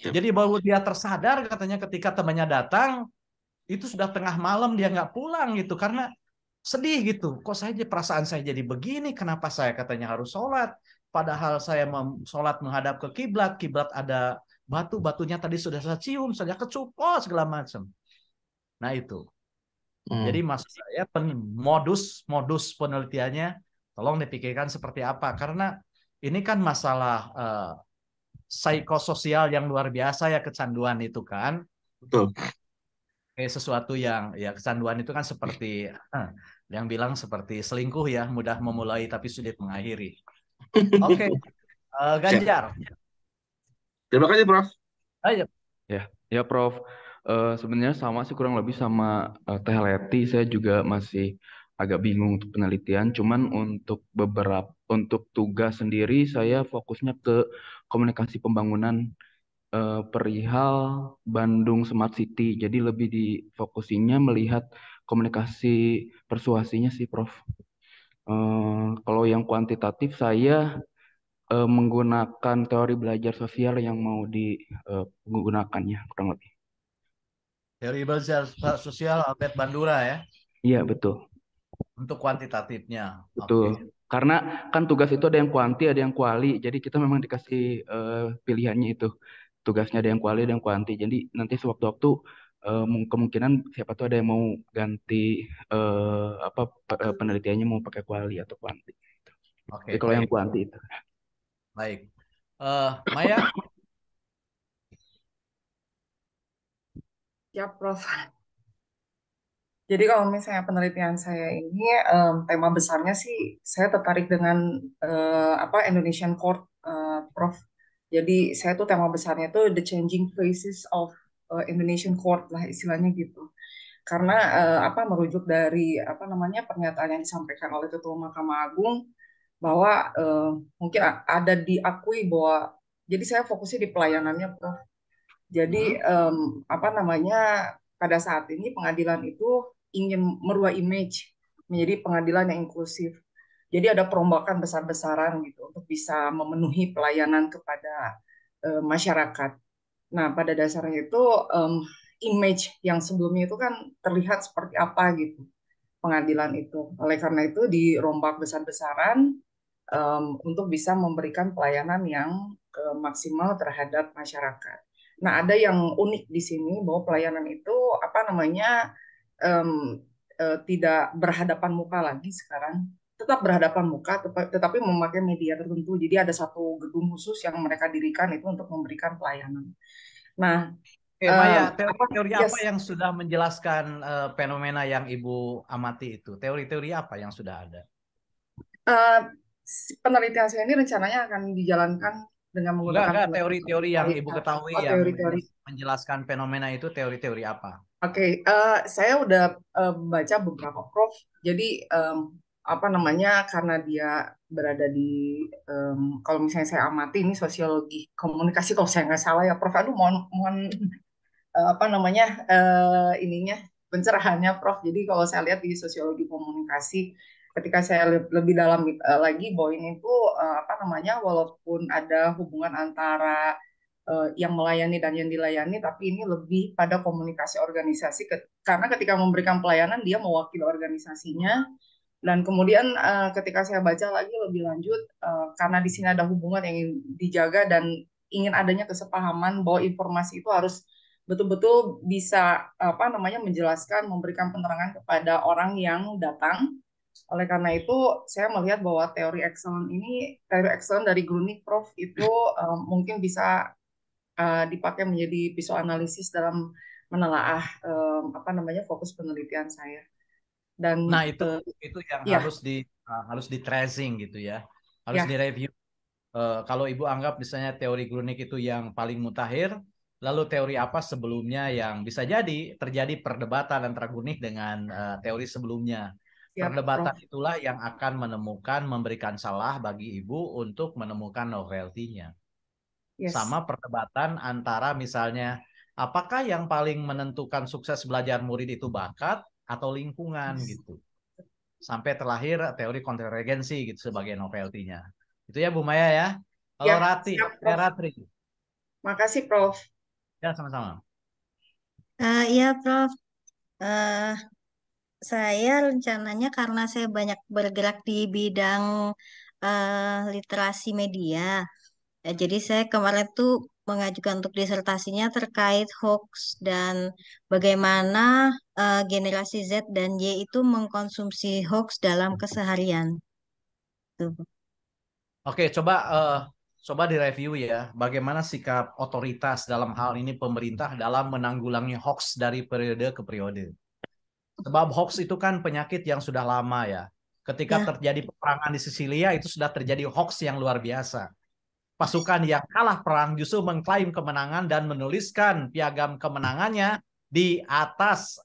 [SPEAKER 2] Jadi baru dia tersadar katanya ketika temannya datang, itu sudah tengah malam dia nggak pulang gitu karena sedih gitu. Kok saja perasaan saya jadi begini? Kenapa saya katanya harus sholat? Padahal saya sholat menghadap ke kiblat, kiblat ada batu-batunya tadi sudah saya cium, saya kecup, segala macam. Nah itu. Jadi maksud saya modus penelitiannya tolong dipikirkan seperti apa karena ini kan masalah psikososial yang luar biasa ya kecanduan itu kan.
[SPEAKER 5] Betul.
[SPEAKER 2] Kayak sesuatu yang ya kecanduan itu kan seperti yang bilang seperti selingkuh ya, mudah memulai tapi sulit mengakhiri. Oke, Ganjar.
[SPEAKER 5] Terima kasih, Prof.
[SPEAKER 2] Ayo.
[SPEAKER 9] Ya Prof. Sebenarnya sama sih kurang lebih sama Teh Leti. Saya juga masih agak bingung untuk penelitian. Cuman untuk tugas sendiri saya fokusnya ke komunikasi pembangunan perihal Bandung Smart City. Jadi lebih difokusinya melihat komunikasi persuasinya sih, Prof. Kalau yang kuantitatif saya menggunakan teori belajar sosial yang mau digunakannya kurang lebih.
[SPEAKER 2] Teori belajar sosial Albert Bandura ya.
[SPEAKER 9] Iya, betul.
[SPEAKER 2] Untuk kuantitatifnya.
[SPEAKER 9] Betul.
[SPEAKER 2] Okay.
[SPEAKER 9] Karena kan tugas itu ada yang kuanti, ada yang kuali. Jadi kita memang dikasih pilihannya itu. Tugasnya ada yang kuali, ada yang kuanti. Jadi nanti sewaktu-waktu kemungkinan siapa tahu ada yang mau ganti penelitiannya mau pakai kuali atau kuanti.
[SPEAKER 2] Oke.
[SPEAKER 9] Jadi kalau yang kuanti itu.
[SPEAKER 2] Baik. Maya?
[SPEAKER 6] Ya, Prof. Jadi kalau misalnya penelitian saya ini tema besarnya sih saya tertarik dengan Indonesian Court, Prof. Jadi saya tuh tema besarnya tuh the changing faces of Indonesian Court lah istilahnya gitu. Karena merujuk dari pernyataan yang disampaikan oleh Ketua Mahkamah Agung bahwa mungkin ada diakui bahwa jadi saya fokusnya di pelayanannya, Prof. Jadi pada saat ini pengadilan itu ingin merubah image menjadi pengadilan yang inklusif. Jadi ada perombakan besar-besaran gitu untuk bisa memenuhi pelayanan kepada masyarakat. Nah, pada dasarnya itu image yang sebelumnya itu kan terlihat seperti apa gitu pengadilan itu. Oleh karena itu dirombak besar-besaran untuk bisa memberikan pelayanan yang maksimal terhadap masyarakat. Nah, ada yang unik di sini bahwa pelayanan itu tidak berhadapan muka lagi sekarang, tetap berhadapan muka, tetapi memakai media tertentu. Jadi ada satu gedung khusus yang mereka dirikan itu untuk memberikan pelayanan. Nah,
[SPEAKER 2] Maya, teori apa yang sudah menjelaskan fenomena yang Ibu amati itu? Teori-teori apa yang sudah ada?
[SPEAKER 6] Penelitian saya ini rencananya akan dijalankan dengan menggunakan
[SPEAKER 2] teori-teori yang Ibu ketahui yang
[SPEAKER 6] teori-teori
[SPEAKER 2] menjelaskan fenomena itu teori-teori apa?
[SPEAKER 6] Oke, saya udah baca beberapa, Prof. Jadi karena dia berada di kalau misalnya saya amati ini sosiologi komunikasi kalau saya nggak salah ya, Prof. Aduh, mohon apa namanya ininya pencerahannya Prof. Jadi kalau saya lihat di sosiologi komunikasi, ketika saya lebih dalam lagi bahwa ini tuh apa namanya, walaupun ada hubungan antara yang melayani dan yang dilayani, tapi ini lebih pada komunikasi organisasi karena ketika memberikan pelayanan dia mewakili organisasinya. Dan kemudian ketika saya baca lagi lebih lanjut, karena di sini ada hubungan yang ingin dijaga dan ingin adanya kesepahaman bahwa informasi itu harus betul-betul bisa apa namanya menjelaskan, memberikan penerangan kepada orang yang datang. Oleh karena itu, saya melihat bahwa teori excellent dari Grunig, Prof, itu mungkin bisa dipakai menjadi pisau analisis dalam menelaah apa namanya fokus penelitian saya. Dan
[SPEAKER 2] Nah, itu yang
[SPEAKER 6] ya,
[SPEAKER 2] harus di tracing gitu ya. Harus
[SPEAKER 6] ya,
[SPEAKER 2] direview. Kalau Ibu anggap misalnya teori Grunig itu yang paling mutakhir, lalu teori apa sebelumnya yang bisa jadi terjadi perdebatan antara Grunig dengan teori sebelumnya.
[SPEAKER 6] siap,
[SPEAKER 2] Perdebatan
[SPEAKER 6] Prof.
[SPEAKER 2] itulah yang akan memberikan salah bagi Ibu untuk menemukan novelty-nya.
[SPEAKER 6] Yes.
[SPEAKER 2] Sama perdebatan antara misalnya apakah yang paling menentukan sukses belajar murid itu bakat atau lingkungan gitu. Sampai terlahir teori konvergensi gitu sebagai novelty-nya. Itu ya Bu Maya ya. Kalau
[SPEAKER 6] Ya,
[SPEAKER 2] Rati,
[SPEAKER 6] siap, Prof.
[SPEAKER 2] Ratri.
[SPEAKER 6] Makasih, Prof.
[SPEAKER 2] Ya, sama-sama.
[SPEAKER 10] Iya, Prof. Saya rencananya karena saya banyak bergerak di bidang literasi media. Jadi saya kemarin tuh mengajukan untuk disertasinya terkait hoax dan bagaimana generasi Z dan Y itu mengkonsumsi hoax dalam keseharian. Tuh.
[SPEAKER 2] Oke, coba direview ya. Bagaimana sikap otoritas dalam hal ini pemerintah dalam menanggulangi hoax dari periode ke periode. Sebab hoax itu kan penyakit yang sudah lama ya. Ketika terjadi peperangan di Sisilia itu sudah terjadi hoax yang luar biasa. Pasukan yang kalah perang justru mengklaim kemenangan dan menuliskan piagam kemenangannya di atas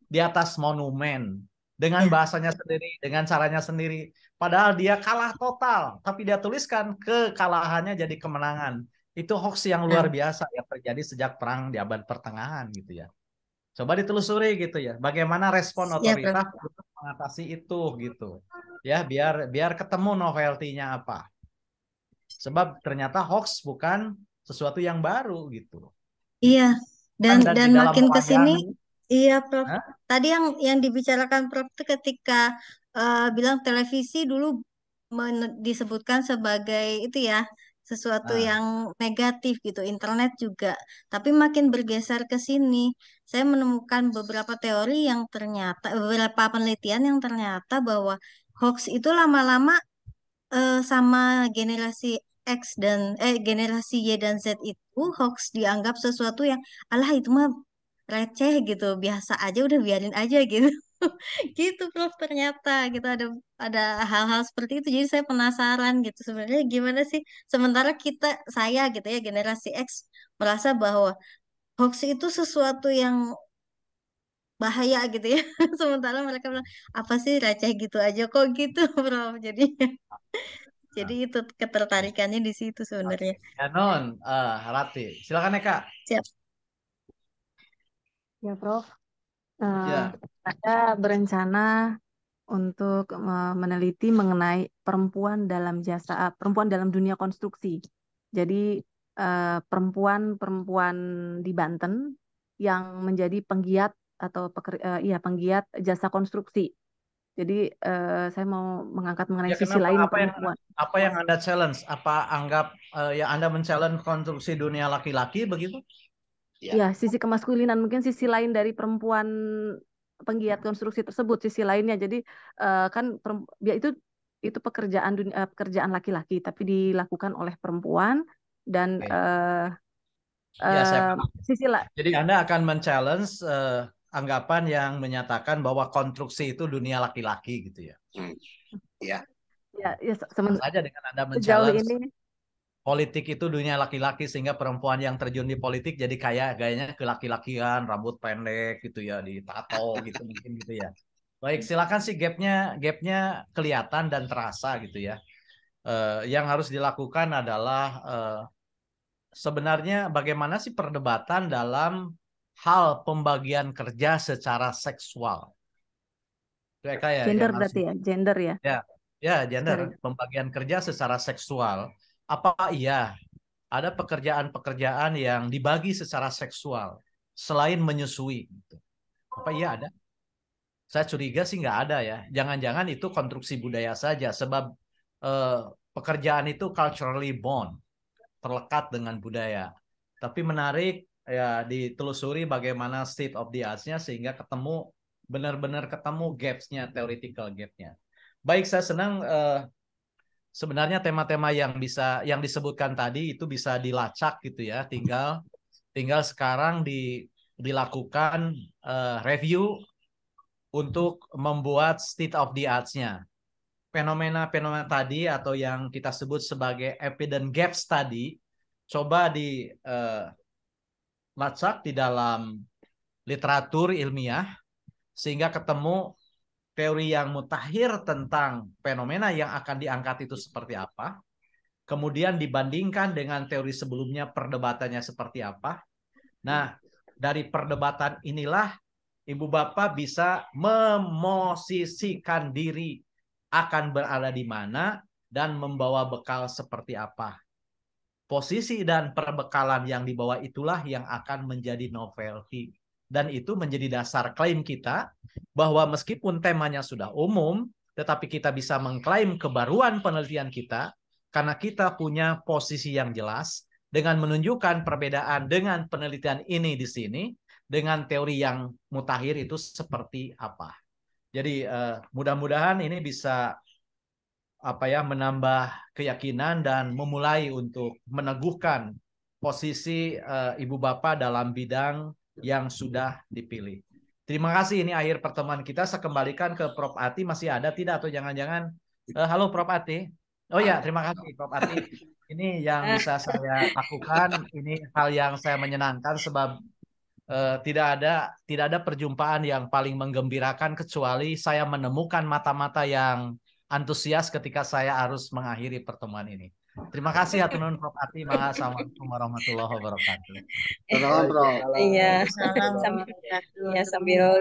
[SPEAKER 2] di atas monumen dengan bahasanya sendiri, dengan caranya sendiri. Padahal dia kalah total, tapi dia tuliskan kekalahannya jadi kemenangan. Itu hoax yang luar biasa yang terjadi sejak perang di abad pertengahan gitu ya. Coba ditelusuri gitu ya, bagaimana respon otoritas untuk mengatasi itu gitu. Ya, biar ketemu novelty-nya apa. Sebab ternyata hoax bukan sesuatu yang baru gitu.
[SPEAKER 10] Iya, dan makin ke sini, iya Prof.
[SPEAKER 2] Hah?
[SPEAKER 10] Tadi yang dibicarakan Prof itu ketika bilang televisi dulu disebutkan sebagai itu ya sesuatu yang negatif gitu, internet juga. Tapi makin bergeser ke sini, saya menemukan beberapa teori yang ternyata, beberapa penelitian yang ternyata bahwa hoax itu lama-lama sama generasi X dan generasi Y dan Z itu hoax dianggap sesuatu yang alah itu mah receh gitu, biasa aja udah biarin aja gitu. Gitu Prof, ternyata gitu ada hal-hal seperti itu. Jadi saya penasaran gitu sebenarnya gimana sih sementara saya gitu ya generasi X merasa bahwa hoax itu sesuatu yang bahaya gitu ya. Sementara mereka bilang apa sih receh gitu aja kok gitu Prof. Jadi itu ketertarikannya di situ sebenarnya.
[SPEAKER 2] Ya non, Rati, silakan ya Kak.
[SPEAKER 10] Siap.
[SPEAKER 11] Ya Prof,
[SPEAKER 2] Ya.
[SPEAKER 11] saya berencana untuk meneliti mengenai perempuan dalam dunia konstruksi. Jadi perempuan di Banten yang menjadi penggiat atau penggiat jasa konstruksi. Jadi saya mau mengangkat mengenai sisi lain perempuan.
[SPEAKER 2] Apa yang Anda challenge? Apa anggap yang Anda men-challenge konstruksi dunia laki-laki begitu?
[SPEAKER 11] Ya, sisi kemaskulinan, mungkin sisi lain dari perempuan penggiat konstruksi tersebut, sisi lainnya. Jadi kan itu pekerjaan laki-laki, tapi dilakukan oleh perempuan dan
[SPEAKER 2] sisi lain. Jadi Anda akan men-challenge anggapan yang menyatakan bahwa konstruksi itu dunia laki-laki gitu ya?
[SPEAKER 1] Ya.
[SPEAKER 11] Ya,
[SPEAKER 2] sama saja dengan Anda men-challenge politik itu dunia laki-laki sehingga perempuan yang terjun di politik jadi gayanya kelaki-lakian, rambut pendek gitu ya, ditato gitu mungkin gitu ya. Baik, silakan sih gapnya kelihatan dan terasa gitu ya. Yang harus dilakukan adalah sebenarnya bagaimana sih perdebatan dalam hal pembagian kerja secara seksual. Itu Eka ya
[SPEAKER 11] Gender
[SPEAKER 2] yang harus
[SPEAKER 11] berarti ya, gender ya.
[SPEAKER 2] ya gender,
[SPEAKER 11] Sorry.
[SPEAKER 2] pembagian kerja secara seksual. Apa iya ada pekerjaan-pekerjaan yang dibagi secara seksual selain menyusui? Gitu. Apa iya ada? Saya curiga sih nggak ada ya. Jangan-jangan itu konstruksi budaya saja, sebab pekerjaan itu culturally bound, terlekat dengan budaya. Tapi menarik ya ditelusuri bagaimana state of the art-nya sehingga benar-benar ketemu gaps-nya, theoretical gap-nya. Baik, saya senang sebenarnya tema-tema yang disebutkan tadi itu bisa dilacak gitu ya. Tinggal sekarang dilakukan review untuk membuat state of the art-nya. Fenomena-fenomena tadi atau yang kita sebut sebagai evidence gaps tadi coba dilacak di dalam literatur ilmiah sehingga ketemu teori yang mutakhir tentang fenomena yang akan diangkat itu seperti apa. Kemudian dibandingkan dengan teori sebelumnya perdebatannya seperti apa. Nah, dari perdebatan inilah Ibu Bapak bisa memosisikan diri akan berada di mana dan membawa bekal seperti apa. Posisi dan perbekalan yang dibawa itulah yang akan menjadi novelty. Dan itu menjadi dasar klaim kita bahwa meskipun temanya sudah umum, tetapi kita bisa mengklaim kebaruan penelitian kita karena kita punya posisi yang jelas dengan menunjukkan perbedaan dengan penelitian ini di sini dengan teori yang mutakhir itu seperti apa. Jadi mudah-mudahan ini bisa menambah keyakinan dan memulai untuk meneguhkan posisi Ibu Bapak dalam bidang yang sudah dipilih. Terima kasih, ini akhir pertemuan kita. Saya kembalikan ke Prof. Ati, masih ada tidak atau jangan-jangan halo Prof. Ati. Oh ya, terima kasih Prof. Ati. Ini yang bisa saya lakukan, ini hal yang saya menyenangkan sebab tidak ada perjumpaan yang paling menggembirakan kecuali saya menemukan mata-mata yang antusias ketika saya harus mengakhiri pertemuan ini. Terima kasih atur nuhun Prof. Ati. Assalamualaikum warahmatullahi wabarakatuh.
[SPEAKER 1] Salam, Prof.
[SPEAKER 3] Iya.
[SPEAKER 7] Salam.
[SPEAKER 3] Sambil